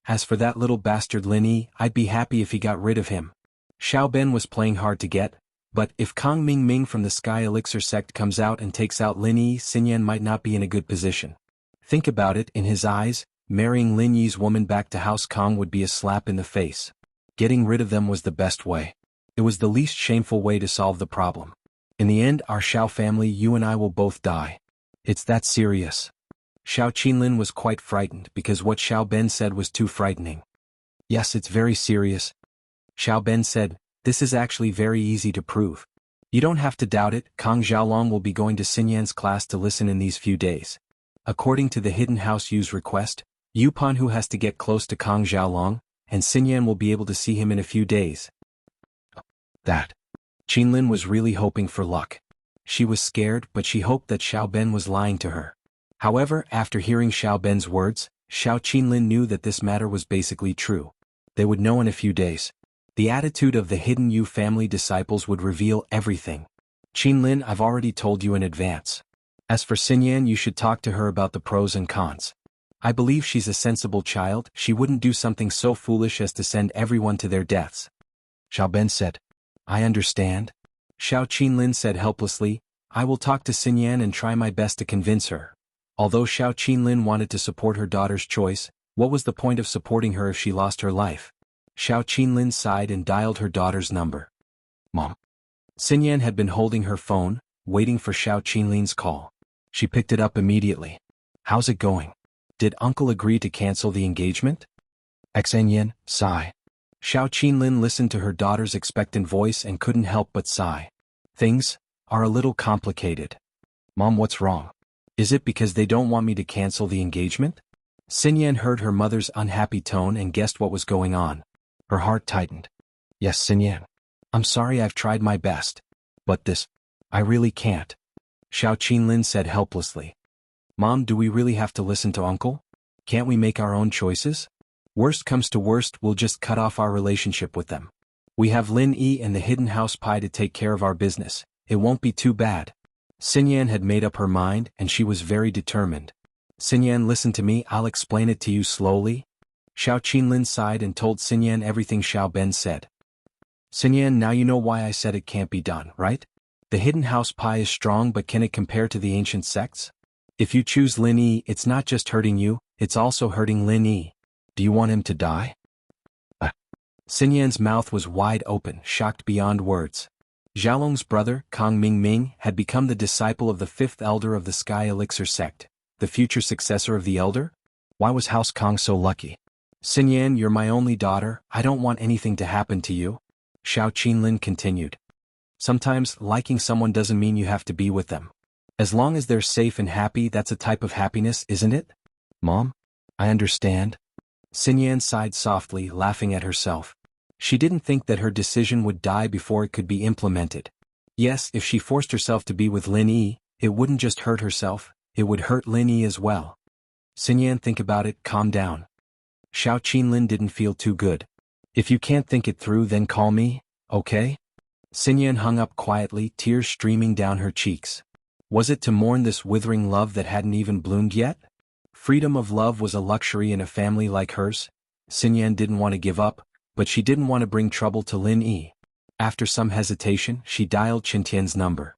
As for that little bastard Lin Yi, I'd be happy if he got rid of him. Xiao Ben was playing hard to get, but if Kang Ming Ming from the Sky Elixir sect comes out and takes out Lin Yi, Xin Yan might not be in a good position. Think about it, in his eyes, marrying Lin Yi's woman back to House Kang would be a slap in the face. Getting rid of them was the best way. It was the least shameful way to solve the problem. In the end, our Xiao family, you and I will both die. It's that serious. Xiao Qinlin was quite frightened because what Xiao Ben said was too frightening. Yes, it's very serious. Xiao Ben said, this is actually very easy to prove. You don't have to doubt it, Kang Xiaolong will be going to Xin Yan's class to listen in these few days. According to the Hidden House Yu's request, Yu Panhu has to get close to Kang Xiaolong, and Xin Yan will be able to see him in a few days. That. Qinlin was really hoping for luck. She was scared, but she hoped that Xiao Ben was lying to her. However, after hearing Xiao Ben's words, Xiao Qinlin knew that this matter was basically true. They would know in a few days. The attitude of the Hidden Yu family disciples would reveal everything. Qinlin, I've already told you in advance. As for Xin Yan, you should talk to her about the pros and cons. I believe she's a sensible child, she wouldn't do something so foolish as to send everyone to their deaths. Xiao Ben said. I understand. Xiao Qinlin said helplessly, I will talk to Xin Yan and try my best to convince her. Although Xiao Qinlin wanted to support her daughter's choice, what was the point of supporting her if she lost her life? Xiao Qinlin sighed and dialed her daughter's number. Mom. Xin Yan had been holding her phone, waiting for Xiao Qinlin's call. She picked it up immediately. How's it going? Did uncle agree to cancel the engagement? Xin Yan, sigh. Xiao Qinlin listened to her daughter's expectant voice and couldn't help but sigh. Things are a little complicated. Mom, what's wrong? Is it because they don't want me to cancel the engagement? Xin Yan heard her mother's unhappy tone and guessed what was going on. Her heart tightened. Yes, Xin Yan. I'm sorry, I've tried my best. But this, I really can't. Xiao Qinlin said helplessly. Mom, do we really have to listen to uncle? Can't we make our own choices? Worst comes to worst, we'll just cut off our relationship with them. We have Lin Yi and the Hidden House Pie to take care of our business. It won't be too bad. Xin Yan had made up her mind, and she was very determined. Xin Yan, listen to me, I'll explain it to you slowly. Xiao Qinlin sighed and told Xin Yan everything Xiao Ben said. Xin Yan, now you know why I said it can't be done, right? The Hidden House Pie is strong, but can it compare to the ancient sects? If you choose Lin Yi, it's not just hurting you, it's also hurting Lin Yi. Do you want him to die? Xin Yan's mouth was wide open, shocked beyond words. Xiaolong's brother, Kang Ming Ming, had become the disciple of the fifth elder of the Sky Elixir sect, the future successor of the elder? Why was House Kang so lucky? Xin Yan, you're my only daughter, I don't want anything to happen to you. Xiao Qinlin continued. Sometimes, liking someone doesn't mean you have to be with them. As long as they're safe and happy, that's a type of happiness, isn't it? Mom? I understand. Xin Yan sighed softly, laughing at herself. She didn't think that her decision would die before it could be implemented. Yes, if she forced herself to be with Lin Yi, it wouldn't just hurt herself, it would hurt Lin Yi as well. Xin Yan, think about it, calm down. Xiao Qinlin didn't feel too good. If you can't think it through, then call me, okay? Xin Yan hung up quietly, tears streaming down her cheeks. Was it to mourn this withering love that hadn't even bloomed yet? Freedom of love was a luxury in a family like hers. Xin Yan didn't want to give up, but she didn't want to bring trouble to Lin Yi. After some hesitation, she dialed Qintian's number.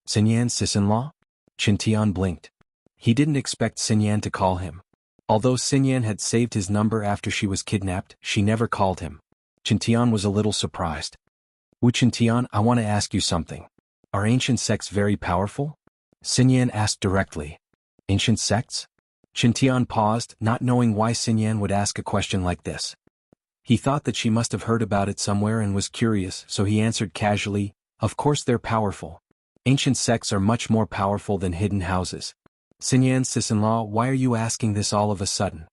Xin Yan's sis-in-law? Qintian blinked. He didn't expect Xin Yan to call him. Although Xin Yan had saved his number after she was kidnapped, she never called him. Qintian was a little surprised. Wu Qintian, I want to ask you something. Are ancient sects very powerful? Xin Yan asked directly. Ancient sects? Qintian paused, not knowing why Xin Yan would ask a question like this. He thought that she must have heard about it somewhere and was curious, so he answered casually, of course they're powerful. Ancient sects are much more powerful than hidden houses. Xin Yan's sis-in-law, why are you asking this all of a sudden?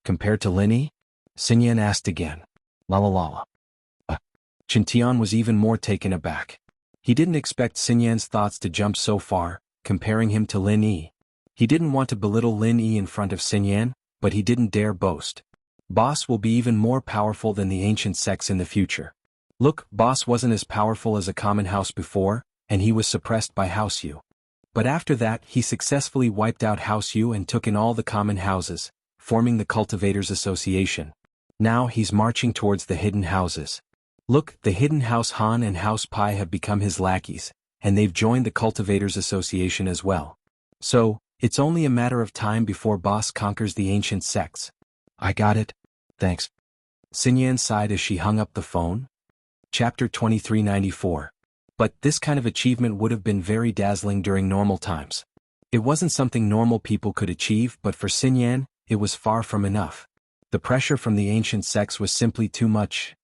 Compared to Lin Yi? Xin Yan asked again. La la la la. Qintian was even more taken aback. He didn't expect Xin Yan's thoughts to jump so far, comparing him to Lin Yi. He didn't want to belittle Lin Yi in front of Xin Yan, but he didn't dare boast. Boss will be even more powerful than the ancient sects in the future. Look, Boss wasn't as powerful as a common house before, and he was suppressed by House Yu. But after that, he successfully wiped out House Yu and took in all the common houses, forming the Cultivators Association. Now he's marching towards the hidden houses. Look, the hidden House Han and House Pai have become his lackeys, and they've joined the Cultivators Association as well. So, it's only a matter of time before Boss conquers the ancient sects. I got it. Thanks. Xinyan sighed as she hung up the phone. Chapter 2394. But this kind of achievement would have been very dazzling during normal times. It wasn't something normal people could achieve, but for Xinyan, it was far from enough. The pressure from the ancient sects was simply too much.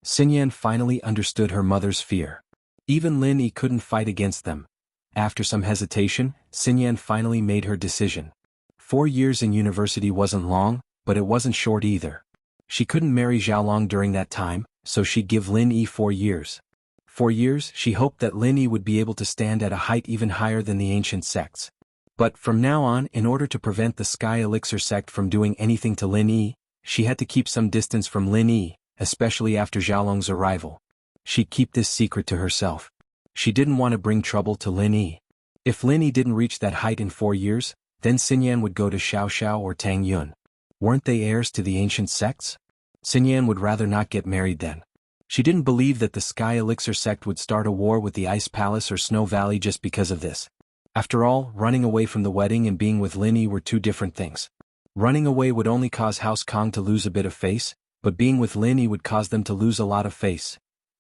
Xinyan finally understood her mother's fear. Even Lin Yi couldn't fight against them. After some hesitation, Xinyan finally made her decision. 4 years in university wasn't long, but it wasn't short either. She couldn't marry Xiaolong during that time, so she'd give Lin Yi 4 years. 4 years, she hoped that Lin Yi would be able to stand at a height even higher than the ancient sects. But from now on, in order to prevent the Sky Elixir sect from doing anything to Lin Yi, she had to keep some distance from Lin Yi, especially after Xiaolong's arrival. She'd keep this secret to herself. She didn't want to bring trouble to Lin Yi. If Lin Yi didn't reach that height in 4 years, then Xinyan would go to Xiao Xiao or Tang Yun. Weren't they heirs to the ancient sects? Xinyan would rather not get married then. She didn't believe that the Sky Elixir sect would start a war with the Ice Palace or Snow Valley just because of this. After all, running away from the wedding and being with Lin Yi were two different things. Running away would only cause House Kong to lose a bit of face, but being with Lin Yi would cause them to lose a lot of face.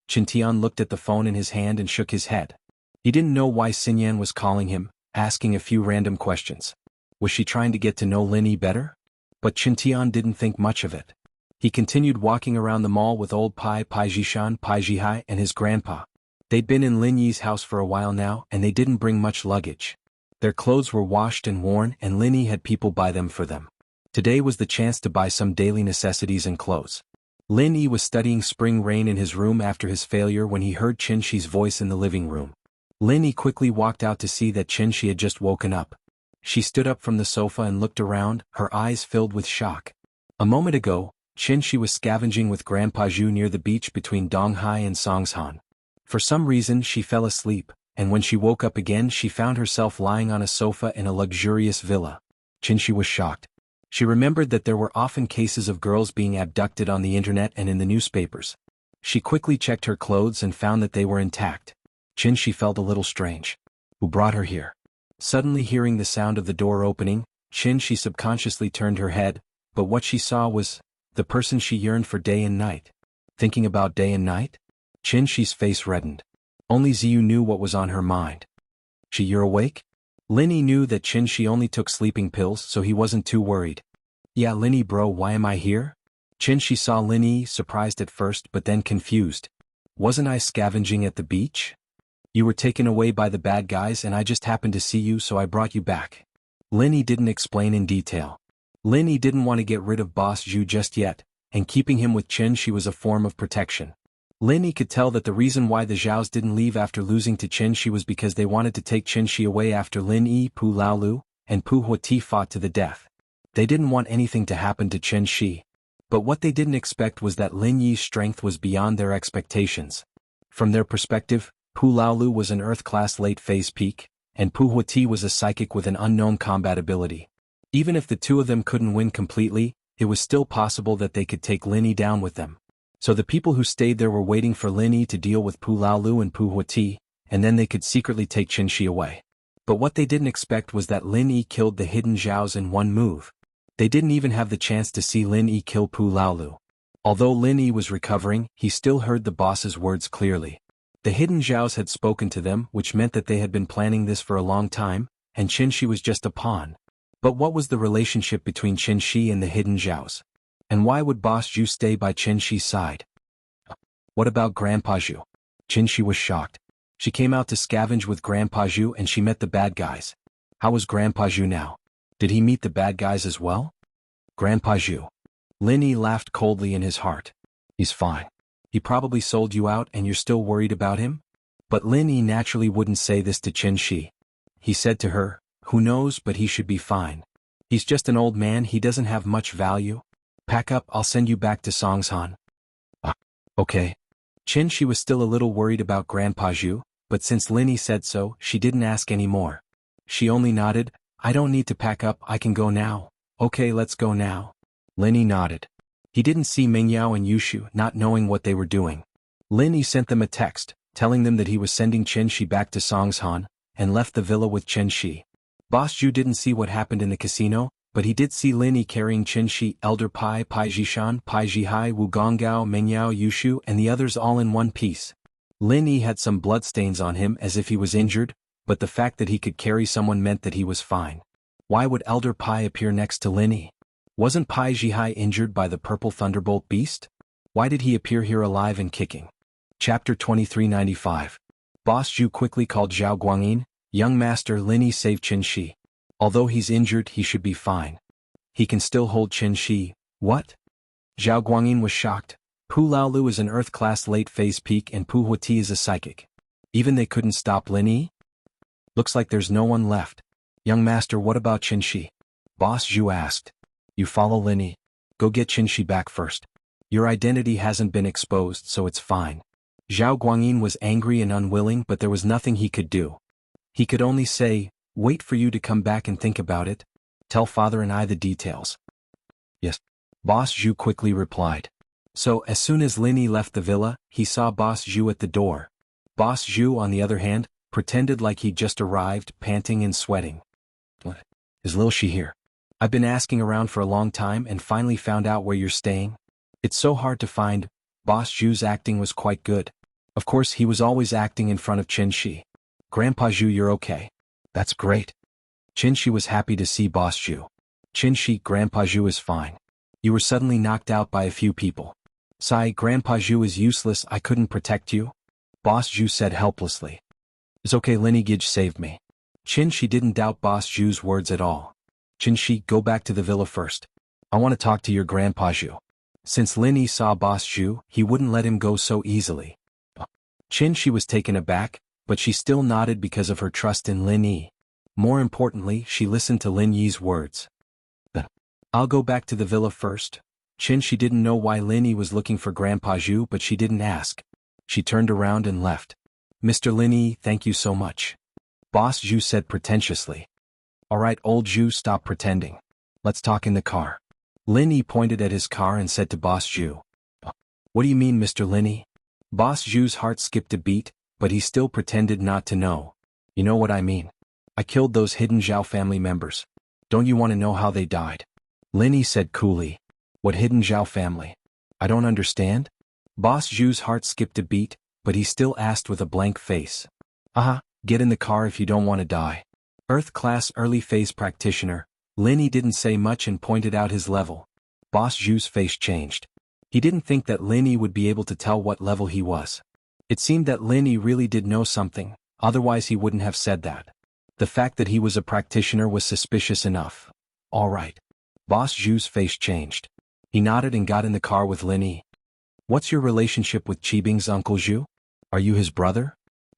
Qintian looked at the phone in his hand and shook his head. He didn't know why Xinyan was calling him, asking a few random questions. Was she trying to get to know Lin Yi better? But Qintian didn't think much of it. He continued walking around the mall with old Pai Jishan, Pai Jihai, and his grandpa. They'd been in Lin Yi's house for a while now, and they didn't bring much luggage. Their clothes were washed and worn, and Lin Yi had people buy them for them. Today was the chance to buy some daily necessities and clothes. Lin Yi was studying Spring Rain in his room after his failure when he heard Qin Shi's voice in the living room. Lin Yi quickly walked out to see that Qin Shi had just woken up. She stood up from the sofa and looked around, her eyes filled with shock. A moment ago, Qin Shi was scavenging with Grandpa Zhu near the beach between Donghai and Songshan. For some reason she fell asleep, and when she woke up again she found herself lying on a sofa in a luxurious villa. Qin Shi was shocked. She remembered that there were often cases of girls being abducted on the internet and in the newspapers. She quickly checked her clothes and found that they were intact. Qin Shi felt a little strange. Who brought her here? Suddenly hearing the sound of the door opening, Qin Shi subconsciously turned her head, but what she saw was the person she yearned for day and night. Thinking about day and night? Qin Shi's face reddened. Only Ziyu knew what was on her mind. You're awake? Lin Yi knew that Qin Shi only took sleeping pills, so he wasn't too worried. Yeah, Lin Yi bro, why am I here? Qin Shi saw Lin Yi, surprised at first but then confused. Wasn't I scavenging at the beach? You were taken away by the bad guys and I just happened to see you, so I brought you back. Lin Yi didn't explain in detail. Lin Yi didn't want to get rid of Boss Zhu just yet, and keeping him with Qin Shi was a form of protection. Lin Yi could tell that the reason why the Zhaos didn't leave after losing to Qin Shi was because they wanted to take Qin Shi away after Lin Yi, Pu Laolu, and Pu Huati fought to the death. They didn't want anything to happen to Qin Shi. But what they didn't expect was that Lin Yi's strength was beyond their expectations. From their perspective, Pu Laolu was an Earth-class late-phase peak, and Pu Huati was a psychic with an unknown combat ability. Even if the two of them couldn't win completely, it was still possible that they could take Lin Yi down with them. So the people who stayed there were waiting for Lin Yi to deal with Pu Laolu and Pu Huati, and then they could secretly take Qin Shi away. But what they didn't expect was that Lin Yi killed the hidden Zhaos in one move. They didn't even have the chance to see Lin Yi kill Pu Laolu. Although Lin Yi was recovering, he still heard the boss's words clearly. The hidden Zhaos had spoken to them, which meant that they had been planning this for a long time, and Qin Shi was just a pawn. But what was the relationship between Qin Shi and the hidden Zhaos? And why would Boss Zhu stay by Qin Shi's side? What about Grandpa Zhu? Qin Shi was shocked. She came out to scavenge with Grandpa Zhu and she met the bad guys. How was Grandpa Zhu now? Did he meet the bad guys as well? Grandpa Zhu. Lin Yi laughed coldly in his heart. He's fine. He probably sold you out and you're still worried about him? But Lin Yi naturally wouldn't say this to Qin Shi. He said to her, who knows, but he should be fine. He's just an old man, he doesn't have much value. Pack up, I'll send you back to Songshan. Okay. Qin Shi was still a little worried about Grandpa Zhu, but since Lin Yi said so, she didn't ask any more. She only nodded, I don't need to pack up, I can go now. Okay, let's go now. Lin Yi nodded. He didn't see Meng Yao and Yushu, not knowing what they were doing. Lin Yi sent them a text, telling them that he was sending Chen Shi back to Songshan, and left the villa with Chen Shi. Boss Zhu didn't see what happened in the casino, but he did see Lin Yi carrying Chen Shi, Elder Pai, Pai Jishan, Pai Jihai, Wu Gonggao, Meng Yao, Yushu, and the others all in one piece. Lin Yi had some bloodstains on him as if he was injured, but the fact that he could carry someone meant that he was fine. Why would Elder Pai appear next to Lin Yi? Wasn't Pai Jihai injured by the purple thunderbolt beast? Why did he appear here alive and kicking? Chapter 2395. Boss Zhu quickly called Zhao Guangyin. Young master, Lin Yi saved Chen Shi. Although he's injured, he should be fine. He can still hold Chen Shi. What? Zhao Guangyin was shocked. Pu Laolu is an Earth-class late-phase peak and Pu Huati is a psychic. Even they couldn't stop Lin Yi? Looks like there's no one left. Young master, what about Chen Shi? Boss Zhu asked. You follow Lin Yi. Go get Chen Shi back first. Your identity hasn't been exposed, so it's fine. Zhao Guangyin was angry and unwilling, but there was nothing he could do. He could only say, wait for you to come back and think about it. Tell father and I the details. Yes. Boss Zhu quickly replied. So, as soon as Lin Yi left the villa, he saw Boss Zhu at the door. Boss Zhu, on the other hand, pretended like he'd just arrived, panting and sweating. What? Is Lil Shi here? I've been asking around for a long time and finally found out where you're staying. It's so hard to find. Boss Zhu's acting was quite good. Of course, he was always acting in front of Chen Shi. Grandpa Zhu, you're okay. That's great. Chen Shi was happy to see Boss Zhu. Chen Shi, Grandpa Zhu is fine. You were suddenly knocked out by a few people. Sai, Grandpa Zhu is useless, I couldn't protect you. Boss Zhu said helplessly. It's okay, Lin Yi Gij saved me. Chen Shi didn't doubt Boss Zhu's words at all. Chen Shi, go back to the villa first. I want to talk to your Grandpa Zhu. Since Lin Yi saw Boss Zhu, he wouldn't let him go so easily. Chen Shi was taken aback, but she still nodded because of her trust in Lin Yi. More importantly, she listened to Lin Yi's words. I'll go back to the villa first. Chen Shi didn't know why Lin Yi was looking for Grandpa Zhu, but she didn't ask. She turned around and left. Mr. Lin Yi, thank you so much. Boss Zhu said pretentiously. Alright, old Zhu, stop pretending. Let's talk in the car. Lin Yi pointed at his car and said to Boss Zhu. What do you mean, Mr. Lin Yi? Boss Zhu's heart skipped a beat, but he still pretended not to know. You know what I mean. I killed those hidden Zhao family members. Don't you want to know how they died? Lin Yi said coolly. What hidden Zhao family? I don't understand. Boss Zhu's heart skipped a beat, but he still asked with a blank face. Get in the car if you don't want to die. Earth-class early-phase practitioner, Lin Yi didn't say much and pointed out his level. Boss Zhu's face changed. He didn't think that Lin Yi would be able to tell what level he was. It seemed that Lin Yi really did know something, otherwise he wouldn't have said that. The fact that he was a practitioner was suspicious enough. All right. Boss Zhu's face changed. He nodded and got in the car with Lin Yi. What's your relationship with Qibing's Uncle Zhu? Are you his brother?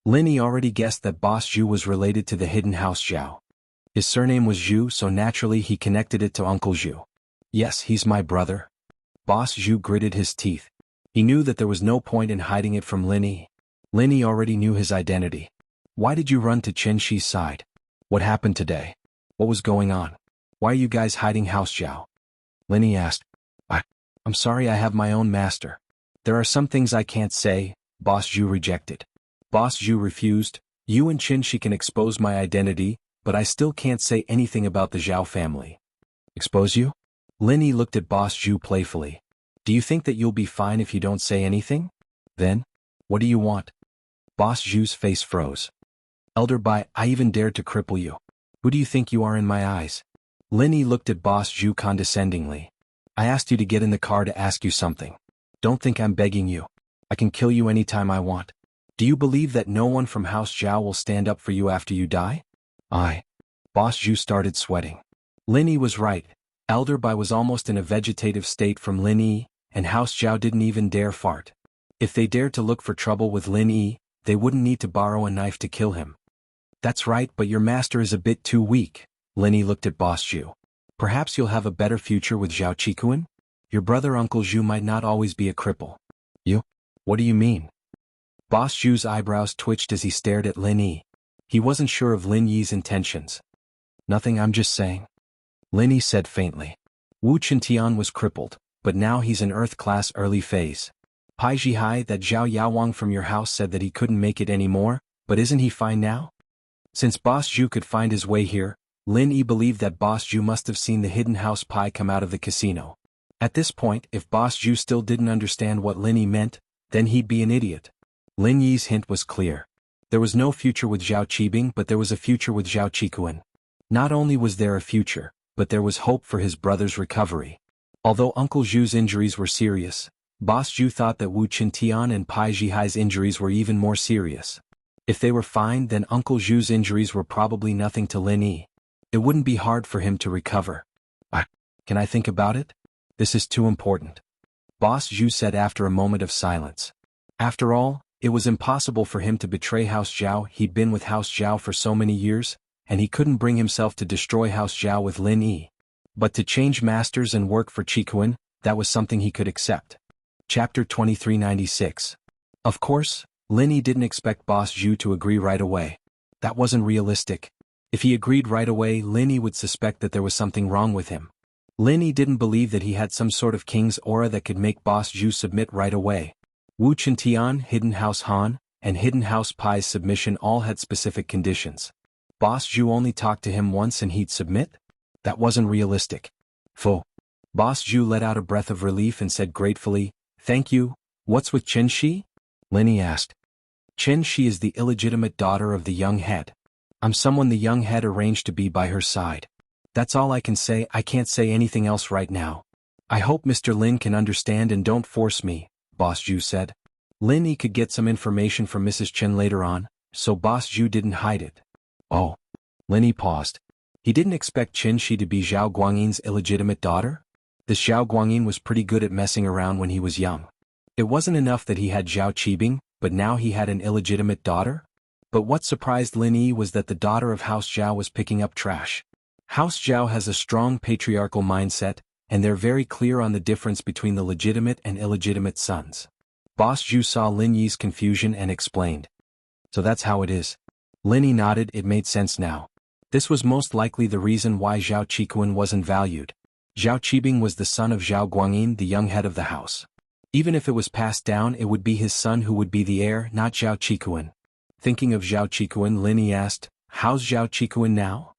Lin Yi already guessed that Boss Zhu was related to the hidden house Zhao. His surname was Zhu, so naturally he connected it to Uncle Zhu. Yes, he's my brother. Boss Zhu gritted his teeth. He knew that there was no point in hiding it from Lin Yi. Lin Yi already knew his identity. Why did you run to Chen Shi's side? What happened today? What was going on? Why are you guys hiding House Zhao? Lin Yi asked. I'm sorry, I have my own master. There are some things I can't say, Boss Zhu rejected. Boss Zhu refused. You and Chen Shi can expose my identity, but I still can't say anything about the Zhao family. Expose you? Lin Yi looked at Boss Zhu playfully. Do you think that you'll be fine if you don't say anything? Then, what do you want? Boss Zhu's face froze. Elder Bai, I even dared to cripple you. Who do you think you are in my eyes? Lin Yi looked at Boss Zhu condescendingly. I asked you to get in the car to ask you something. Don't think I'm begging you. I can kill you anytime I want. Do you believe that no one from House Zhao will stand up for you after you die? Boss Zhu started sweating. Lin Yi was right. Elder Bai was almost in a vegetative state from Lin Yi, and House Zhao didn't even dare fart. If they dared to look for trouble with Lin Yi, they wouldn't need to borrow a knife to kill him. That's right, but your master is a bit too weak. Lin Yi looked at Boss Zhu. Perhaps you'll have a better future with Zhao Qikuan? Your brother Uncle Zhu might not always be a cripple. You? What do you mean? Boss Zhu's eyebrows twitched as he stared at Lin Yi. He wasn't sure of Lin Yi's intentions. Nothing, I'm just saying. Linny said faintly. Wu Qintian was crippled, but now he's in Earth class early phase. Pai Jihai, that Zhao Yaowang from your house said that he couldn't make it anymore, but isn't he fine now? Since Boss Zhu could find his way here, Lin Yi believed that Boss Zhu must have seen the hidden house Pai come out of the casino. At this point, if Boss Zhu still didn't understand what Lin Yi meant, then he'd be an idiot. Lin Yi's hint was clear. There was no future with Zhao Qibing, but there was a future with Zhao Qikuan. Not only was there a future, but there was hope for his brother's recovery. Although Uncle Zhu's injuries were serious, Boss Zhu thought that Wu Qintian and Pai Jihai's injuries were even more serious. If they were fine, then Uncle Zhu's injuries were probably nothing to Lin Yi. It wouldn't be hard for him to recover. Can I think about it? This is too important. Boss Zhu said after a moment of silence. After all, it was impossible for him to betray House Zhao. He'd been with House Zhao for so many years, and he couldn't bring himself to destroy House Zhao with Lin Yi. But to change masters and work for Qikuan, that was something he could accept. Chapter 2396. Of course, Lin Yi didn't expect Boss Zhu to agree right away. That wasn't realistic. If he agreed right away, Lin Yi would suspect that there was something wrong with him. Lin Yi didn't believe that he had some sort of king's aura that could make Boss Zhu submit right away. Wu Qintian, Hidden House Han, and Hidden House Pai's submission all had specific conditions. Boss Zhu only talked to him once and he'd submit? That wasn't realistic. Pho. Boss Zhu let out a breath of relief and said gratefully, "Thank you. What's with Chen Shi?" Lin Yi asked. Chen Shi is the illegitimate daughter of the young head. I'm someone the young head arranged to be by her side. That's all I can say. I can't say anything else right now. I hope Mr. Lin can understand and don't force me, Boss Zhu said. Lin Yi could get some information from Mrs. Chen later on, so Boss Zhu didn't hide it. Oh. Lin Yi paused. He didn't expect Chen Shi to be Zhao Guangyin's illegitimate daughter? This Zhao Guangyin was pretty good at messing around when he was young. It wasn't enough that he had Zhao Qibing, but now he had an illegitimate daughter? But what surprised Lin Yi was that the daughter of House Zhao was picking up trash. House Zhao has a strong patriarchal mindset, and they're very clear on the difference between the legitimate and illegitimate sons. Boss Zhu saw Lin Yi's confusion and explained. So that's how it is. Lin Yi nodded. It made sense now. This was most likely the reason why Zhao Qikuan wasn't valued. Zhao Qibing was the son of Zhao Guangyin, the young head of the house. Even if it was passed down, it would be his son who would be the heir, not Zhao Qikuan. Thinking of Zhao Qikuan, Lin Yi asked, "How's Zhao Qikuan now?"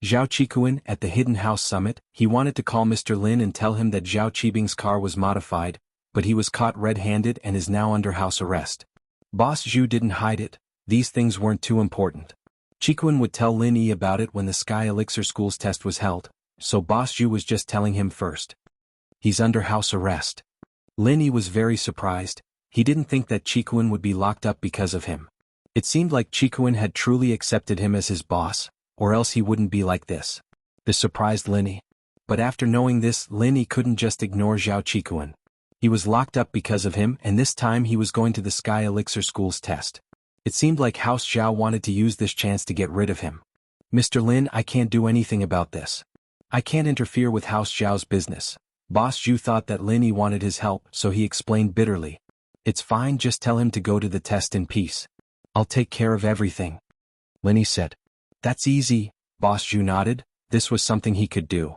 Zhao Qikuan, at the Hidden House Summit, he wanted to call Mr. Lin and tell him that Zhao Qibing's car was modified, but he was caught red-handed and is now under house arrest. Boss Zhu didn't hide it. These things weren't too important. Qikuan would tell Lin Yi about it when the Sky Elixir School's test was held, so Boss Zhu was just telling him first. He's under house arrest. Lin Yi was very surprised. He didn't think that Qikuan would be locked up because of him. It seemed like Qikuan had truly accepted him as his boss, or else he wouldn't be like this. This surprised Lin Yi. But after knowing this, Lin Yi couldn't just ignore Zhao Qikuan. He was locked up because of him, and this time he was going to the Sky Elixir School's test. It seemed like House Zhao wanted to use this chance to get rid of him. "Mr. Lin, I can't do anything about this. I can't interfere with House Zhao's business." Boss Zhu thought that Lin Yi wanted his help, so he explained bitterly. "It's fine, just tell him to go to the test in peace. I'll take care of everything." Lin Yi said. "That's easy," Boss Zhu nodded. This was something he could do.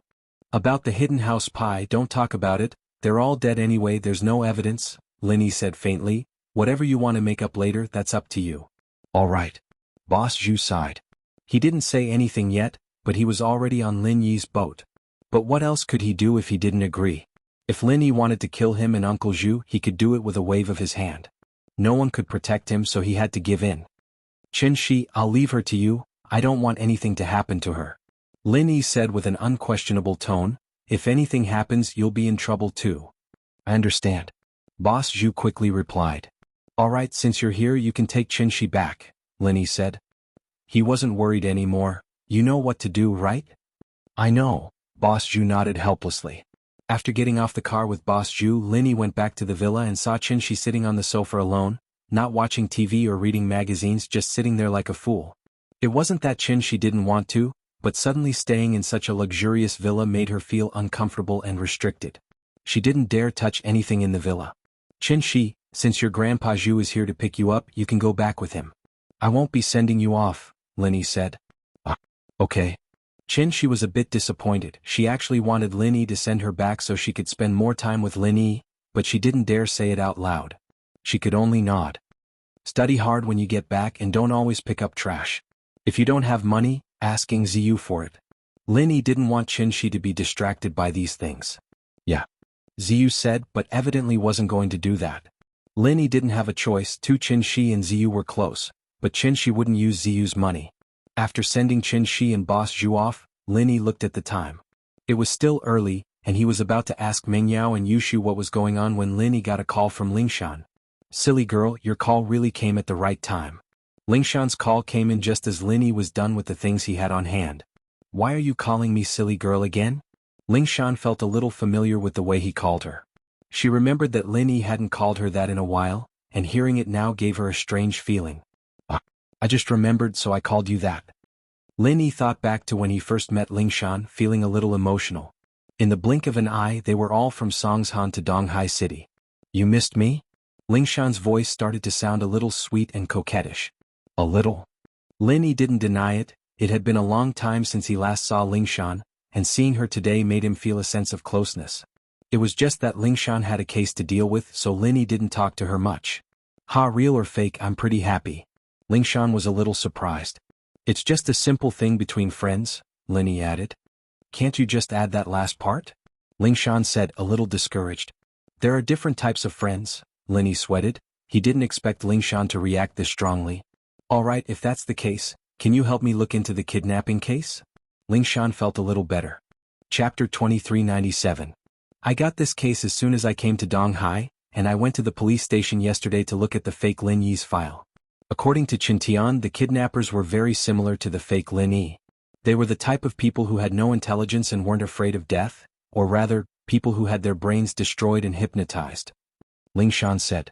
"About the Hidden House Pai, don't talk about it. They're all dead anyway, there's no evidence," Lin Yi said faintly. "Whatever you want to make up later, that's up to you." "All right." Boss Zhu sighed. He didn't say anything yet, but he was already on Lin Yi's boat. But what else could he do if he didn't agree? If Lin Yi wanted to kill him and Uncle Zhu, he could do it with a wave of his hand. No one could protect him, so he had to give in. "Chen Shi, I'll leave her to you. I don't want anything to happen to her," Lin Yi said with an unquestionable tone. "If anything happens, you'll be in trouble too." "I understand," Boss Zhu quickly replied. "All right, since you're here, you can take Chen Shi back," Lin Yi said. He wasn't worried anymore. "You know what to do, right?" "I know," Boss Zhu nodded helplessly. After getting off the car with Boss Zhu, Lin Yi went back to the villa and saw Chen Shi sitting on the sofa alone, not watching TV or reading magazines, just sitting there like a fool. It wasn't that Chen Shi didn't want to, but suddenly staying in such a luxurious villa made her feel uncomfortable and restricted. She didn't dare touch anything in the villa. "Chen Shi, since your grandpa Zhu is here to pick you up, you can go back with him. I won't be sending you off," Lin Yi said. "Okay." Qin Shi was a bit disappointed. She actually wanted Lin Yi to send her back so she could spend more time with Lin Yi, but she didn't dare say it out loud. She could only nod. Study hard when you get back and don't always pick up trash. If you don't have money, asking Ziyu for it. Lin Yi didn't want Qin Shi to be distracted by these things. Yeah. Ziyu said, but evidently wasn't going to do that. Lin Yi didn't have a choice. Qin Shi and Ziyu were close, but Qin Shi wouldn't use Ziyu's money. After sending Qin Shi and Boss Zhu off, Lin Yi looked at the time. It was still early, and he was about to ask Meng Yao and Yushu what was going on when Lin Yi got a call from Lingshan. Silly girl, your call really came at the right time. Lingshan's call came in just as Lin Yi was done with the things he had on hand. Why are you calling me silly girl again? Lingshan felt a little familiar with the way he called her. She remembered that Lin Yi hadn't called her that in a while, and hearing it now gave her a strange feeling. I just remembered, so I called you that. Lin Yi thought back to when he first met Lingshan, feeling a little emotional. In the blink of an eye they were all from Songshan to Donghai City. You missed me? Lingshan's voice started to sound a little sweet and coquettish. A little. Lin Yi didn't deny it. It had been a long time since he last saw Lingshan, and seeing her today made him feel a sense of closeness. It was just that Lingshan had a case to deal with, so Lin Yi didn't talk to her much. Ha, real or fake, I'm pretty happy. Lingshan was a little surprised. It's just a simple thing between friends, Lin Yi added. Can't you just add that last part? Lingshan said, a little discouraged. There are different types of friends, Lin Yi sweated. He didn't expect Lingshan to react this strongly. Alright, if that's the case, can you help me look into the kidnapping case? Lingshan felt a little better. Chapter 2397. I got this case as soon as I came to Donghai, and I went to the police station yesterday to look at the fake Lin Yi's file. According to Qintian, the kidnappers were very similar to the fake Lin Yi. They were the type of people who had no intelligence and weren't afraid of death, or rather, people who had their brains destroyed and hypnotized. Lingshan said.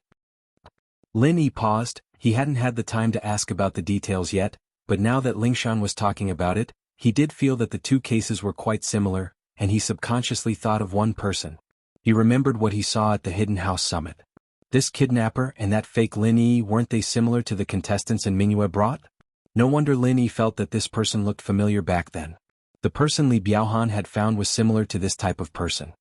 Lin Yi paused. He hadn't had the time to ask about the details yet, but now that Lingshan was talking about it, he did feel that the two cases were quite similar, and he subconsciously thought of one person. He remembered what he saw at the Hidden House Summit. This kidnapper and that fake Lin Yi, weren't they similar to the contestants in Mingyue brought? No wonder Lin Yi felt that this person looked familiar back then. The person Li Biaohan had found was similar to this type of person.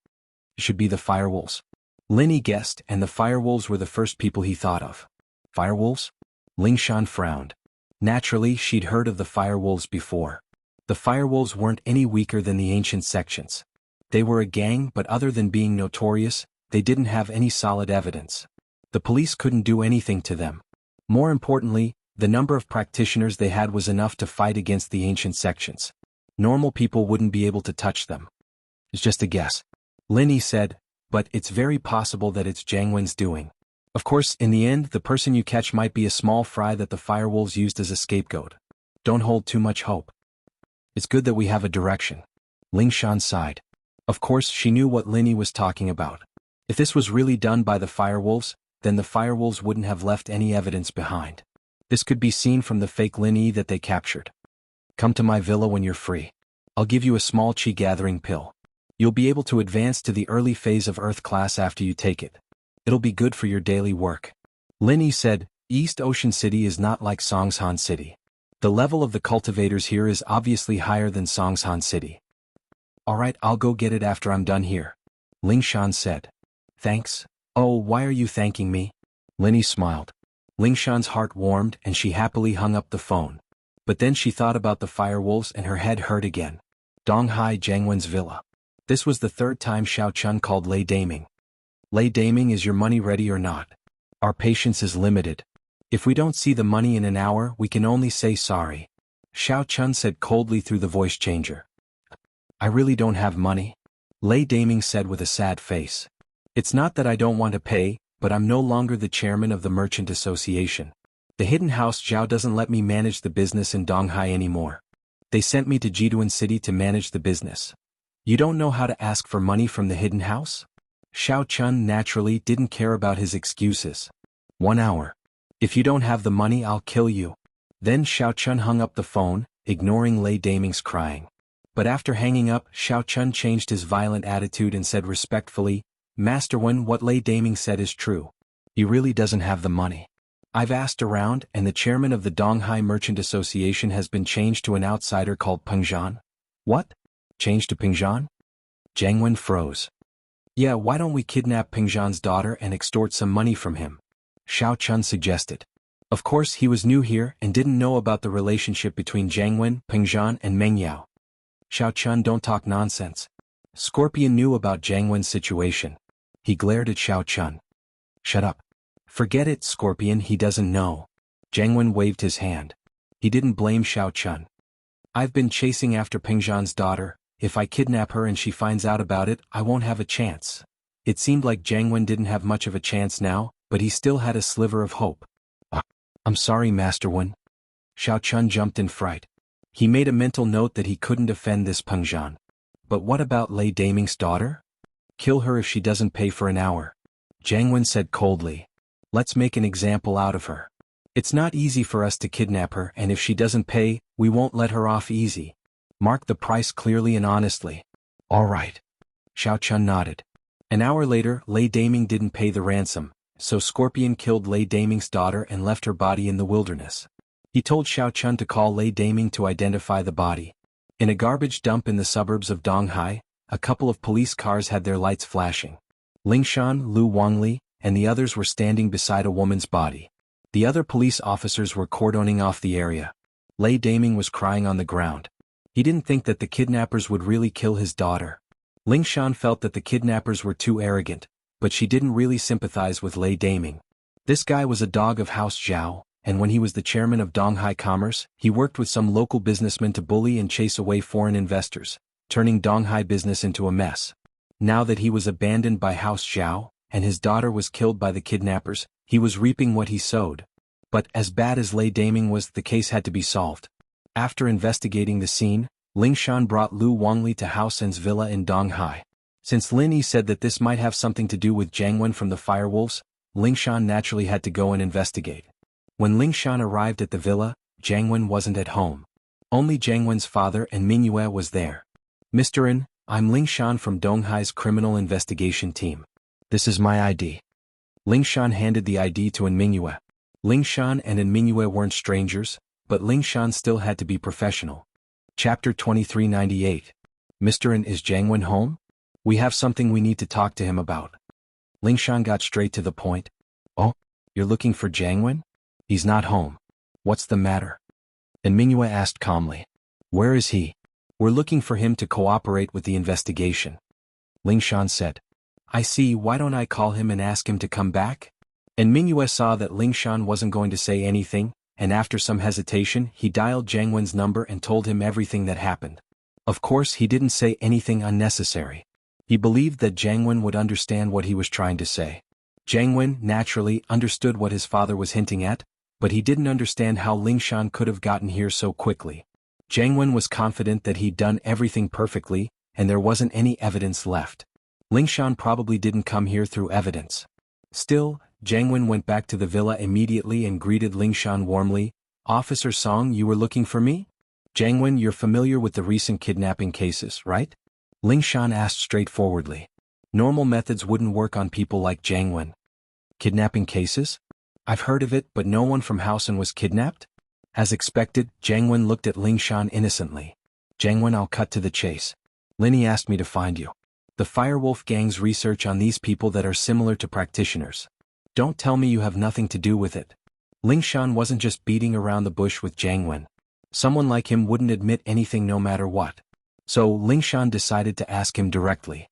It should be the firewolves. Lin Yi guessed, and the firewolves were the first people he thought of. Firewolves? Lingshan frowned. Naturally, she'd heard of the firewolves before. The firewolves weren't any weaker than the ancient sections. They were a gang, but other than being notorious, they didn't have any solid evidence. The police couldn't do anything to them. More importantly, the number of practitioners they had was enough to fight against the ancient sections. Normal people wouldn't be able to touch them. It's just a guess. Lin Yi said, but it's very possible that it's Jiang Wen's doing. Of course, in the end, the person you catch might be a small fry that the firewolves used as a scapegoat. Don't hold too much hope. It's good that we have a direction. Lingshan sighed. Of course, she knew what Lin Yi was talking about. If this was really done by the firewolves, then the firewolves wouldn't have left any evidence behind. This could be seen from the fake Lin Yi that they captured. Come to my villa when you're free. I'll give you a small chi gathering pill. You'll be able to advance to the early phase of Earth class after you take it. It'll be good for your daily work. Lin Yi said, East Ocean City is not like Songshan City. The level of the cultivators here is obviously higher than Songshan City. Alright, I'll go get it after I'm done here. Lingshan said. Thanks. Oh, why are you thanking me? Lin Yi smiled. Lingshan's heart warmed and she happily hung up the phone. But then she thought about the firewolves and her head hurt again. Donghai Jiangwen's villa. This was the third time Xiao Chun called Lei Daming. Lei Daming, is your money ready or not? Our patience is limited. If we don't see the money in an hour, we can only say sorry. Xiao Chun said coldly through the voice changer. I really don't have money. Lei Daming said with a sad face. It's not that I don't want to pay, but I'm no longer the chairman of the Merchant Association. The Hidden House Zhao doesn't let me manage the business in Donghai anymore. They sent me to Jiduan City to manage the business. You don't know how to ask for money from the Hidden House? Xiao Chun naturally didn't care about his excuses. 1 hour. If you don't have the money, I'll kill you. Then Xiao Chun hung up the phone, ignoring Lei Daming's crying. But after hanging up, Xiao Chun changed his violent attitude and said respectfully, Master Wen, what Lei Daming said is true. He really doesn't have the money. I've asked around, and the chairman of the Donghai Merchant Association has been changed to an outsider called Peng Zhan. What? Change to Pingzhan? Jiang Wen froze. Yeah, why don't we kidnap Pingzhan's daughter and extort some money from him? Xiao Chun suggested. Of course he was new here and didn't know about the relationship between Jiang Wen, Pingzhan and Meng Yao. Xiao Chun, don't talk nonsense. Scorpion knew about Jiang Wen's situation. He glared at Xiao Chun. Shut up. Forget it, Scorpion, he doesn't know. Jiang Wen waved his hand. He didn't blame Xiao Chun. I've been chasing after Pingzhan's daughter. If I kidnap her and she finds out about it, I won't have a chance. It seemed like Jiang Wen didn't have much of a chance now, but he still had a sliver of hope. I'm sorry, Master Wen. Xiao Chun jumped in fright. He made a mental note that he couldn't offend this Pingzhan. But what about Lei Daming's daughter? Kill her if she doesn't pay for an hour. Jiang Wen said coldly. Let's make an example out of her. It's not easy for us to kidnap her, and if she doesn't pay, we won't let her off easy. Mark the price clearly and honestly. All right. Xiao Chun nodded. An hour later, Lei Daming didn't pay the ransom, so Scorpion killed Lei Daming's daughter and left her body in the wilderness. He told Xiao Chun to call Lei Daming to identify the body. In a garbage dump in the suburbs of Donghai, a couple of police cars had their lights flashing. Lingshan, Lu Wangli, and the others were standing beside a woman's body. The other police officers were cordoning off the area. Lei Daming was crying on the ground. He didn't think that the kidnappers would really kill his daughter. Lingshan felt that the kidnappers were too arrogant, but she didn't really sympathize with Lei Daming. This guy was a dog of House Zhao, and when he was the chairman of Donghai Commerce, he worked with some local businessmen to bully and chase away foreign investors, turning Donghai business into a mess. Now that he was abandoned by House Zhao, and his daughter was killed by the kidnappers, he was reaping what he sowed. But as bad as Lei Daming was, the case had to be solved. After investigating the scene, Lingshan brought Lu Wangli to Hao Sen's villa in Donghai. Since Lin Yi said that this might have something to do with Jiang Wen from the Firewolves, Lingshan naturally had to go and investigate. When Lingshan arrived at the villa, Jiang Wen wasn't at home. Only Jiang Wen's father and Mingyue was there. Mr. In, I'm Lingshan from Donghai's criminal investigation team. This is my ID. Lingshan handed the ID to An Mingyue. Lingshan and An Mingyue weren't strangers, but Lingshan still had to be professional. Chapter 2398. Mr. In, is Jiang Wen home? We have something we need to talk to him about. Lingshan got straight to the point. Oh, you're looking for Jiang Wen? He's not home. What's the matter? And Mingyue asked calmly. Where is he? We're looking for him to cooperate with the investigation. Lingshan said. I see, why don't I call him and ask him to come back? And Mingyue saw that Lingshan wasn't going to say anything, and after some hesitation he dialed Jiang Wen's number and told him everything that happened. Of course he didn't say anything unnecessary. He believed that Jiang Wen would understand what he was trying to say. Jiang Wen, naturally, understood what his father was hinting at, but he didn't understand how Lingshan could have gotten here so quickly. Jiang Wen was confident that he'd done everything perfectly, and there wasn't any evidence left. Lingshan probably didn't come here through evidence. Still, Jiang Wen went back to the villa immediately and greeted Lingshan warmly. Officer Song, you were looking for me? Jiang Wen, you're familiar with the recent kidnapping cases, right? Lingshan asked straightforwardly. Normal methods wouldn't work on people like Jiang Wen. Kidnapping cases? I've heard of it, but no one from Hausen was kidnapped? As expected, Jiang Wen looked at Lingshan innocently. Jiang Wen, I'll cut to the chase. Lin Yi asked me to find you. The Firewolf gang's research on these people that are similar to practitioners. Don't tell me you have nothing to do with it. Lingshan wasn't just beating around the bush with Jiang Wen. Someone like him wouldn't admit anything no matter what. So Lingshan decided to ask him directly.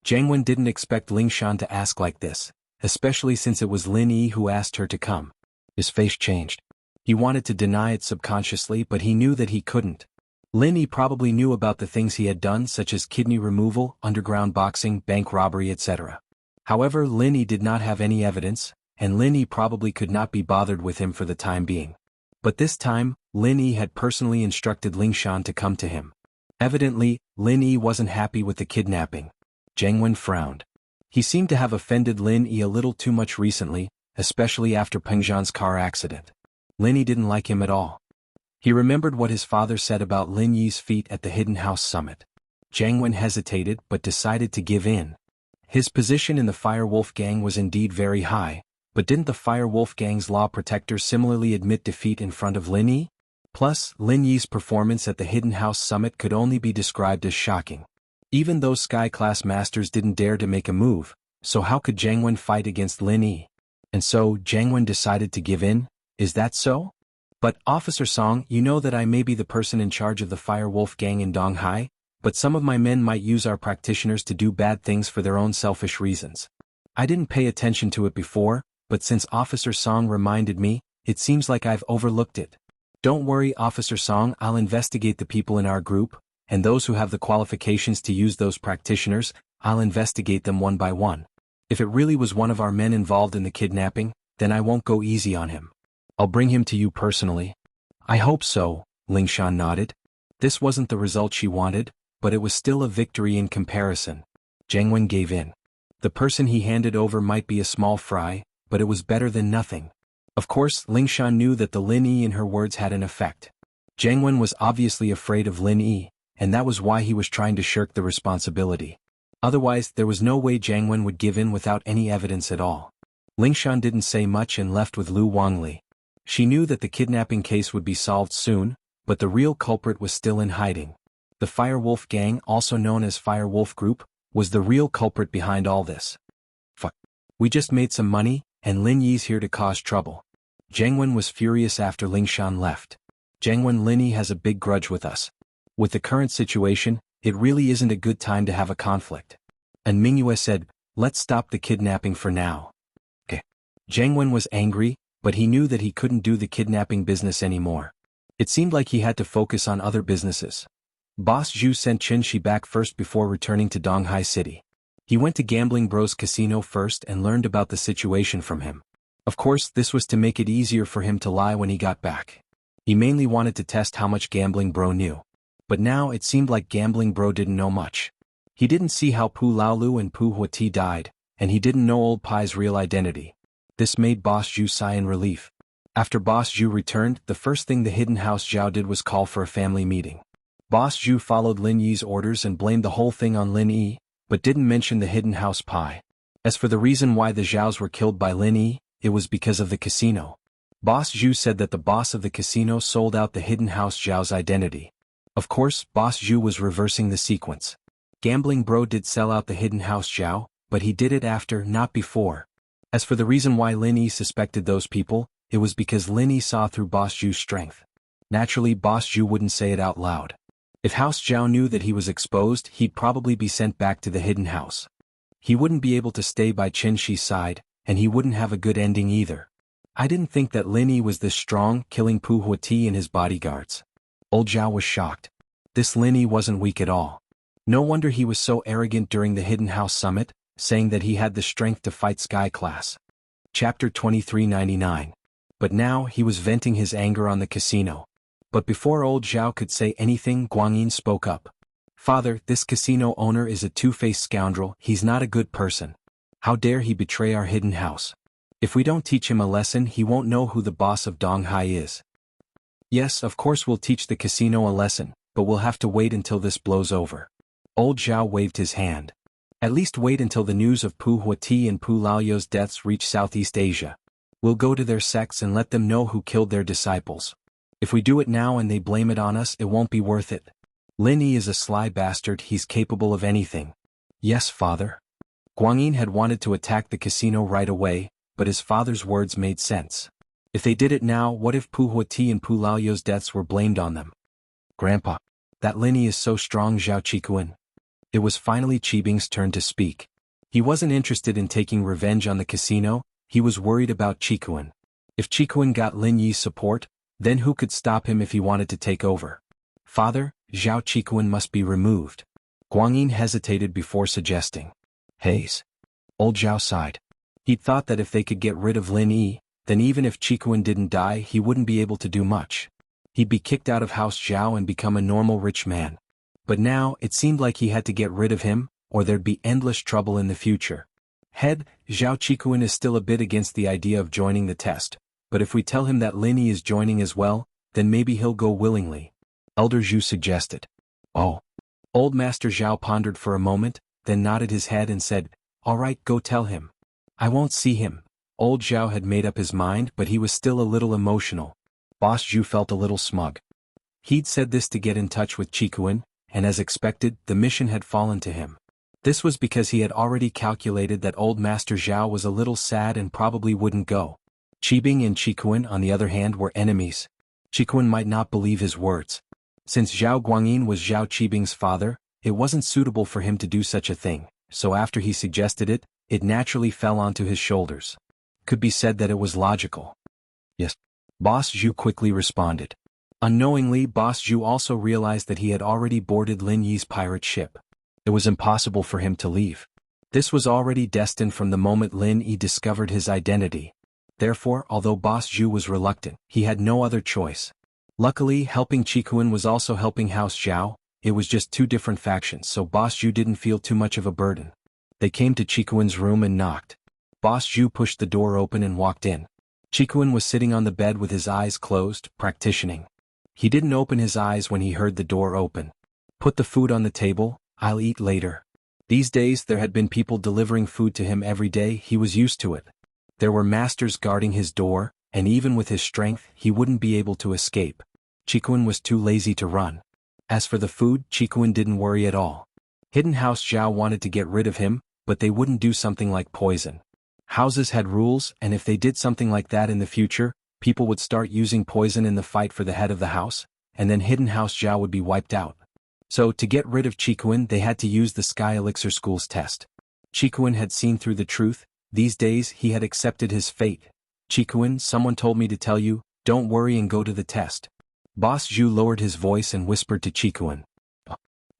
Jiang Wen didn't expect Lingshan to ask like this, especially since it was Lin Yi who asked her to come. His face changed. He wanted to deny it subconsciously, but he knew that he couldn't. Lin Yi probably knew about the things he had done, such as kidney removal, underground boxing, bank robbery, etc. However, Lin Yi did not have any evidence, and Lin Yi probably could not be bothered with him for the time being. But this time, Lin Yi had personally instructed Lingshan to come to him. Evidently, Lin Yi wasn't happy with the kidnapping. Jiang Wen frowned. He seemed to have offended Lin Yi a little too much recently, especially after Pengzhan's car accident. Lin Yi didn't like him at all. He remembered what his father said about Lin Yi's feat at the Hidden House Summit. Jiang Wen hesitated but decided to give in. His position in the Firewolf gang was indeed very high, but didn't the Firewolf gang's law protector similarly admit defeat in front of Lin Yi? Plus, Lin Yi's performance at the Hidden House Summit could only be described as shocking. Even those Sky-class masters didn't dare to make a move, so how could Jiang Wen fight against Lin Yi? And so, Jiang Wen decided to give in? Is that so? But, Officer Song, you know that I may be the person in charge of the Fire Wolf gang in Donghai, but some of my men might use our practitioners to do bad things for their own selfish reasons. I didn't pay attention to it before, but since Officer Song reminded me, it seems like I've overlooked it. Don't worry, Officer Song, I'll investigate the people in our group, and those who have the qualifications to use those practitioners, I'll investigate them one by one. If it really was one of our men involved in the kidnapping, then I won't go easy on him. I'll bring him to you personally. I hope so, Lingshan nodded. This wasn't the result she wanted, but it was still a victory in comparison. Jiang Wen gave in. The person he handed over might be a small fry, but it was better than nothing. Of course, Lingshan knew that the Lin Yi in her words had an effect. Jiang Wen was obviously afraid of Lin Yi, and that was why he was trying to shirk the responsibility. Otherwise, there was no way Jiang Wen would give in without any evidence at all. Lingshan didn't say much and left with Lu Wangli. She knew that the kidnapping case would be solved soon, but the real culprit was still in hiding. The Fire Wolf gang, also known as Fire Wolf Group, was the real culprit behind all this. Fuck. We just made some money, and Lin Yi's here to cause trouble. Jiang Wen was furious after Lingshan left. Jiang Wen, Lin Yi has a big grudge with us. With the current situation, it really isn't a good time to have a conflict. And Mingyue said, let's stop the kidnapping for now. Okay. Jiang Wen was angry, but he knew that he couldn't do the kidnapping business anymore. It seemed like he had to focus on other businesses. Boss Zhu sent Qin Shi back first before returning to Donghai City. He went to Gambling Bro's casino first and learned about the situation from him. Of course, this was to make it easier for him to lie when he got back. He mainly wanted to test how much Gambling Bro knew. But now it seemed like Gambling Bro didn't know much. He didn't see how Pu Laolu and Pu Huati died, and he didn't know Old Pai's real identity. This made Boss Zhu sigh in relief. After Boss Zhu returned, the first thing the Hidden House Zhao did was call for a family meeting. Boss Zhu followed Lin Yi's orders and blamed the whole thing on Lin Yi, but didn't mention the Hidden House Pai. As for the reason why the Zhaos were killed by Lin Yi, it was because of the casino. Boss Zhu said that the boss of the casino sold out the Hidden House Zhao's identity. Of course, Boss Zhu was reversing the sequence. Gambling Bro did sell out the Hidden House Zhao, but he did it after, not before. As for the reason why Lin Yi suspected those people, it was because Lin Yi saw through Boss Zhu's strength. Naturally, Boss Zhu wouldn't say it out loud. If House Zhao knew that he was exposed, he'd probably be sent back to the Hidden House. He wouldn't be able to stay by Qin Shi's side, and he wouldn't have a good ending either. I didn't think that Lin Yi was this strong, killing Pu Huati and his bodyguards. Old Zhao was shocked. This Lin Yi wasn't weak at all. No wonder he was so arrogant during the Hidden House Summit, saying that he had the strength to fight Sky Class. Chapter 2399. But now he was venting his anger on the casino. But before old Zhao could say anything, Guanyin spoke up. Father, this casino owner is a two-faced scoundrel, he's not a good person. How dare he betray our hidden house? If we don't teach him a lesson, he won't know who the boss of Donghai is. Yes, of course we'll teach the casino a lesson, but we'll have to wait until this blows over. Old Zhao waved his hand. At least wait until the news of Pu Huati and Pu Laoyo's deaths reach Southeast Asia. We'll go to their sects and let them know who killed their disciples. If we do it now and they blame it on us, it won't be worth it. Lin Yi is a sly bastard, he's capable of anything. Yes, father. Guanyin had wanted to attack the casino right away, but his father's words made sense. If they did it now, what if Pu Huati and Pu Laoyo's deaths were blamed on them? Grandpa, that Lin Yi is so strong, Zhao Qikuan. It was finally Qibing's turn to speak. He wasn't interested in taking revenge on the casino, he was worried about Qikuan. If Qikuan got Lin Yi's support, then who could stop him if he wanted to take over? Father, Zhao Qikuan must be removed. Guanyin hesitated before suggesting. Haze. Old Zhao sighed. He'd thought that if they could get rid of Lin Yi, then even if Qikuan didn't die, he wouldn't be able to do much. He'd be kicked out of House Zhao and become a normal rich man. But now, it seemed like he had to get rid of him, or there'd be endless trouble in the future. Head, Zhao Qikuan is still a bit against the idea of joining the test, but if we tell him that Lin Yi is joining as well, then maybe he'll go willingly. Elder Zhu suggested. Oh. Old Master Zhao pondered for a moment, then nodded his head and said, all right, go tell him. I won't see him. Old Zhao had made up his mind, but he was still a little emotional. Boss Zhu felt a little smug. He'd said this to get in touch with Chikuin, and as expected, the mission had fallen to him. This was because he had already calculated that old Master Zhao was a little sad and probably wouldn't go. Qibing and Chikuin, on the other hand, were enemies. Chikuin might not believe his words. Since Zhao Guangyin was Zhao Qibing's father, it wasn't suitable for him to do such a thing, so after he suggested it, it naturally fell onto his shoulders. Could be said that it was logical. Yes. Boss Zhu quickly responded. Unknowingly, Boss Zhu also realized that he had already boarded Lin Yi's pirate ship. It was impossible for him to leave. This was already destined from the moment Lin Yi discovered his identity. Therefore, although Boss Zhu was reluctant, he had no other choice. Luckily, helping Chikuin was also helping House Zhao. It was just two different factions, so Boss Zhu didn't feel too much of a burden. They came to Chikuin's room and knocked. Boss Zhu pushed the door open and walked in. Chikuin was sitting on the bed with his eyes closed, practicing. He didn't open his eyes when he heard the door open. Put the food on the table, I'll eat later. These days there had been people delivering food to him every day, he was used to it. There were masters guarding his door, and even with his strength, he wouldn't be able to escape. Chikuin was too lazy to run. As for the food, Chikuin didn't worry at all. Hidden House Zhao wanted to get rid of him, but they wouldn't do something like poison. Houses had rules, and if they did something like that in the future, people would start using poison in the fight for the head of the house, and then Hidden House Zhao would be wiped out. So, to get rid of Chikuin, they had to use the Sky Elixir School's test. Chikuin had seen through the truth. These days he had accepted his fate. Chikuin, someone told me to tell you, don't worry and go to the test. Boss Zhu lowered his voice and whispered to Chikuin.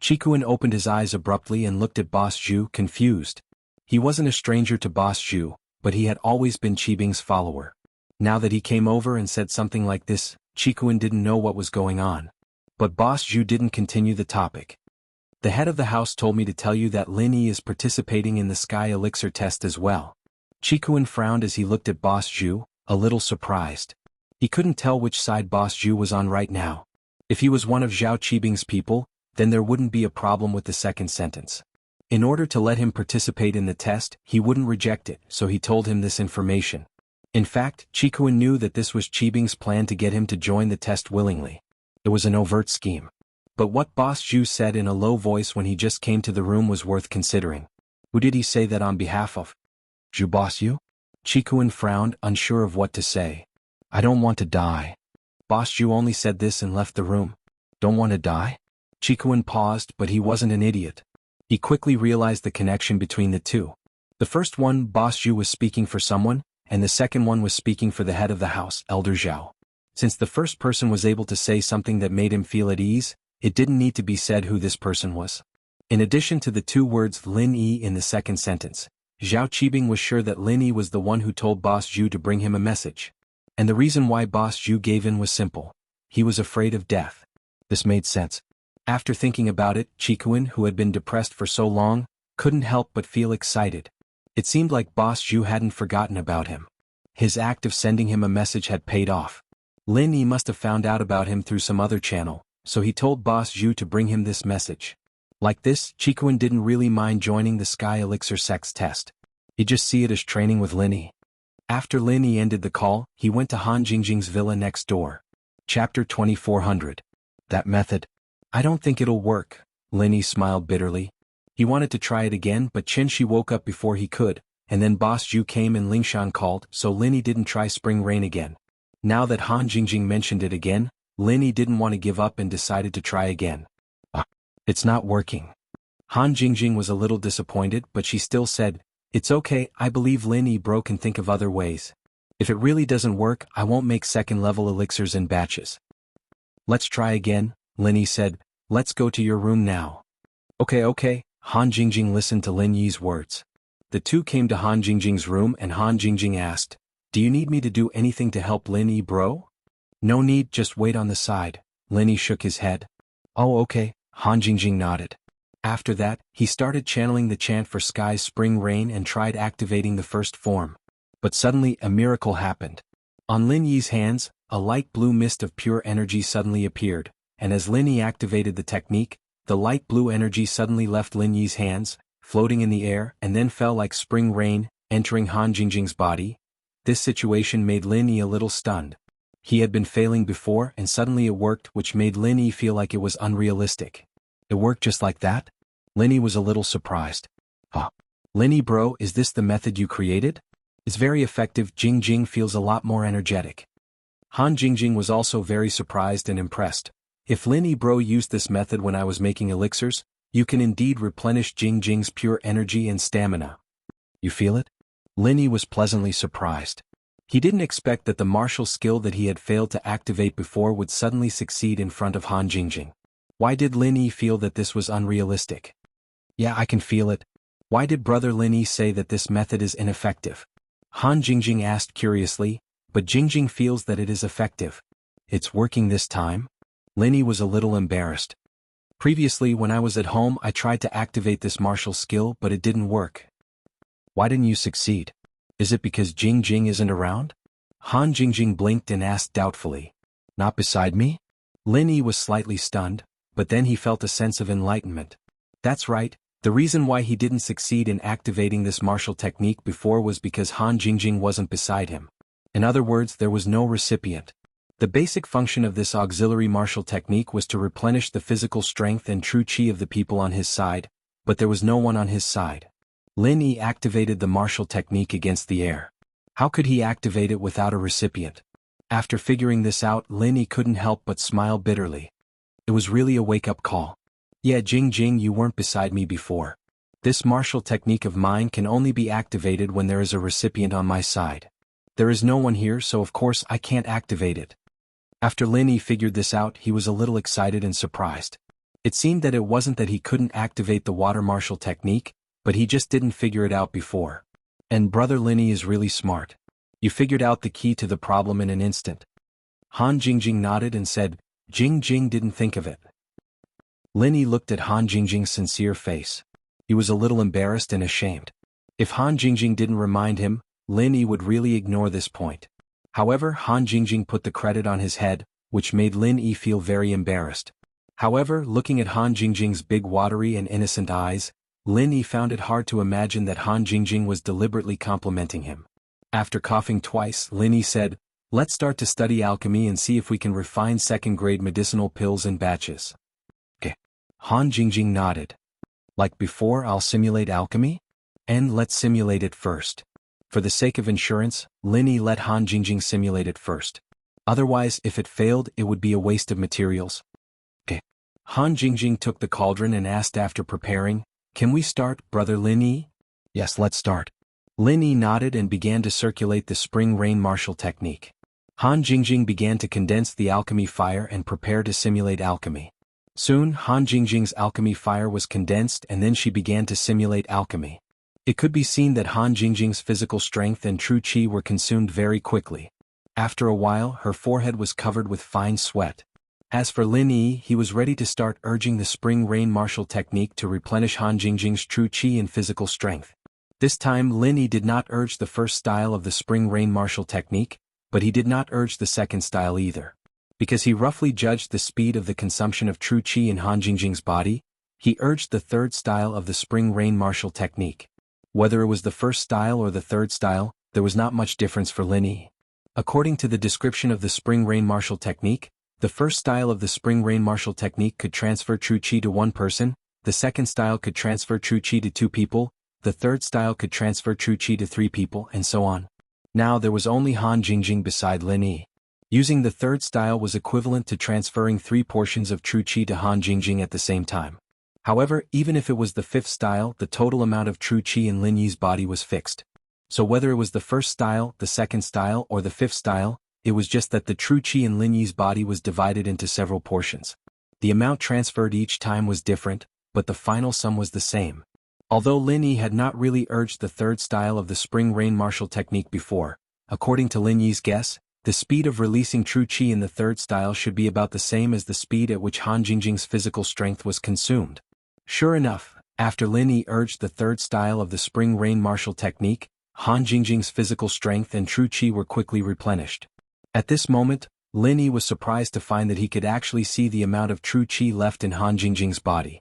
Chikuin opened his eyes abruptly and looked at Boss Zhu, confused. He wasn't a stranger to Boss Zhu, but he had always been Qibing's follower. Now that he came over and said something like this, Chikuin didn't know what was going on. But Boss Zhu didn't continue the topic. The head of the house told me to tell you that Lin Yi is participating in the Sky Elixir test as well. Chikuin frowned as he looked at Boss Zhu, a little surprised. He couldn't tell which side Boss Zhu was on right now. If he was one of Zhao Qibing's people, then there wouldn't be a problem with the second sentence. In order to let him participate in the test, he wouldn't reject it, so he told him this information. In fact, Chikuin knew that this was Qibing's plan to get him to join the test willingly. It was an overt scheme. But what Boss Zhu said in a low voice when he just came to the room was worth considering. Who did he say that on behalf of? Zhu Boss Zhu? Chikuin frowned, unsure of what to say. I don't want to die. Boss Zhu only said this and left the room. Don't want to die? Chikuin paused, but he wasn't an idiot. He quickly realized the connection between the two. The first one, Boss Zhu was speaking for someone, and the second one was speaking for the head of the house, Elder Zhao. Since the first person was able to say something that made him feel at ease, it didn't need to be said who this person was. In addition to the two words Lin Yi in the second sentence, Zhao Qibing was sure that Lin Yi was the one who told Boss Zhu to bring him a message. And the reason why Boss Zhu gave in was simple. He was afraid of death. This made sense. After thinking about it, Chikuin, who had been depressed for so long, couldn't help but feel excited. It seemed like Boss Zhu hadn't forgotten about him. His act of sending him a message had paid off. Lin Yi must have found out about him through some other channel, so he told Boss Zhu to bring him this message. Like this, Chikuin didn't really mind joining the Sky Elixir Sex test. He'd just see it as training with Lin Yi. After Lin Yi ended the call, he went to Han Jingjing's villa next door. Chapter 2400. That method? I don't think it'll work, Lin Yi smiled bitterly. He wanted to try it again, but Chen Shi woke up before he could, and then Boss Zhu came and Lingshan called, so Lin Yi didn't try Spring Rain again. Now that Han Jingjing mentioned it again, Lin Yi didn't want to give up and decided to try again. It's not working. Han Jingjing was a little disappointed, but she still said, It's okay, I believe Lin Yi bro can think of other ways. If it really doesn't work, I won't make second-level elixirs in batches. Let's try again, Lin Yi said. Let's go to your room now. Okay. Han Jingjing listened to Lin Yi's words. The two came to Han Jingjing's room and Han Jingjing asked, Do you need me to do anything to help Lin Yi bro? No need, just wait on the side. Lin Yi shook his head. Oh okay, Han Jingjing nodded. After that, he started channeling the chant for Sky's Spring Rain and tried activating the first form. But suddenly a miracle happened. On Lin Yi's hands, a light blue mist of pure energy suddenly appeared, and as Lin Yi activated the technique, the light blue energy suddenly left Lin Yi's hands, floating in the air, and then fell like spring rain, entering Han Jingjing's body. This situation made Lin Yi a little stunned. He had been failing before and suddenly it worked, which made Lin Yi feel like it was unrealistic. It worked just like that? Lin Yi was a little surprised. Huh. Lin Yi bro, is this the method you created? It's very effective. Jing feels a lot more energetic. Han Jing was also very surprised and impressed. If Lin Yi bro used this method when I was making elixirs, you can indeed replenish Jing's pure energy and stamina. You feel it? Lin Yi was pleasantly surprised. He didn't expect that the martial skill that he had failed to activate before would suddenly succeed in front of Han Jing. Why did Lin Yi feel that this was unrealistic? Yeah, I can feel it. Why did brother Lin Yi say that this method is ineffective? Han Jing asked curiously, but Jing feels that it is effective. It's working this time? Lin Yi was a little embarrassed. Previously when I was at home I tried to activate this martial skill but it didn't work. Why didn't you succeed? Is it because Jing isn't around? Han Jing blinked and asked doubtfully. Not beside me? Lin Yi was slightly stunned, but then he felt a sense of enlightenment. That's right, the reason why he didn't succeed in activating this martial technique before was because Han Jing wasn't beside him. In other words, there was no recipient. The basic function of this auxiliary martial technique was to replenish the physical strength and true chi of the people on his side, but there was no one on his side. Lin Yi activated the martial technique against the air. How could he activate it without a recipient? After figuring this out, Lin Yi couldn't help but smile bitterly. It was really a wake-up call. Yeah, Jing, you weren't beside me before. This martial technique of mine can only be activated when there is a recipient on my side. There is no one here, so of course I can't activate it. After Lin Yi figured this out, he was a little excited and surprised. It seemed that it wasn't that he couldn't activate the water martial technique, but he just didn't figure it out before. And brother Lin Yi is really smart. You figured out the key to the problem in an instant. Han Jing nodded and said, Jing didn't think of it. Lin Yi looked at Han Jing's sincere face. He was a little embarrassed and ashamed. If Han Jing didn't remind him, Lin Yi would really ignore this point. However, Han Jing put the credit on his head, which made Lin Yi feel very embarrassed. However, looking at Han Jing's big watery and innocent eyes, Lin Yi found it hard to imagine that Han Jing was deliberately complimenting him. After coughing twice, Lin Yi said, let's start to study alchemy and see if we can refine second-grade medicinal pills in batches. Okay. Han Jing nodded. Like before, I'll simulate alchemy? And let's simulate it first. For the sake of insurance, Lin Yi let Han Jing simulate it first. Otherwise, if it failed, it would be a waste of materials. Okay. Han Jing took the cauldron and asked after preparing, can we start, brother Lin Yi? Yes, let's start. Lin Yi nodded and began to circulate the spring rain martial technique. Han Jing began to condense the alchemy fire and prepare to simulate alchemy. Soon, Han Jing's alchemy fire was condensed and then she began to simulate alchemy. It could be seen that Han Jing's physical strength and true chi were consumed very quickly. After a while, her forehead was covered with fine sweat. As for Lin Yi, he was ready to start urging the spring rain martial technique to replenish Han Jing's true chi and physical strength. This time Lin Yi did not urge the first style of the spring rain martial technique, but he did not urge the second style either. Because he roughly judged the speed of the consumption of true chi in Han Jing's body, he urged the third style of the spring rain martial technique. Whether it was the first style or the third style, there was not much difference for Lin Yi. According to the description of the spring rain martial technique, the first style of the spring rain martial technique could transfer true chi to one person, the second style could transfer true chi to two people, the third style could transfer true chi to three people, and so on. Now there was only Han Jing beside Lin Yi. Using the third style was equivalent to transferring 3 portions of true chi to Han Jing at the same time. However, even if it was the fifth style, the total amount of true chi in Lin Yi's body was fixed. So whether it was the first style, the second style, or the fifth style, it was just that the true chi in Lin Yi's body was divided into several portions. The amount transferred each time was different, but the final sum was the same. Although Lin Yi had not really urged the third style of the spring rain martial technique before, according to Lin Yi's guess, the speed of releasing true chi in the third style should be about the same as the speed at which Han Jing's physical strength was consumed. Sure enough, after Lin Yi urged the third style of the spring rain martial technique, Han Jing's physical strength and true chi were quickly replenished. At this moment, Lin Yi was surprised to find that he could actually see the amount of true chi left in Han Jing's body.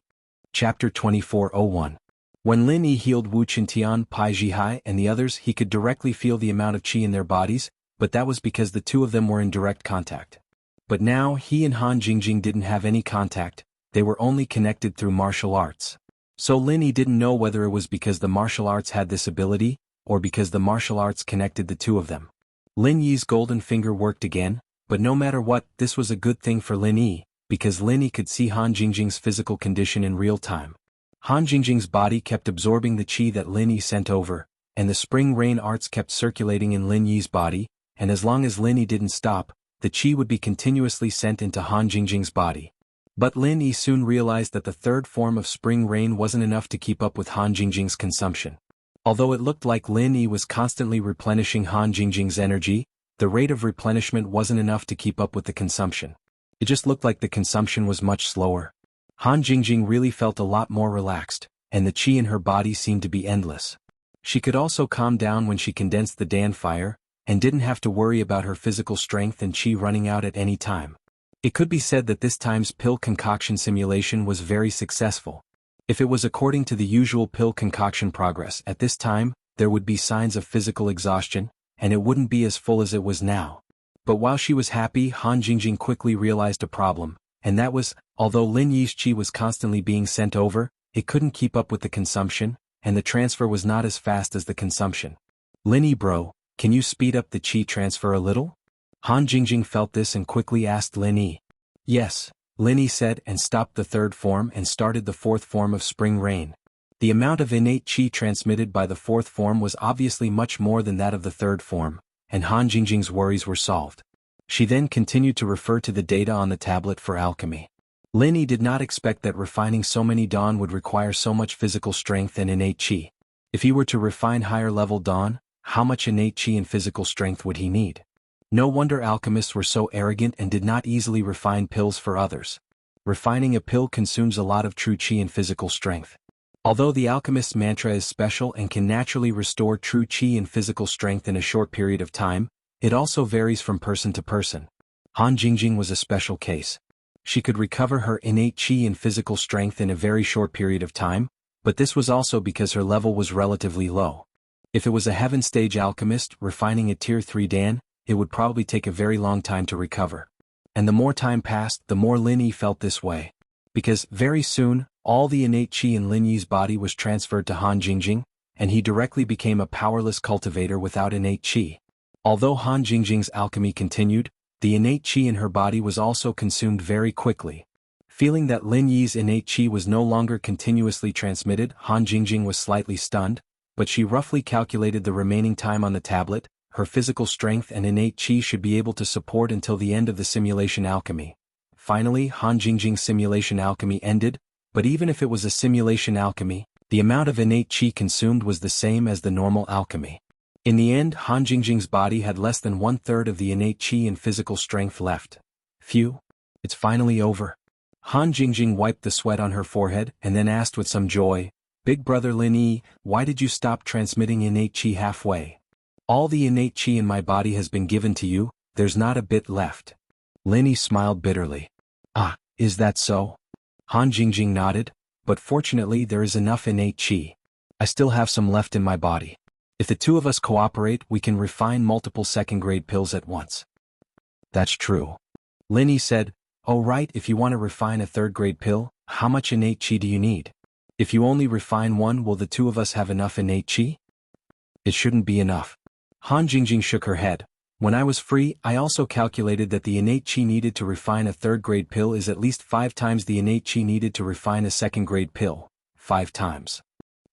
Chapter 24:01. When Lin Yi healed Wu Qintian, Pai Jihai and the others, he could directly feel the amount of chi in their bodies, but that was because the two of them were in direct contact. But now he and Han Jingjing didn't have any contact, they were only connected through martial arts. So Lin Yi didn't know whether it was because the martial arts had this ability, or because the martial arts connected the two of them. Lin Yi's golden finger worked again, but no matter what, this was a good thing for Lin Yi, because Lin Yi could see Han Jingjing's physical condition in real time. Han Jingjing's body kept absorbing the qi that Lin Yi sent over, and the spring rain arts kept circulating in Lin Yi's body, and as long as Lin Yi didn't stop, the qi would be continuously sent into Han Jingjing's body. But Lin Yi soon realized that the third form of spring rain wasn't enough to keep up with Han Jingjing's consumption. Although it looked like Lin Yi was constantly replenishing Han Jingjing's energy, the rate of replenishment wasn't enough to keep up with the consumption. It just looked like the consumption was much slower. Han Jingjing really felt a lot more relaxed, and the qi in her body seemed to be endless. She could also calm down when she condensed the Dan fire, and didn't have to worry about her physical strength and qi running out at any time. It could be said that this time's pill concoction simulation was very successful. If it was according to the usual pill concoction progress at this time, there would be signs of physical exhaustion, and it wouldn't be as full as it was now. But while she was happy, Han Jingjing quickly realized a problem, and that was, although Lin Yi's qi was constantly being sent over, it couldn't keep up with the consumption, and the transfer was not as fast as the consumption. Lin Yi bro, can you speed up the qi transfer a little? Han Jingjing felt this and quickly asked Lin Yi. Yes, Lin Yi said and stopped the third form and started the fourth form of spring rain. The amount of innate qi transmitted by the fourth form was obviously much more than that of the third form, and Han Jingjing's worries were solved. She then continued to refer to the data on the tablet for alchemy. Lin Yi did not expect that refining so many dawn would require so much physical strength and innate qi. If he were to refine higher level dawn, how much innate qi and physical strength would he need? No wonder alchemists were so arrogant and did not easily refine pills for others. Refining a pill consumes a lot of true qi and physical strength. Although the alchemist's mantra is special and can naturally restore true qi and physical strength in a short period of time, it also varies from person to person. Han Jingjing was a special case. She could recover her innate qi and physical strength in a very short period of time, but this was also because her level was relatively low. If it was a heaven stage alchemist refining a tier 3 Dan, it would probably take a very long time to recover. And the more time passed, the more Lin Yi felt this way. Because, very soon, all the innate qi in Lin Yi's body was transferred to Han Jingjing, and he directly became a powerless cultivator without innate qi. Although Han Jingjing's alchemy continued, the innate qi in her body was also consumed very quickly. Feeling that Lin Yi's innate qi was no longer continuously transmitted, Han Jingjing was slightly stunned, but she roughly calculated the remaining time on the tablet. Her physical strength and innate qi should be able to support until the end of the simulation alchemy. Finally, Han Jingjing's simulation alchemy ended, but even if it was a simulation alchemy, the amount of innate qi consumed was the same as the normal alchemy. In the end, Han Jingjing's body had less than 1/3 of the innate qi and physical strength left. Phew! It's finally over. Han Jingjing wiped the sweat on her forehead and then asked with some joy, Big brother Lin Yi, why did you stop transmitting innate qi halfway? All the innate qi in my body has been given to you, there's not a bit left. Lin Yi smiled bitterly. Ah, is that so? Han Jingjing nodded, but fortunately there is enough innate qi. I still have some left in my body. If the two of us cooperate, we can refine multiple second-grade pills at once. That's true. Lin Yi said, oh right, if you want to refine a third-grade pill, how much innate qi do you need? If you only refine one, will the two of us have enough innate qi? It shouldn't be enough. Han Jingjing shook her head. When I was free, I also calculated that the innate qi needed to refine a third-grade pill is at least 5 times the innate qi needed to refine a second-grade pill. 5 times.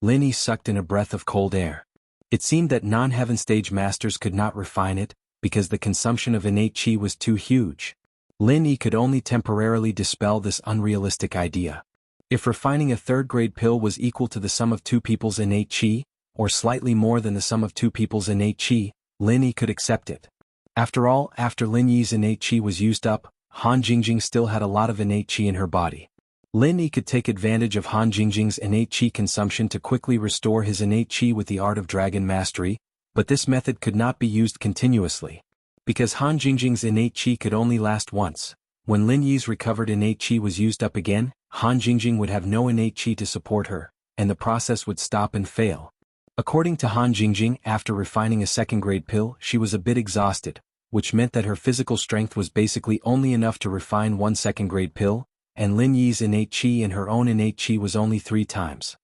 Lin Yi sucked in a breath of cold air. It seemed that non-heaven stage masters could not refine it, because the consumption of innate qi was too huge. Lin Yi could only temporarily dispel this unrealistic idea. If refining a third-grade pill was equal to the sum of 2 people's innate qi, or slightly more than the sum of 2 people's innate qi, Lin Yi could accept it. After all, after Lin Yi's innate qi was used up, Han Jingjing still had a lot of innate qi in her body. Lin Yi could take advantage of Han Jingjing's innate qi consumption to quickly restore his innate qi with the art of dragon mastery, but this method could not be used continuously. Because Han Jingjing's innate qi could only last once. When Lin Yi's recovered innate qi was used up again, Han Jingjing would have no innate qi to support her, and the process would stop and fail. According to Han Jingjing, after refining a second-grade pill, she was a bit exhausted, which meant that her physical strength was basically only enough to refine one second-grade pill, and Lin Yi's innate qi and her own innate qi was only 3 times.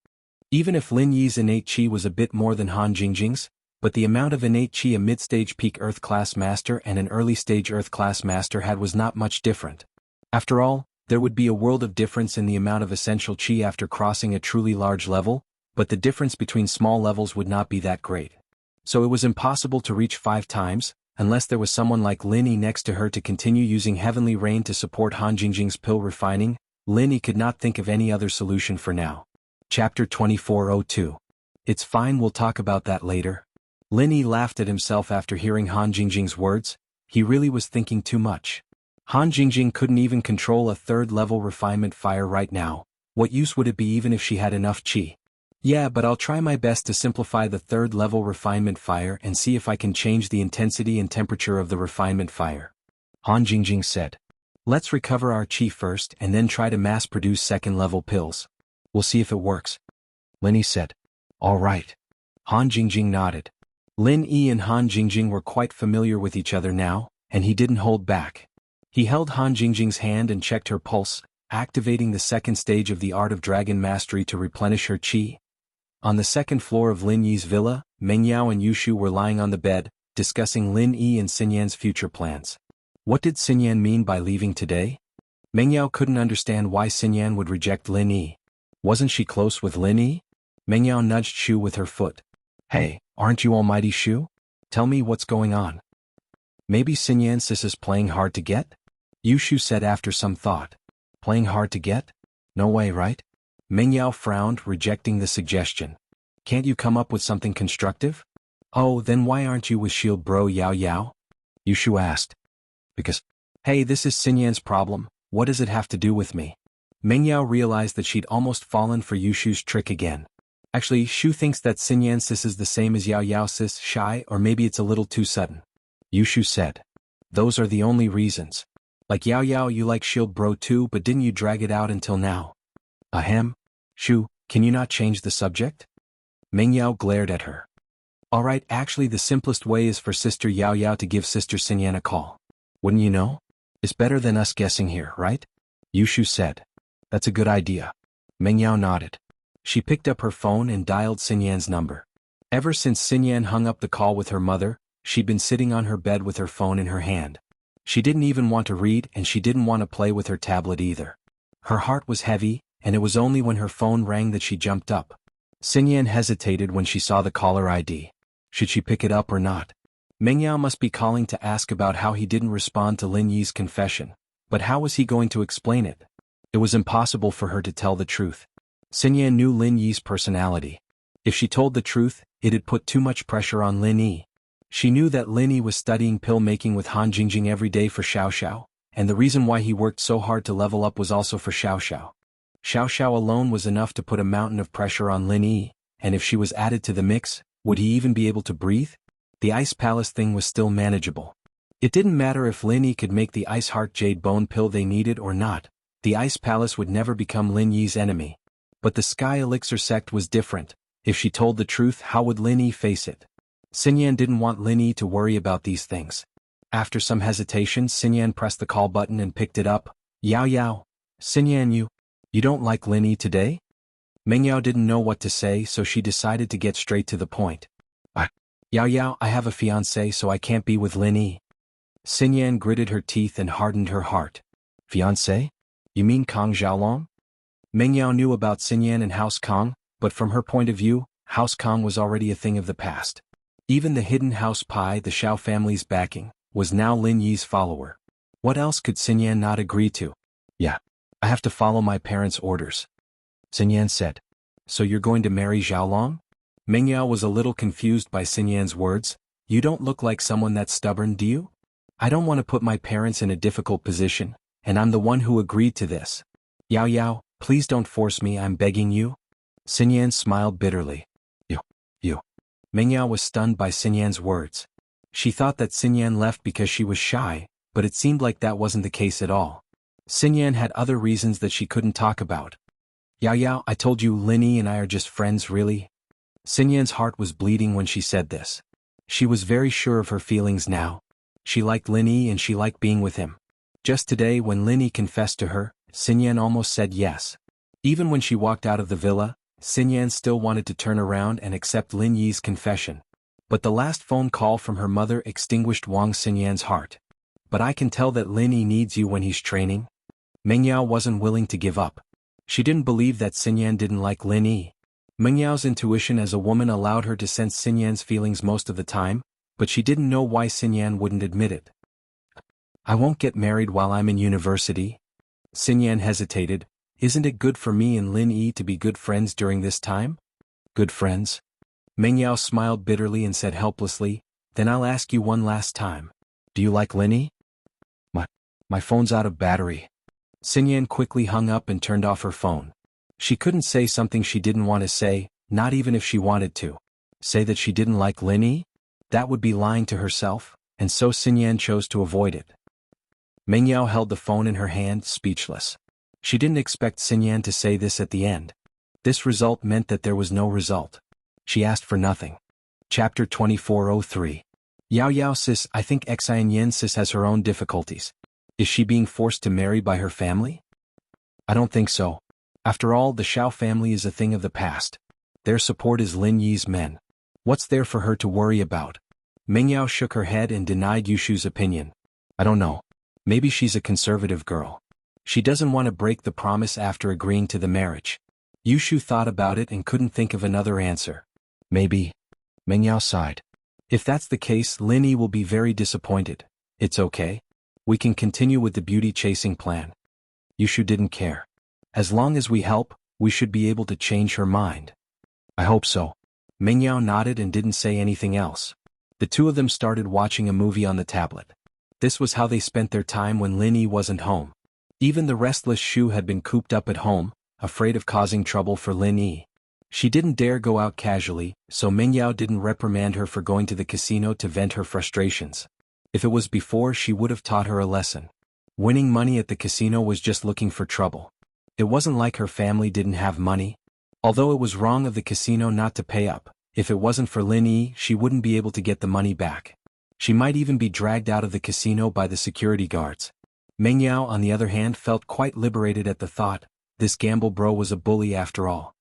Even if Lin Yi's innate qi was a bit more than Han Jingjing's, but the amount of innate qi a mid-stage peak Earth-class master and an early-stage Earth-class master had was not much different. After all, there would be a world of difference in the amount of essential qi after crossing a truly large level, but the difference between small levels would not be that great. So it was impossible to reach 5 times, unless there was someone like Lin Yi next to her to continue using Heavenly Rain to support Han Jingjing's pill refining. Lin Yi could not think of any other solution for now. Chapter 2402. It's fine, we'll talk about that later. Lin Yi laughed at himself after hearing Han Jingjing's words. He really was thinking too much. Han Jingjing couldn't even control a 3rd-level refinement fire right now. What use would it be even if she had enough qi? Yeah, but I'll try my best to simplify the 3rd-level refinement fire and see if I can change the intensity and temperature of the refinement fire. Han Jingjing said. Let's recover our qi first and then try to mass-produce 2nd-level pills. We'll see if it works. Lin Yi said. All right. Han Jingjing nodded. Lin Yi and Han Jingjing were quite familiar with each other now, and he didn't hold back. He held Han Jingjing's hand and checked her pulse, activating the 2nd stage of the Art of Dragon Mastery to replenish her qi. On the 2nd floor of Lin Yi's villa, Meng Yao and Yushu were lying on the bed, discussing Lin Yi and Xinyan's future plans. What did Xinyan mean by leaving today? Meng Yao couldn't understand why Xinyan would reject Lin Yi. Wasn't she close with Lin Yi? Meng Yao nudged Shu with her foot. Hey, aren't you almighty Shu? Tell me what's going on. Maybe Xinyan sis is playing hard to get? Yushu said after some thought. Playing hard to get? No way, right? Meng Yao frowned, rejecting the suggestion. Can't you come up with something constructive? Oh, then why aren't you with Shield Bro Yao Yao? Yushu asked. Because, hey, this is Xinyan's problem, what does it have to do with me? Meng Yao realized that she'd almost fallen for Yushu's trick again. Actually, Shu thinks that Xinyan sis is the same as Yao Yao sis, shy, or maybe it's a little too sudden. Yushu said. Those are the only reasons. Like Yao Yao, you like Shield Bro too, but didn't you drag it out until now? Ahem. Shu, can you not change the subject? Meng Yao glared at her. Alright, actually the simplest way is for Sister Yao Yao to give Sister Xinyan a call. Wouldn't you know? It's better than us guessing here, right? Yushu said. That's a good idea. Meng Yao nodded. She picked up her phone and dialed Xinyan's number. Ever since Xinyan hung up the call with her mother, she'd been sitting on her bed with her phone in her hand. She didn't even want to read and she didn't want to play with her tablet either. Her heart was heavy, and it was only when her phone rang that she jumped up. Xinyan hesitated when she saw the caller ID. Should she pick it up or not? Meng Yao must be calling to ask about how he didn't respond to Lin Yi's confession, but how was he going to explain it? It was impossible for her to tell the truth. Xinyan knew Lin Yi's personality. If she told the truth, it'd put too much pressure on Lin Yi. She knew that Lin Yi was studying pill making with Han Jingjing every day for Xiao Xiao, and the reason why he worked so hard to level up was also for Xiao Xiao. Xiao Xiao alone was enough to put a mountain of pressure on Lin Yi, and if she was added to the mix, would he even be able to breathe? The Ice Palace thing was still manageable. It didn't matter if Lin Yi could make the Ice Heart Jade Bone pill they needed or not, the Ice Palace would never become Lin Yi's enemy. But the Sky Elixir sect was different. If she told the truth, how would Lin Yi face it? Xinyan didn't want Lin Yi to worry about these things. After some hesitation, Xinyan pressed the call button and picked it up. Yao Yao. Xinyan, you don't like Lin Yi today? Meng Yao didn't know what to say, so she decided to get straight to the point. Yao Yao, I have a fiancé, so I can't be with Lin Yi. Xinyan gritted her teeth and hardened her heart. Fiancé? You mean Kong Xiaolong? Meng Yao knew about Xinyan and House Kong, but from her point of view, House Kong was already a thing of the past. Even the hidden House Pai, the Xiao family's backing, was now Lin Yi's follower. What else could Xinyan not agree to? Yeah, I have to follow my parents' orders. Xinyan said. So you're going to marry Xiaolong? Meng Yao was a little confused by Xinyan's words. You don't look like someone that's stubborn, do you? I don't want to put my parents in a difficult position, and I'm the one who agreed to this. Yao Yao, please don't force me, I'm begging you. Xinyan smiled bitterly. You. Meng Yao was stunned by Xinyan's words. She thought that Xinyan left because she was shy, but it seemed like that wasn't the case at all. Xinyan had other reasons that she couldn't talk about. Yao Yao, I told you Lin Yi and I are just friends, really? Xinyan's heart was bleeding when she said this. She was very sure of her feelings now. She liked Lin Yi and she liked being with him. Just today when Lin Yi confessed to her, Xinyan almost said yes. Even when she walked out of the villa, Xinyan still wanted to turn around and accept Lin Yi's confession. But the last phone call from her mother extinguished Wang Xinyan's heart. But I can tell that Lin Yi needs you when he's training. Mengyao wasn't willing to give up. She didn't believe that Xinyan didn't like Lin Yi. Mengyao's intuition as a woman allowed her to sense Xinyan's feelings most of the time, but she didn't know why Xinyan wouldn't admit it. I won't get married while I'm in university. Xinyan hesitated. Isn't it good for me and Lin Yi to be good friends during this time? Good friends? Mengyao smiled bitterly and said helplessly, then I'll ask you one last time. Do you like Lin Yi? My phone's out of battery. Xinyan quickly hung up and turned off her phone. She couldn't say something she didn't want to say, not even if she wanted to. Say that she didn't like Lin Yi? That would be lying to herself, and so Xinyan chose to avoid it. Mengyao held the phone in her hand, speechless. She didn't expect Xinyan to say this at the end. This result meant that there was no result. She asked for nothing. Chapter 2403. Yao Yao sis, I think Xian Yin sis has her own difficulties. Is she being forced to marry by her family? I don't think so. After all, the Shao family is a thing of the past. Their support is Lin Yi's men. What's there for her to worry about? Mengyao shook her head and denied Yushu's opinion. I don't know. Maybe she's a conservative girl. She doesn't want to break the promise after agreeing to the marriage. Yushu thought about it and couldn't think of another answer. Maybe. Mengyao sighed. If that's the case, Lin Yi will be very disappointed. It's okay. We can continue with the beauty-chasing plan. Yushu didn't care. As long as we help, we should be able to change her mind. I hope so. Mengyao nodded and didn't say anything else. The two of them started watching a movie on the tablet. This was how they spent their time when Lin Yi wasn't home. Even the restless Shu had been cooped up at home, afraid of causing trouble for Lin Yi. She didn't dare go out casually, so Mengyao didn't reprimand her for going to the casino to vent her frustrations. If it was before, she would have taught her a lesson. Winning money at the casino was just looking for trouble. It wasn't like her family didn't have money. Although it was wrong of the casino not to pay up, if it wasn't for Lin Yi, she wouldn't be able to get the money back. She might even be dragged out of the casino by the security guards. Mengyao, on the other hand, felt quite liberated at the thought, this gamble bro was a bully after all.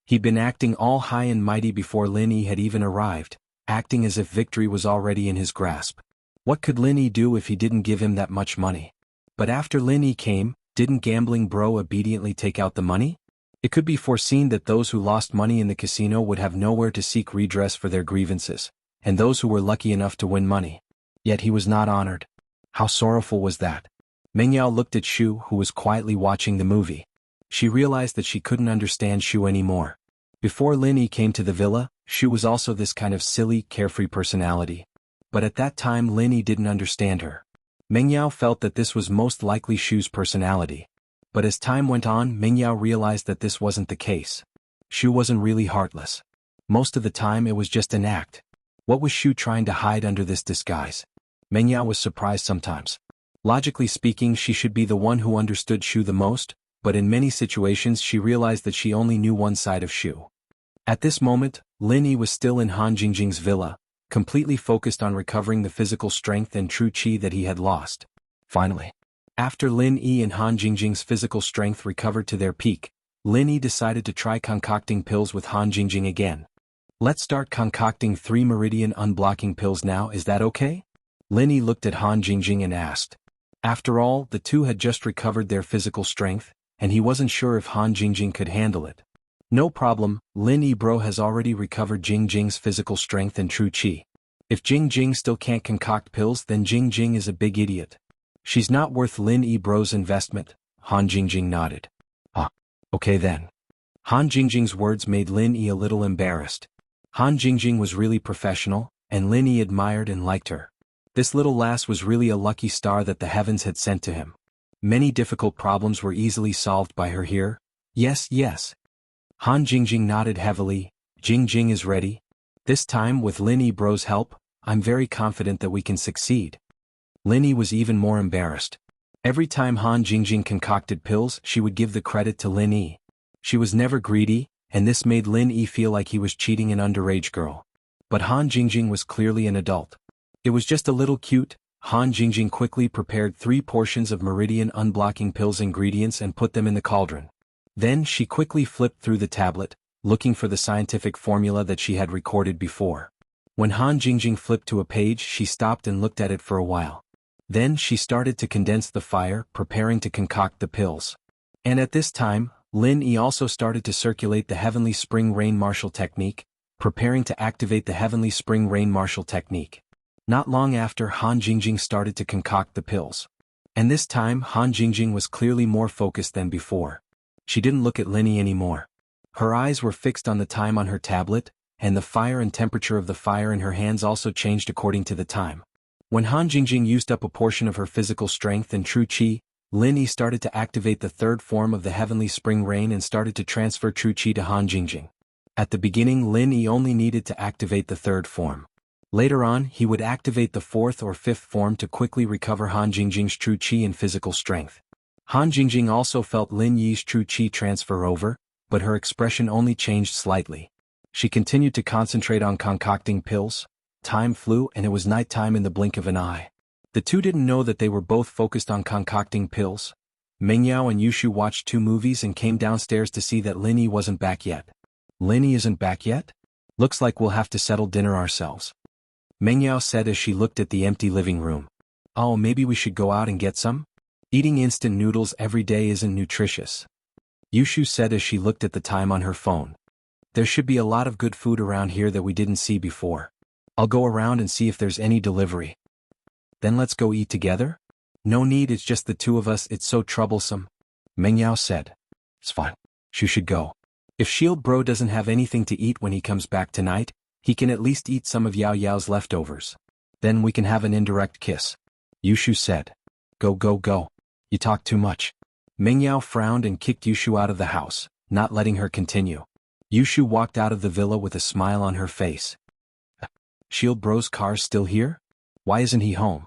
He'd been acting all high and mighty before Lin Yi had even arrived, acting as if victory was already in his grasp. What could Lin Yi do if he didn't give him that much money? But after Lin Yi came, didn't gambling bro obediently take out the money? It could be foreseen that those who lost money in the casino would have nowhere to seek redress for their grievances, and those who were lucky enough to win money. Yet he was not honored. How sorrowful was that? Mengyao looked at Shu, who was quietly watching the movie. She realized that she couldn't understand Shu anymore. Before Lin Yi came to the villa, Shu was also this kind of silly, carefree personality. But at that time Lin Yi didn't understand her. Mengyao felt that this was most likely Shu's personality. But as time went on, Mengyao realized that this wasn't the case. Shu wasn't really heartless. Most of the time it was just an act. What was Shu trying to hide under this disguise? Mengyao was surprised sometimes. Logically speaking, she should be the one who understood Shu the most, but in many situations she realized that she only knew one side of Shu. At this moment, Lin Yi was still in Han Jingjing's villa, completely focused on recovering the physical strength and true qi that he had lost. Finally, after Lin Yi and Han Jingjing's physical strength recovered to their peak, Lin Yi decided to try concocting pills with Han Jingjing again. Let's start concocting 3 meridian unblocking pills now, is that okay? Lin Yi looked at Han Jingjing and asked. After all, the two had just recovered their physical strength, and he wasn't sure if Han Jingjing could handle it. No problem, Lin Yi bro has already recovered Jingjing's physical strength and true qi. If Jingjing still can't concoct pills, then Jingjing is a big idiot. She's not worth Lin Yi bro's investment. Han Jingjing nodded. Okay then. Han Jingjing's words made Lin Yi a little embarrassed. Han Jingjing was really professional, and Lin Yi admired and liked her. This little lass was really a lucky star that the heavens had sent to him. Many difficult problems were easily solved by her here. Yes, yes. Han Jingjing nodded heavily. Jingjing is ready. This time, with Lin Yi bro's help, I'm very confident that we can succeed. Lin Yi was even more embarrassed. Every time Han Jingjing concocted pills, she would give the credit to Lin Yi. She was never greedy, and this made Lin Yi feel like he was cheating an underage girl. But Han Jingjing was clearly an adult. It was just a little cute. Han Jingjing quickly prepared 3 portions of meridian unblocking pills ingredients and put them in the cauldron. Then she quickly flipped through the tablet, looking for the scientific formula that she had recorded before. When Han Jingjing flipped to a page, she stopped and looked at it for a while. Then she started to condense the fire, preparing to concoct the pills. And at this time, Lin Yi also started to circulate the Heavenly Spring Rain Martial Technique, preparing to activate the Heavenly Spring Rain Martial Technique. Not long after, Han Jingjing started to concoct the pills. And this time, Han Jingjing was clearly more focused than before. She didn't look at Lin Yi anymore. Her eyes were fixed on the time on her tablet, and the fire and temperature of the fire in her hands also changed according to the time. When Han Jingjing used up a portion of her physical strength and true qi, Lin Yi started to activate the 3rd form of the Heavenly Spring Rain and started to transfer true qi to Han Jingjing. At the beginning, Lin Yi only needed to activate the 3rd form. Later on, he would activate the 4th or 5th form to quickly recover Han Jingjing's true qi and physical strength. Han Jingjing also felt Lin Yi's true qi transfer over, but her expression only changed slightly. She continued to concentrate on concocting pills. Time flew and it was nighttime in the blink of an eye. The two didn't know that they were both focused on concocting pills. Mengyao and Yushu watched 2 movies and came downstairs to see that Lin Yi wasn't back yet. Lin Yi isn't back yet? Looks like we'll have to settle dinner ourselves. Mengyao said as she looked at the empty living room. Oh, maybe we should go out and get some? Eating instant noodles every day isn't nutritious. Yushu said as she looked at the time on her phone. There should be a lot of good food around here that we didn't see before. I'll go around and see if there's any delivery. Then let's go eat together? No need, it's just the 2 of us, it's so troublesome. Mengyao said. It's fine. You should go. If Shield Bro doesn't have anything to eat when he comes back tonight, he can at least eat some of Yao Yao's leftovers. Then we can have an indirect kiss. Yushu said. Go go go. You talk too much. Mengyao frowned and kicked Yushu out of the house, not letting her continue. Yushu walked out of the villa with a smile on her face. Shield Bro's car's still here? Why isn't he home?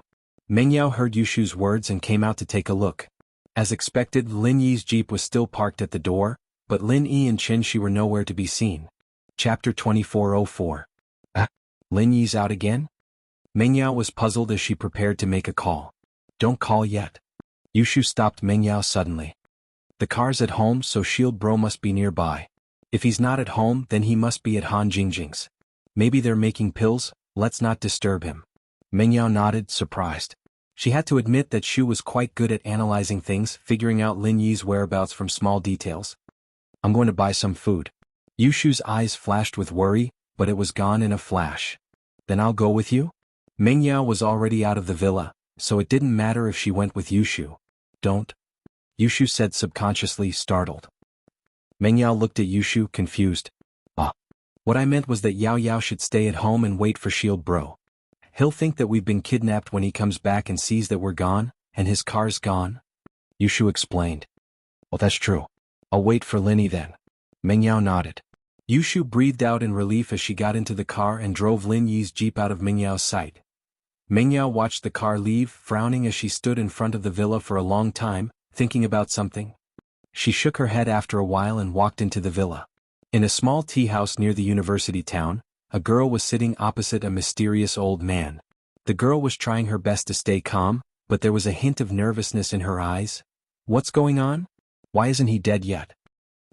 Mengyao heard Yushu's words and came out to take a look. As expected, Lin Yi's jeep was still parked at the door, but Lin Yi and Qin Shi were nowhere to be seen. Chapter 2404. Lin Yi's out again? Mengyao was puzzled as she prepared to make a call. Don't call yet. Yushu stopped Mengyao suddenly. The car's at home, so Shield Bro must be nearby. If he's not at home, then he must be at Han Jingjing's. Maybe they're making pills, let's not disturb him. Mengyao nodded, surprised. She had to admit that Shu was quite good at analyzing things, figuring out Lin Yi's whereabouts from small details. I'm going to buy some food. Yushu's eyes flashed with worry, but it was gone in a flash. Then I'll go with you? Mengyao was already out of the villa, so it didn't matter if she went with Yushu. Don't. Yushu said subconsciously, startled. Mengyao looked at Yushu, confused. What I meant was that Yao Yao should stay at home and wait for Shield Bro. He'll think that we've been kidnapped when he comes back and sees that we're gone, and his car's gone. Yushu explained. Well, that's true. I'll wait for Lin Yi then. Mengyao nodded. Yushu breathed out in relief as she got into the car and drove Lin Yi's jeep out of Mengyao's sight. Mengyao watched the car leave, frowning as she stood in front of the villa for a long time, thinking about something. She shook her head after a while and walked into the villa. In a small tea house near the university town, a girl was sitting opposite a mysterious old man. The girl was trying her best to stay calm, but there was a hint of nervousness in her eyes. What's going on? Why isn't he dead yet?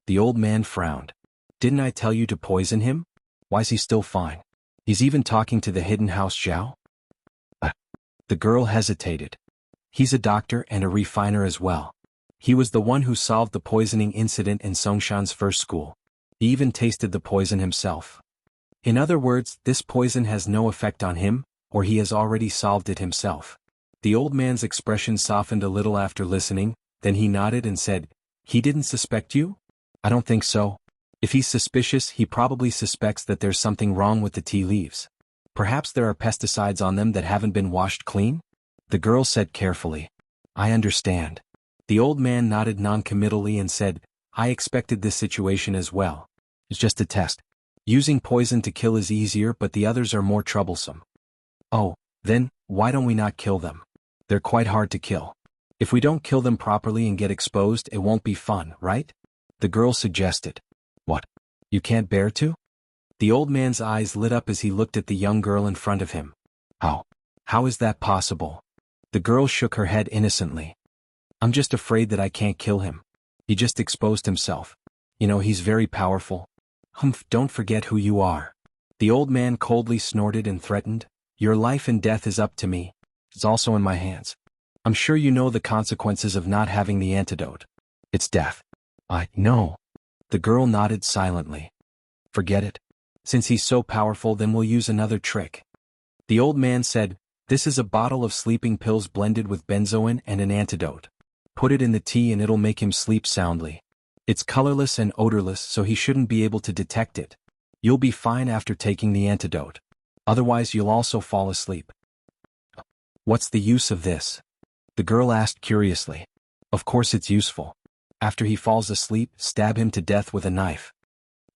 The old man frowned. Didn't I tell you to poison him? Why's he still fine? He's even talking to the hidden house Zhao? The girl hesitated. He's a doctor and a refiner as well. He was the one who solved the poisoning incident in Songshan's first school. He even tasted the poison himself. In other words, this poison has no effect on him, or he has already solved it himself. The old man's expression softened a little after listening, then he nodded and said, He didn't suspect you? I don't think so. If he's suspicious, he probably suspects that there's something wrong with the tea leaves. Perhaps there are pesticides on them that haven't been washed clean? The girl said carefully. I understand. The old man nodded non-committally and said, I expected this situation as well. It's just a test. Using poison to kill is easier, but the others are more troublesome. Oh, then, why don't we not kill them? They're quite hard to kill. If we don't kill them properly and get exposed, it won't be fun, right? The girl suggested. What? You can't bear to? The old man's eyes lit up as he looked at the young girl in front of him. How? How is that possible? The girl shook her head innocently. I'm just afraid that I can't kill him. He just exposed himself. You know, he's very powerful. Humph, don't forget who you are. The old man coldly snorted and threatened. Your life and death is up to me. It's also in my hands. I'm sure you know the consequences of not having the antidote. It's death. I know. The girl nodded silently. Forget it. Since he's so powerful, then we'll use another trick. The old man said, this is a bottle of sleeping pills blended with benzoin and an antidote. Put it in the tea and it'll make him sleep soundly. It's colorless and odorless, so he shouldn't be able to detect it. You'll be fine after taking the antidote. Otherwise you'll also fall asleep. What's the use of this? The girl asked curiously. Of course it's useful. After he falls asleep, stab him to death with a knife.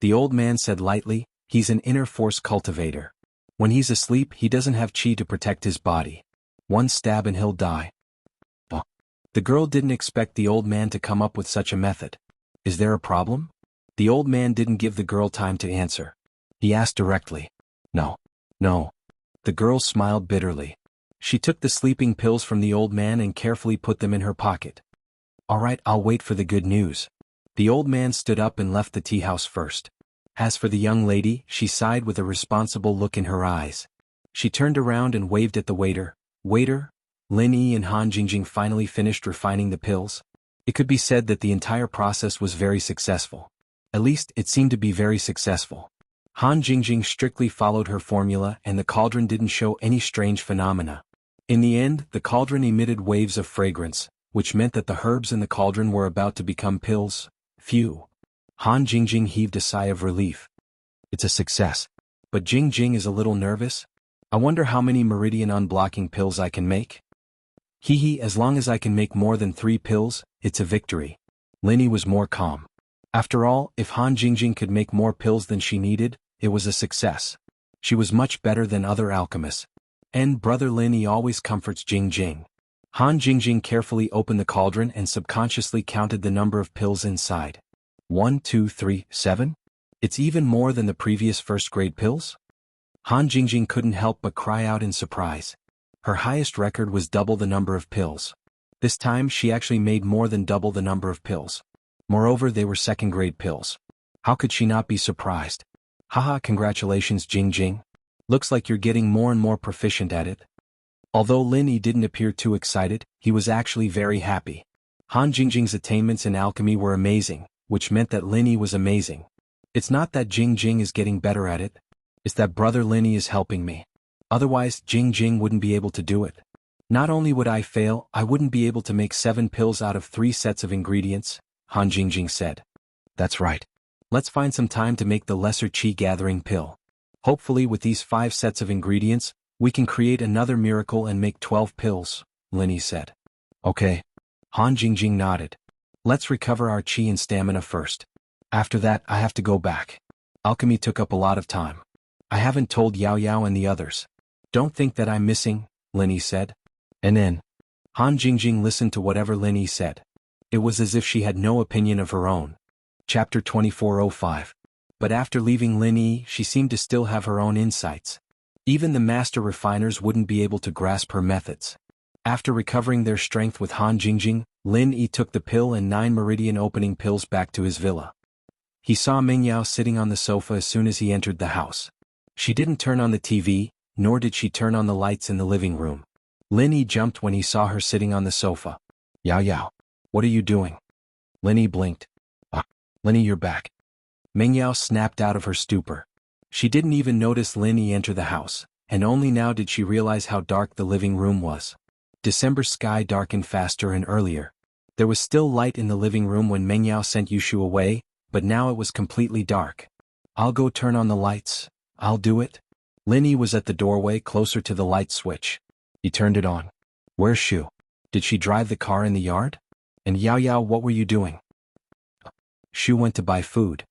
The old man said lightly, he's an inner force cultivator. When he's asleep, he doesn't have chi to protect his body. One stab and he'll die. The girl didn't expect the old man to come up with such a method. Is there a problem? The old man didn't give the girl time to answer. He asked directly. No. No. The girl smiled bitterly. She took the sleeping pills from the old man and carefully put them in her pocket. All right, I'll wait for the good news. The old man stood up and left the tea house first. As for the young lady, she sighed with a responsible look in her eyes. She turned around and waved at the waiter. Waiter? Lin Yi and Han Jingjing finally finished refining the pills. It could be said that the entire process was very successful. At least, it seemed to be very successful. Han Jingjing strictly followed her formula and the cauldron didn't show any strange phenomena. In the end, the cauldron emitted waves of fragrance, which meant that the herbs in the cauldron were about to become pills. Phew. Han Jingjing heaved a sigh of relief. It's a success. But Jingjing is a little nervous. I wonder how many meridian unblocking pills I can make? Hee, as long as I can make more than 3 pills, it's a victory. Linny was more calm. After all, if Han Jingjing could make more pills than she needed, it was a success. She was much better than other alchemists. And brother Linny always comforts Jingjing. Han Jingjing carefully opened the cauldron and subconsciously counted the number of pills inside. 1, 2, 3, 7? It's even more than the previous first-grade pills? Han Jingjing couldn't help but cry out in surprise. Her highest record was double the number of pills. This time she actually made more than double the number of pills. Moreover, they were second-grade pills. How could she not be surprised? Haha, congratulations Jingjing. Looks like you're getting more and more proficient at it. Although Lin Yi didn't appear too excited, he was actually very happy. Han Jingjing's attainments in alchemy were amazing, which meant that Lin Yi was amazing. It's not that Jingjing is getting better at it. It's that brother Lin Yi is helping me. Otherwise, Jingjing wouldn't be able to do it. Not only would I fail, I wouldn't be able to make 7 pills out of 3 sets of ingredients, Han Jingjing said. That's right. Let's find some time to make the lesser qi gathering pill. Hopefully with these 5 sets of ingredients, we can create another miracle and make 12 pills, Lin Yi said. Okay. Han Jingjing nodded. Let's recover our qi and stamina first. After that, I have to go back. Alchemy took up a lot of time. I haven't told Yao Yao and the others. Don't think that I'm missing, Lin Yi said. And then, Han Jingjing listened to whatever Lin Yi said. It was as if she had no opinion of her own. Chapter 2405. But after leaving Lin Yi, she seemed to still have her own insights. Even the master refiners wouldn't be able to grasp her methods. After recovering their strength with Han Jingjing, Lin Yi took the pill and 9 meridian opening pills back to his villa. He saw Meng Yao sitting on the sofa as soon as he entered the house. She didn't turn on the TV, nor did she turn on the lights in the living room. Lin Yi jumped when he saw her sitting on the sofa. Yao Yao, what are you doing? Lin Yi blinked. Lin Yi, you're back. Meng Yao snapped out of her stupor. She didn't even notice Lin Yi enter the house, and only now did she realize how dark the living room was. December sky darkened faster and earlier. There was still light in the living room when Meng Yao sent Yushu away, but now it was completely dark. I'll go turn on the lights. I'll do it. Lin Yi was at the doorway closer to the light switch. He turned it on. Where's Shu? Did she drive the car in the yard? And Yao Yao, what were you doing? Shu went to buy food.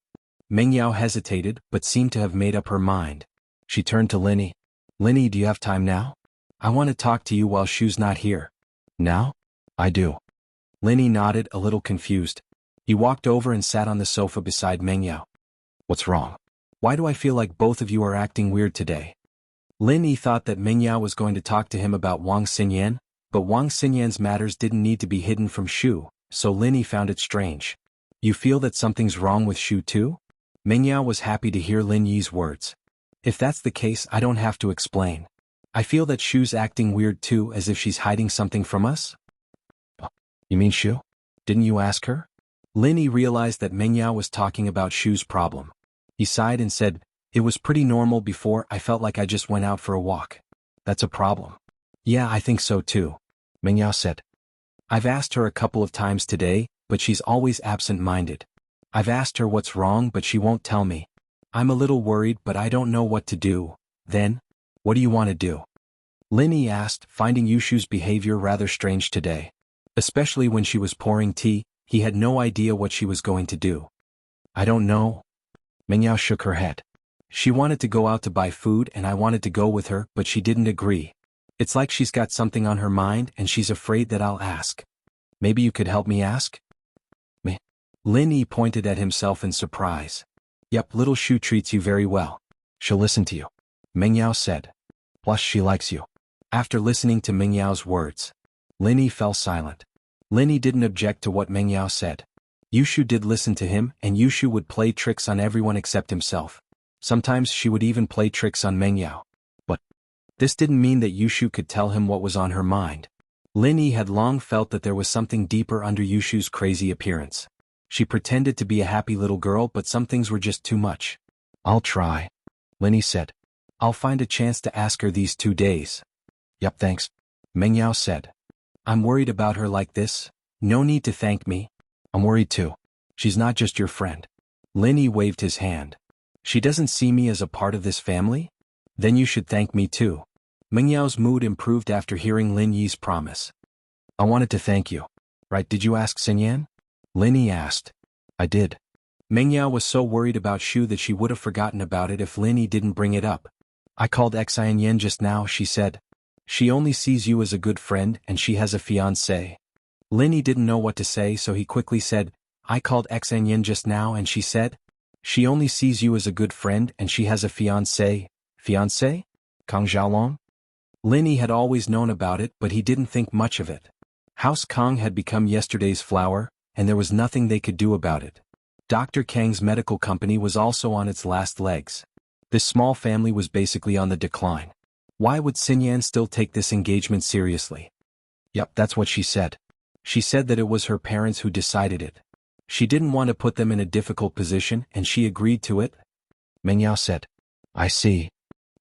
Meng Yao hesitated, but seemed to have made up her mind. She turned to Lin Yi. Lin Yi, do you have time now? I want to talk to you while Shu's not here. Now? I do. Lin Yi nodded, a little confused. He walked over and sat on the sofa beside Meng Yao. What's wrong? Why do I feel like both of you are acting weird today? Lin Yi thought that Meng Yao was going to talk to him about Wang Xinyan, but Wang Xinyan's matters didn't need to be hidden from Shu, so Lin Yi found it strange. You feel that something's wrong with Shu too? Meng Yao was happy to hear Lin Yi's words. If that's the case, I don't have to explain. I feel that Shu's acting weird too, as if she's hiding something from us. You mean Shu? Didn't you ask her? Lin Yi realized that Meng Yao was talking about Shu's problem. He sighed and said, it was pretty normal before. I felt like I just went out for a walk. That's a problem. Yeah, I think so too, Meng Yao said. I've asked her a couple of times today, but she's always absent-minded. I've asked her what's wrong, but she won't tell me. I'm a little worried, but I don't know what to do. Then, what do you want to do? Lin Yi asked, finding Yushu's behavior rather strange today. Especially when she was pouring tea, he had no idea what she was going to do. I don't know. Meng Yao shook her head. She wanted to go out to buy food and I wanted to go with her, but she didn't agree. It's like she's got something on her mind and she's afraid that I'll ask. Maybe you could help me ask? Me? Lin Yi pointed at himself in surprise. Yep, little Shu treats you very well. She'll listen to you, Meng Yao said. Plus she likes you. After listening to Meng Yao's words, Lin Yi fell silent. Lin Yi didn't object to what Meng Yao said. Yushu did listen to him, and Yushu would play tricks on everyone except himself. Sometimes she would even play tricks on Meng Yao. But this didn't mean that Yushu could tell him what was on her mind. Lin Yi had long felt that there was something deeper under Yushu's crazy appearance. She pretended to be a happy little girl, but some things were just too much. I'll try, Lin Yi said. I'll find a chance to ask her these 2 days. Yup, thanks, Meng Yao said. I'm worried about her like this. No need to thank me. I'm worried too. She's not just your friend. Lin Yi waved his hand. She doesn't see me as a part of this family? Then you should thank me too. Meng Yao's mood improved after hearing Lin Yi's promise. I wanted to thank you. Right, did you ask Xinyan? Lin Yi asked. I did. Meng Yao was so worried about Shu that she would have forgotten about it if Lin Yi didn't bring it up. I called Xinyan just now, she said. She only sees you as a good friend and she has a fiancé. Lin Yi didn't know what to say, so he quickly said, I called Xinyan just now and she said, she only sees you as a good friend and she has a fiancé. Fiancé? Kang Xiaolong? Lin Yi had always known about it, but he didn't think much of it. House Kang had become yesterday's flower, and there was nothing they could do about it. Dr. Kang's medical company was also on its last legs. This small family was basically on the decline. Why would Xinyan still take this engagement seriously? Yup, that's what she said. She said that it was her parents who decided it. She didn't want to put them in a difficult position and she agreed to it. Meng Yao said. I see.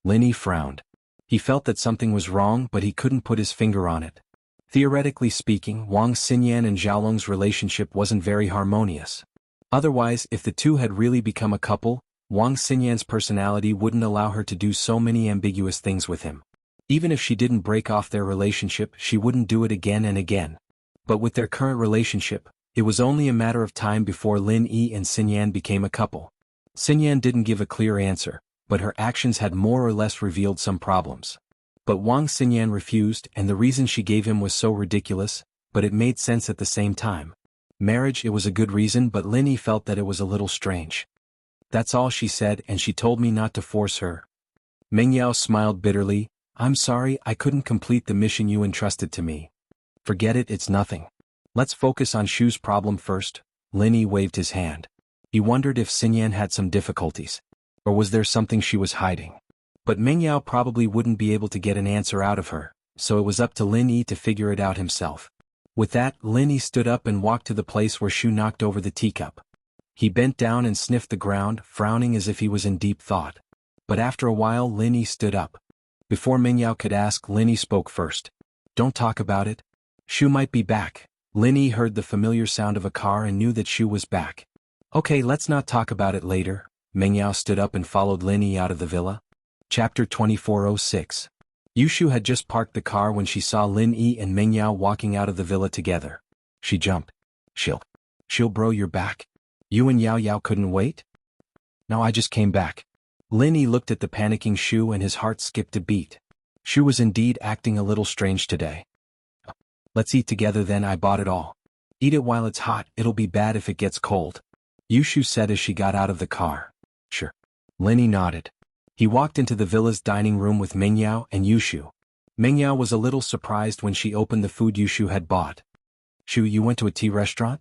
Lin Yi frowned. He felt that something was wrong, but he couldn't put his finger on it. Theoretically speaking, Wang Xinyan and Xiaolong's relationship wasn't very harmonious. Otherwise, if the two had really become a couple, Wang Xinyan's personality wouldn't allow her to do so many ambiguous things with him. Even if she didn't break off their relationship, she wouldn't do it again and again. But with their current relationship, it was only a matter of time before Lin Yi and Xinyan became a couple. Xinyan didn't give a clear answer, but her actions had more or less revealed some problems. But Wang Xinyan refused, and the reason she gave him was so ridiculous, but it made sense at the same time. Marriage, it was a good reason, but Lin Yi felt that it was a little strange. That's all she said, and she told me not to force her. Meng Yao smiled bitterly. I'm sorry, I couldn't complete the mission you entrusted to me. Forget it, it's nothing. Let's focus on Shu's problem first. Lin Yi waved his hand. He wondered if Xinyan had some difficulties. Or was there something she was hiding? But Meng Yao probably wouldn't be able to get an answer out of her, so it was up to Lin Yi to figure it out himself. With that, Lin Yi stood up and walked to the place where Shu knocked over the teacup. He bent down and sniffed the ground, frowning as if he was in deep thought. But after a while Lin Yi stood up. Before Meng Yao could ask, Lin Yi spoke first. Don't talk about it. Shu might be back. Lin Yi heard the familiar sound of a car and knew that Shu was back. Okay, let's not talk about it later. Meng Yao stood up and followed Lin Yi out of the villa. Chapter 2406. Yushu had just parked the car when she saw Lin Yi and Meng Yao walking out of the villa together. She jumped. She'll bro, you're back? You and Yao Yao couldn't wait? No, I just came back. Lin Yi looked at the panicking Shu and his heart skipped a beat. Shu was indeed acting a little strange today. Let's eat together then, I bought it all. Eat it while it's hot, it'll be bad if it gets cold. Yushu said as she got out of the car. Sure. Lin nodded. He walked into the villa's dining room with Mengyao and Yushu. Mengyao was a little surprised when she opened the food Yushu had bought. Shu, you went to a tea restaurant?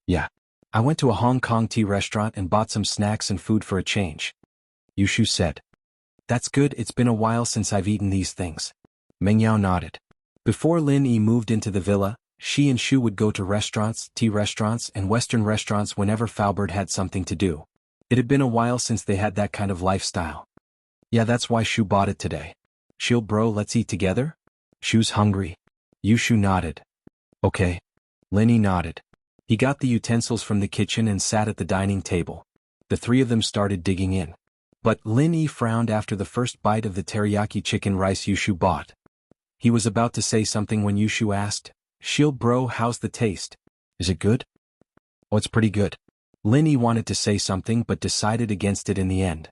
Yeah. I went to a Hong Kong tea restaurant and bought some snacks and food for a change. Yushu said. That's good, it's been a while since I've eaten these things. Mengyao nodded. Before Lin Yi moved into the villa, she and Shu would go to restaurants, tea restaurants and Western restaurants whenever Faubert had something to do. It had been a while since they had that kind of lifestyle. Yeah, that's why Shu bought it today. Chill bro, let's eat together? Shu's hungry. Yushu nodded. Okay. Lin Yi nodded. He got the utensils from the kitchen and sat at the dining table. The three of them started digging in. But Lin Yi frowned after the first bite of the teriyaki chicken rice Yushu bought. He was about to say something when Yushu asked, Shield bro, how's the taste? Is it good? Oh, it's pretty good. Lin Yi wanted to say something but decided against it in the end.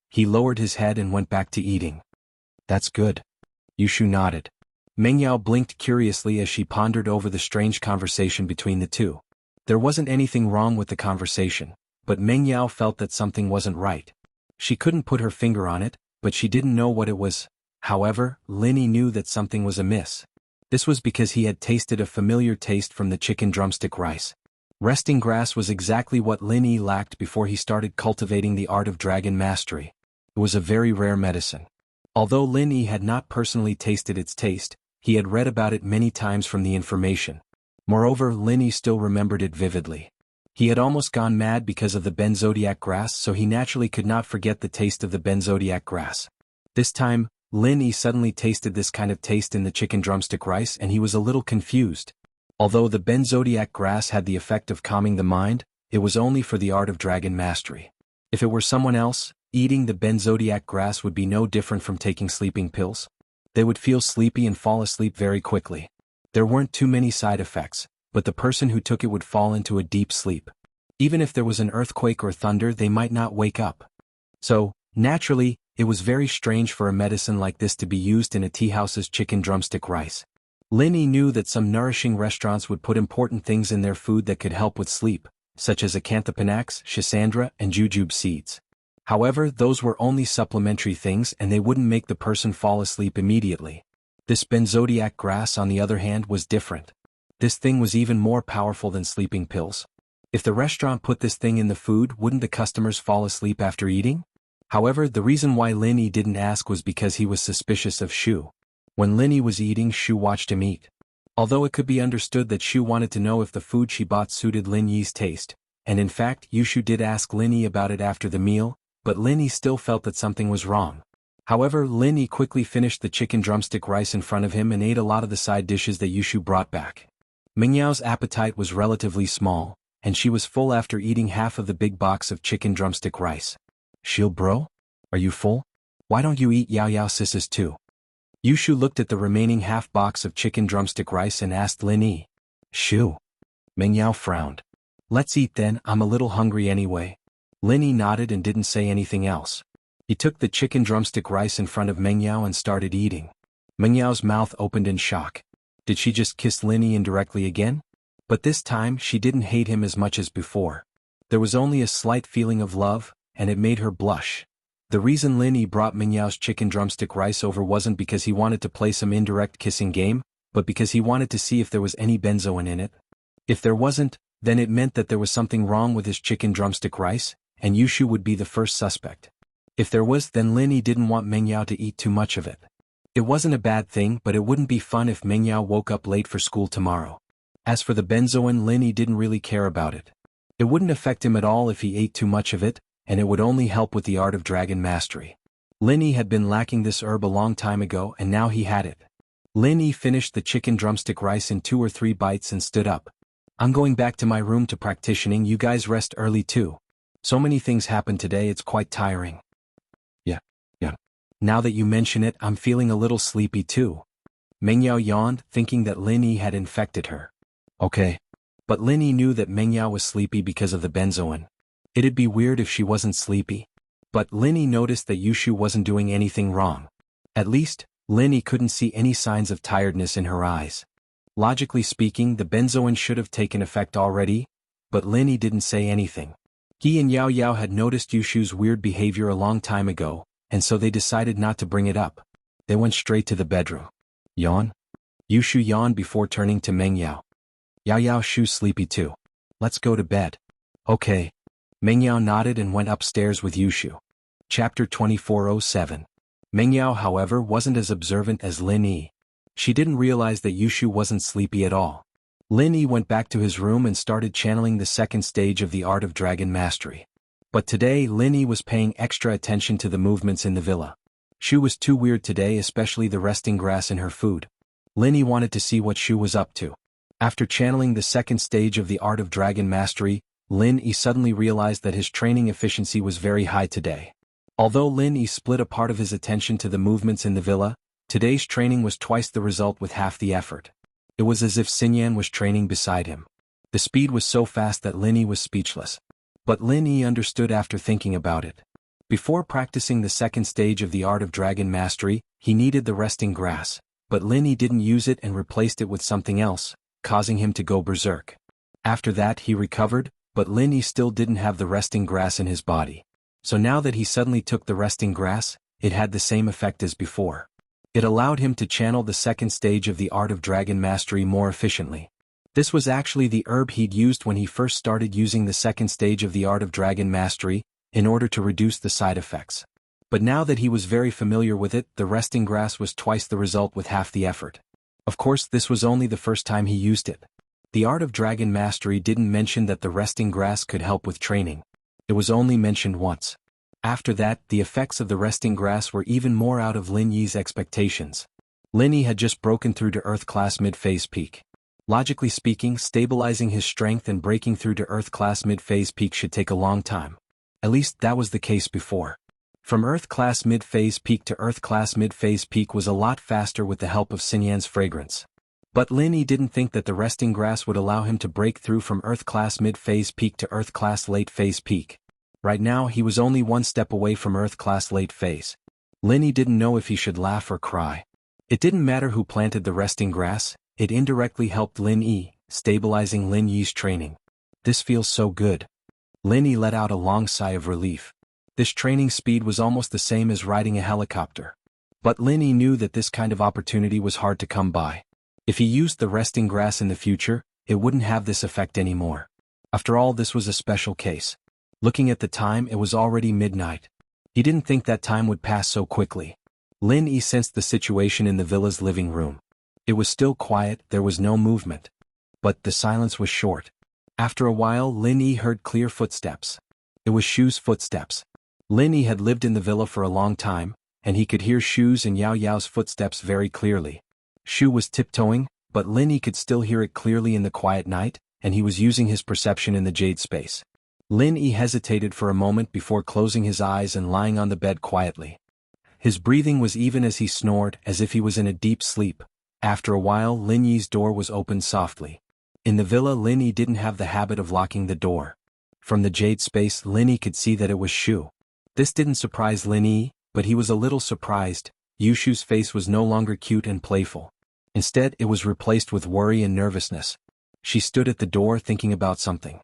He lowered his head and went back to eating. That's good. Yushu nodded. Mengyao blinked curiously as she pondered over the strange conversation between the two. There wasn't anything wrong with the conversation, but Mengyao felt that something wasn't right. She couldn't put her finger on it, but she didn't know what it was. However, Lin Yi knew that something was amiss. This was because he had tasted a familiar taste from the chicken drumstick rice. Resting grass was exactly what Lin Yi lacked before he started cultivating the art of dragon mastery. It was a very rare medicine. Although Lin Yi had not personally tasted its taste, he had read about it many times from the information. Moreover, Lin Yi still remembered it vividly. He had almost gone mad because of the benzodiac grass, so he naturally could not forget the taste of the benzodiac grass. This time, Lin Yi suddenly tasted this kind of taste in the chicken drumstick rice and he was a little confused. Although the benzodiac grass had the effect of calming the mind, it was only for the art of dragon mastery. If it were someone else, eating the benzodiac grass would be no different from taking sleeping pills. They would feel sleepy and fall asleep very quickly. There weren't too many side effects, but the person who took it would fall into a deep sleep. Even if there was an earthquake or thunder, they might not wake up. So, naturally, it was very strange for a medicine like this to be used in a teahouse's chicken drumstick rice. Lin Yi knew that some nourishing restaurants would put important things in their food that could help with sleep, such as acanthopanax, schisandra, and jujube seeds. However, those were only supplementary things and they wouldn't make the person fall asleep immediately. This benzodiac grass, on the other hand, was different. This thing was even more powerful than sleeping pills. If the restaurant put this thing in the food, wouldn't the customers fall asleep after eating? However, the reason why Lin Yi didn't ask was because he was suspicious of Shu. When Lin Yi was eating, Shu watched him eat. Although it could be understood that Shu wanted to know if the food she bought suited Lin Yi's taste, and in fact Yushu did ask Lin Yi about it after the meal, but Lin Yi still felt that something was wrong. However, Lin Yi quickly finished the chicken drumstick rice in front of him and ate a lot of the side dishes that Yushu brought back. Mingyao's appetite was relatively small, and she was full after eating half of the big box of chicken drumstick rice. Shield bro? Are you full? Why don't you eat Yao Yao Sis's too? Yushu looked at the remaining half box of chicken drumstick rice and asked Lin Yi. Shu. Mengyao frowned. Let's eat then, I'm a little hungry anyway. Lin Yi nodded and didn't say anything else. He took the chicken drumstick rice in front of Mengyao and started eating. Mengyao's mouth opened in shock. Did she just kiss Lin Yi indirectly again? But this time she didn't hate him as much as before. There was only a slight feeling of love, and it made her blush. The reason Lin Yi brought Mingyao's chicken drumstick rice over wasn't because he wanted to play some indirect kissing game, but because he wanted to see if there was any benzoin in it. If there wasn't, then it meant that there was something wrong with his chicken drumstick rice, and Yushu would be the first suspect. If there was, then Lin Yi didn't want Mengyao to eat too much of it. It wasn't a bad thing, but it wouldn't be fun if Mengyao woke up late for school tomorrow. As for the benzoin, Lin Yi didn't really care about it. It wouldn't affect him at all if he ate too much of it, and it would only help with the art of dragon mastery. Lin Yi had been lacking this herb a long time ago and now he had it. Lin Yi finished the chicken drumstick rice in 2 or 3 bites and stood up. I'm going back to my room to practicing, you guys rest early too. So many things happened today, it's quite tiring. Yeah. Now that you mention it, I'm feeling a little sleepy too. Mengyao yawned, thinking that Lin Yi had infected her. Okay. But Lin Yi knew that Mengyao was sleepy because of the benzoin. It'd be weird if she wasn't sleepy. But Lin Yi noticed that Yushu wasn't doing anything wrong. At least, Lin Yi couldn't see any signs of tiredness in her eyes. Logically speaking, the benzoin should have taken effect already, but Lin Yi didn't say anything. He and Yao Yao had noticed Yushu's weird behavior a long time ago, and so they decided not to bring it up. They went straight to the bedroom. Yawn? Yushu yawned before turning to Meng Yao. Yao Yao Shu's sleepy too. Let's go to bed. Okay. Meng Yao nodded and went upstairs with Yushu. Chapter 2407. Meng Yao, however, wasn't as observant as Lin Yi. She didn't realize that Yushu wasn't sleepy at all. Lin Yi went back to his room and started channeling the second stage of the art of dragon mastery. But today Lin Yi was paying extra attention to the movements in the villa. Shu was too weird today, especially the resting grass in her food. Lin Yi wanted to see what Shu was up to. After channeling the second stage of the art of dragon mastery, Lin Yi suddenly realized that his training efficiency was very high today. Although Lin Yi split a part of his attention to the movements in the villa, today's training was twice the result with half the effort. It was as if Xinyan was training beside him. The speed was so fast that Lin Yi was speechless. But Lin Yi understood after thinking about it. Before practicing the second stage of the art of dragon mastery, he needed the resting grass, but Lin Yi didn't use it and replaced it with something else, causing him to go berserk. After that he recovered, but Lin Yi still didn't have the resting grass in his body. So now that he suddenly took the resting grass, it had the same effect as before. It allowed him to channel the second stage of the art of dragon mastery more efficiently. This was actually the herb he'd used when he first started using the second stage of the art of dragon mastery, in order to reduce the side effects. But now that he was very familiar with it, the resting grass was twice the result with half the effort. Of course, this was only the first time he used it. The art of dragon mastery didn't mention that the resting grass could help with training. It was only mentioned once. After that, the effects of the resting grass were even more out of Lin Yi's expectations. Lin Yi had just broken through to Earth Class Mid-Phase Peak. Logically speaking, stabilizing his strength and breaking through to Earth Class Mid-Phase Peak should take a long time. At least that was the case before. From Earth Class Mid-Phase Peak to Earth Class Mid-Phase Peak was a lot faster with the help of Xinyan's fragrance. But Lin Yi didn't think that the resting grass would allow him to break through from Earth Class Mid-Phase Peak to Earth Class Late Phase Peak. Right now he was only one step away from Earth Class Late Phase. Lin Yi didn't know if he should laugh or cry. It didn't matter who planted the resting grass, it indirectly helped Lin Yi, stabilizing Lin Yi's training. This feels so good. Lin Yi let out a long sigh of relief. This training speed was almost the same as riding a helicopter. But Lin Yi knew that this kind of opportunity was hard to come by. If he used the resting grass in the future, it wouldn't have this effect anymore. After all, this was a special case. Looking at the time, it was already midnight. He didn't think that time would pass so quickly. Lin Yi sensed the situation in the villa's living room. It was still quiet, there was no movement. But the silence was short. After a while, Lin Yi heard clear footsteps. It was Shu's footsteps. Lin Yi had lived in the villa for a long time, and he could hear Shu's and Yao Yao's footsteps very clearly. Shu was tiptoeing, but Lin Yi could still hear it clearly in the quiet night, and he was using his perception in the jade space. Lin Yi hesitated for a moment before closing his eyes and lying on the bed quietly. His breathing was even as he snored, as if he was in a deep sleep. After a while, Lin Yi's door was opened softly. In the villa, Lin Yi didn't have the habit of locking the door. From the jade space, Lin Yi could see that it was Shu. This didn't surprise Lin Yi, but he was a little surprised. Yushu's face was no longer cute and playful. Instead, it was replaced with worry and nervousness. She stood at the door thinking about something.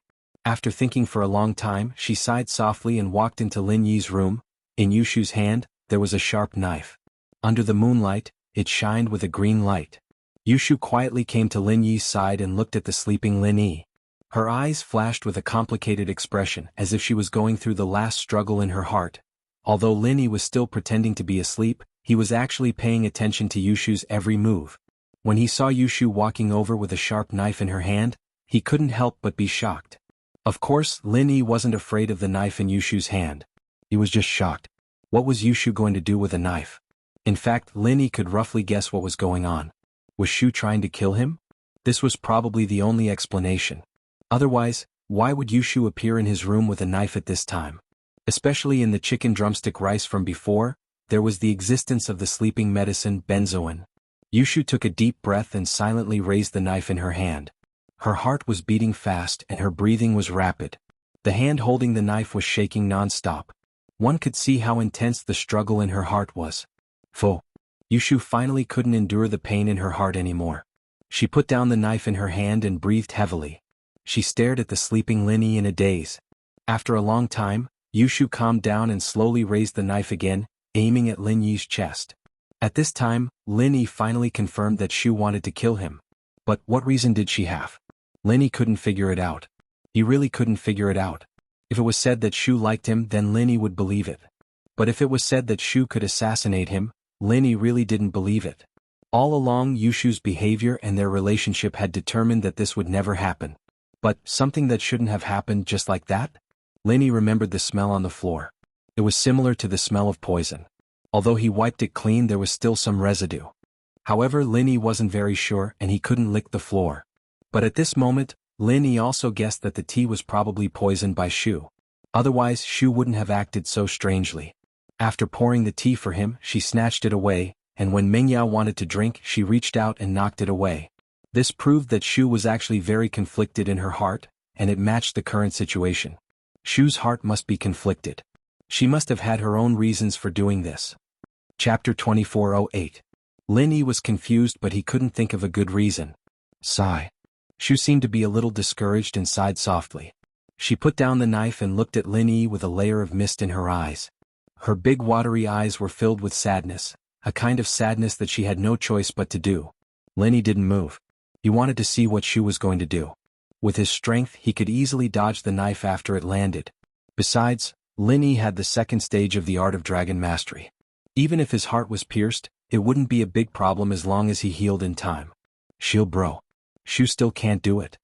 After thinking for a long time, she sighed softly and walked into Lin Yi's room. In Yushu's hand, there was a sharp knife. Under the moonlight, it shined with a green light. Yushu quietly came to Lin Yi's side and looked at the sleeping Lin Yi. Her eyes flashed with a complicated expression, as if she was going through the last struggle in her heart. Although Lin Yi was still pretending to be asleep, he was actually paying attention to Yushu's every move. When he saw Yushu walking over with a sharp knife in her hand, he couldn't help but be shocked. Of course, Lin Yi wasn't afraid of the knife in Yushu's hand. He was just shocked. What was Yushu going to do with a knife? In fact, Lin Yi could roughly guess what was going on. Was Shu trying to kill him? This was probably the only explanation. Otherwise, why would Yushu appear in his room with a knife at this time? Especially in the chicken drumstick rice from before, there was the existence of the sleeping medicine benzoin. Yushu took a deep breath and silently raised the knife in her hand. Her heart was beating fast and her breathing was rapid. The hand holding the knife was shaking non-stop. One could see how intense the struggle in her heart was. Pho! Yushu finally couldn't endure the pain in her heart anymore. She put down the knife in her hand and breathed heavily. She stared at the sleeping Lin Yi in a daze. After a long time, Yushu calmed down and slowly raised the knife again, aiming at Lin Yi's chest. At this time, Lin Yi finally confirmed that Shu wanted to kill him. But what reason did she have? Lin Yi couldn't figure it out. He really couldn't figure it out. If it was said that Shu liked him, then Lin Yi would believe it. But if it was said that Shu could assassinate him, Lin Yi really didn't believe it. All along, Yushu's behavior and their relationship had determined that this would never happen. But something that shouldn't have happened just like that? Lin Yi remembered the smell on the floor. It was similar to the smell of poison. Although he wiped it clean, there was still some residue. However, Lin Yi wasn't very sure and he couldn't lick the floor. But at this moment, Lin Yi also guessed that the tea was probably poisoned by Shu. Otherwise, Shu wouldn't have acted so strangely. After pouring the tea for him, she snatched it away, and when Mengyao wanted to drink, she reached out and knocked it away. This proved that Shu was actually very conflicted in her heart, and it matched the current situation. Shu's heart must be conflicted. She must have had her own reasons for doing this. Chapter 2408. Lin Yi was confused, but he couldn't think of a good reason. Sigh. Shu seemed to be a little discouraged and sighed softly. She put down the knife and looked at Lin Yi with a layer of mist in her eyes. Her big watery eyes were filled with sadness, a kind of sadness that she had no choice but to do. Lin Yi didn't move. He wanted to see what Shu was going to do. With his strength, he could easily dodge the knife after it landed. Besides, Lin Yi had the second stage of the art of dragon mastery. Even if his heart was pierced, it wouldn't be a big problem as long as he healed in time. Shield bro. Shu still can't do it.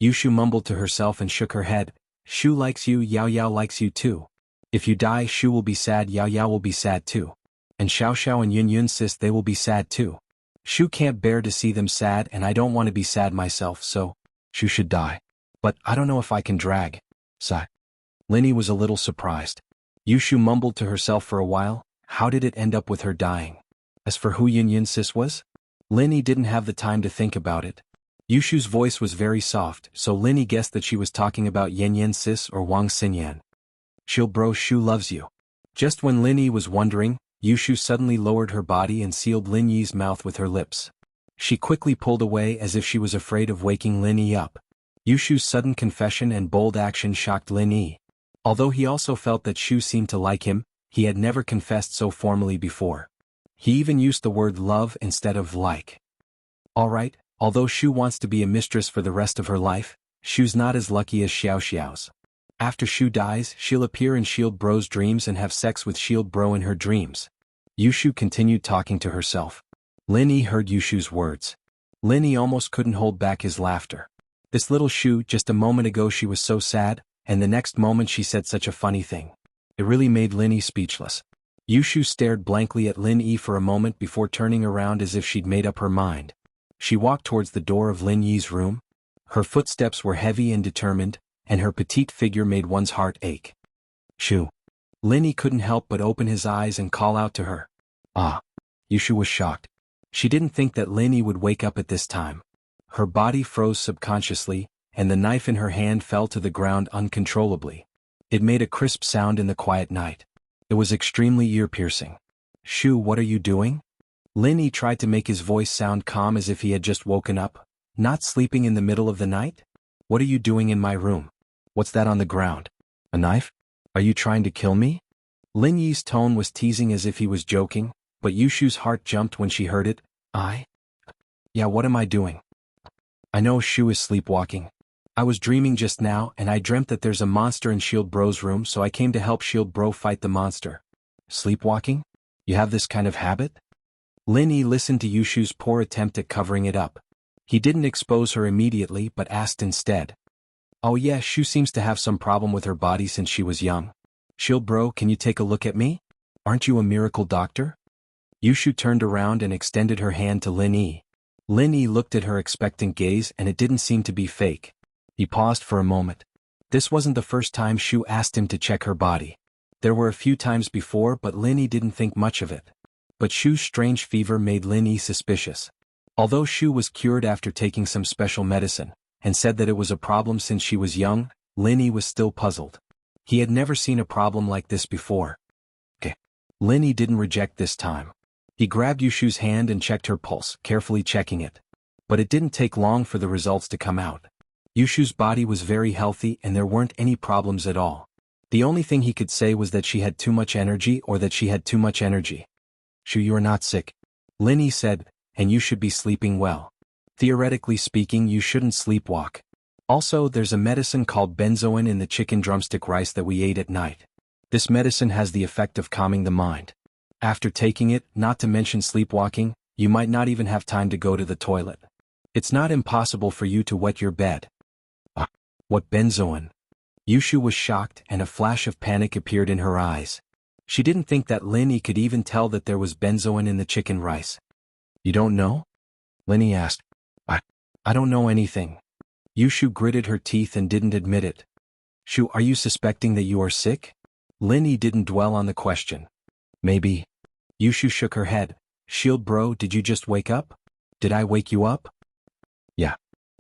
Yushu mumbled to herself and shook her head. Shu likes you, Yao Yao likes you too. If you die, Shu will be sad, Yao Yao will be sad too. And Xiao Xiao and Yun Yun sis, they will be sad too. Shu can't bear to see them sad and I don't want to be sad myself, so Shu should die. But I don't know if I can drag. Sigh. Lin Yi was a little surprised. Yushu mumbled to herself for a while. How did it end up with her dying? As for who Yun Yun sis was? Lin Yi didn't have the time to think about it. Yushu's voice was very soft, so Lin Yi guessed that she was talking about Yen Yen sis or Wang Xinyan. Shield bro, Shu loves you. Just when Lin Yi was wondering, Yushu suddenly lowered her body and sealed Lin Yi's mouth with her lips. She quickly pulled away as if she was afraid of waking Lin Yi up. Yushu's sudden confession and bold action shocked Lin Yi. Although he also felt that Shu seemed to like him, he had never confessed so formally before. He even used the word love instead of like. Alright, although Shu wants to be a mistress for the rest of her life, Shu's not as lucky as Xiao Xiao's. After Shu dies, she'll appear in Shield Bro's dreams and have sex with Shield Bro in her dreams. Yushu continued talking to herself. Lin Yi heard Yushu's words. Lin Yi almost couldn't hold back his laughter. This little Shu, just a moment ago she was so sad, and the next moment she said such a funny thing. It really made Lin Yi speechless. Yushu stared blankly at Lin Yi for a moment before turning around as if she'd made up her mind. She walked towards the door of Lin Yi's room. Her footsteps were heavy and determined, and her petite figure made one's heart ache. Shu. Lin Yi couldn't help but open his eyes and call out to her. Ah. Yushu was shocked. She didn't think that Lin Yi would wake up at this time. Her body froze subconsciously, and the knife in her hand fell to the ground uncontrollably. It made a crisp sound in the quiet night. It was extremely ear-piercing. Shu, what are you doing? Lin Yi tried to make his voice sound calm as if he had just woken up. Not sleeping in the middle of the night? What are you doing in my room? What's that on the ground? A knife? Are you trying to kill me? Lin Yi's tone was teasing as if he was joking, but Yushu's heart jumped when she heard it. Yeah, what am I doing? I know Shu is sleepwalking. I was dreaming just now and I dreamt that there's a monster in Shield Bro's room, so I came to help Shield Bro fight the monster. Sleepwalking? You have this kind of habit? Lin Yi listened to Yushu's poor attempt at covering it up. He didn't expose her immediately but asked instead. Oh yeah, Shu seems to have some problem with her body since she was young. Shield Bro, can you take a look at me? Aren't you a miracle doctor? Yushu turned around and extended her hand to Lin Yi. Lin Yi looked at her expectant gaze and it didn't seem to be fake. He paused for a moment. This wasn't the first time Shu asked him to check her body. There were a few times before, but Lin Yi didn't think much of it. But Shu's strange fever made Lin Yi suspicious. Although Shu was cured after taking some special medicine, and said that it was a problem since she was young, Lin Yi was still puzzled. He had never seen a problem like this before. Okay. Lin Yi didn't reject this time. He grabbed Yushu's hand and checked her pulse, carefully checking it. But it didn't take long for the results to come out. Yushu's body was very healthy and there weren't any problems at all. The only thing he could say was that she had too much energy or that she had too much energy. Shu, you are not sick, Linny said, and you should be sleeping well. Theoretically speaking, you shouldn't sleepwalk. Also, there's a medicine called benzoin in the chicken drumstick rice that we ate at night. This medicine has the effect of calming the mind. After taking it, not to mention sleepwalking, you might not even have time to go to the toilet. It's not impossible for you to wet your bed. What benzoin? Yushu was shocked and a flash of panic appeared in her eyes. She didn't think that Linny could even tell that there was benzoin in the chicken rice. You don't know? Linny asked. I don't know anything. Yushu gritted her teeth and didn't admit it. Shu, are you suspecting that you are sick? Linny didn't dwell on the question. Maybe. Yushu shook her head. Shield bro, did you just wake up? Did I wake you up? Yeah.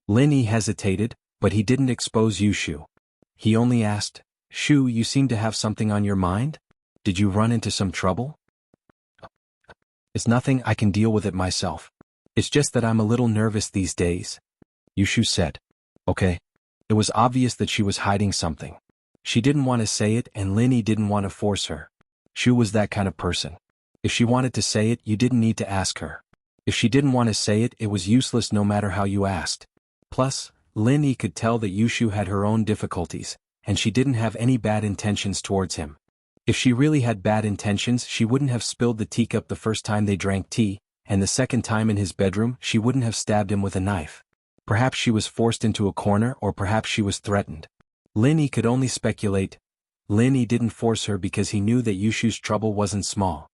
Linny hesitated, but he didn't expose Yushu. He only asked, Shu, you seem to have something on your mind? Did you run into some trouble? It's nothing, I can deal with it myself. It's just that I'm a little nervous these days. Yushu said. Okay. It was obvious that she was hiding something. She didn't want to say it and Linny didn't want to force her. Shu was that kind of person. If she wanted to say it, you didn't need to ask her. If she didn't want to say it, it was useless no matter how you asked. Plus, Linny could tell that Yushu had her own difficulties, and she didn't have any bad intentions towards him. If she really had bad intentions, she wouldn't have spilled the teacup the first time they drank tea, and the second time in his bedroom she wouldn't have stabbed him with a knife. Perhaps she was forced into a corner or perhaps she was threatened. Linny could only speculate. Linny didn't force her because he knew that Yushu's trouble wasn't small.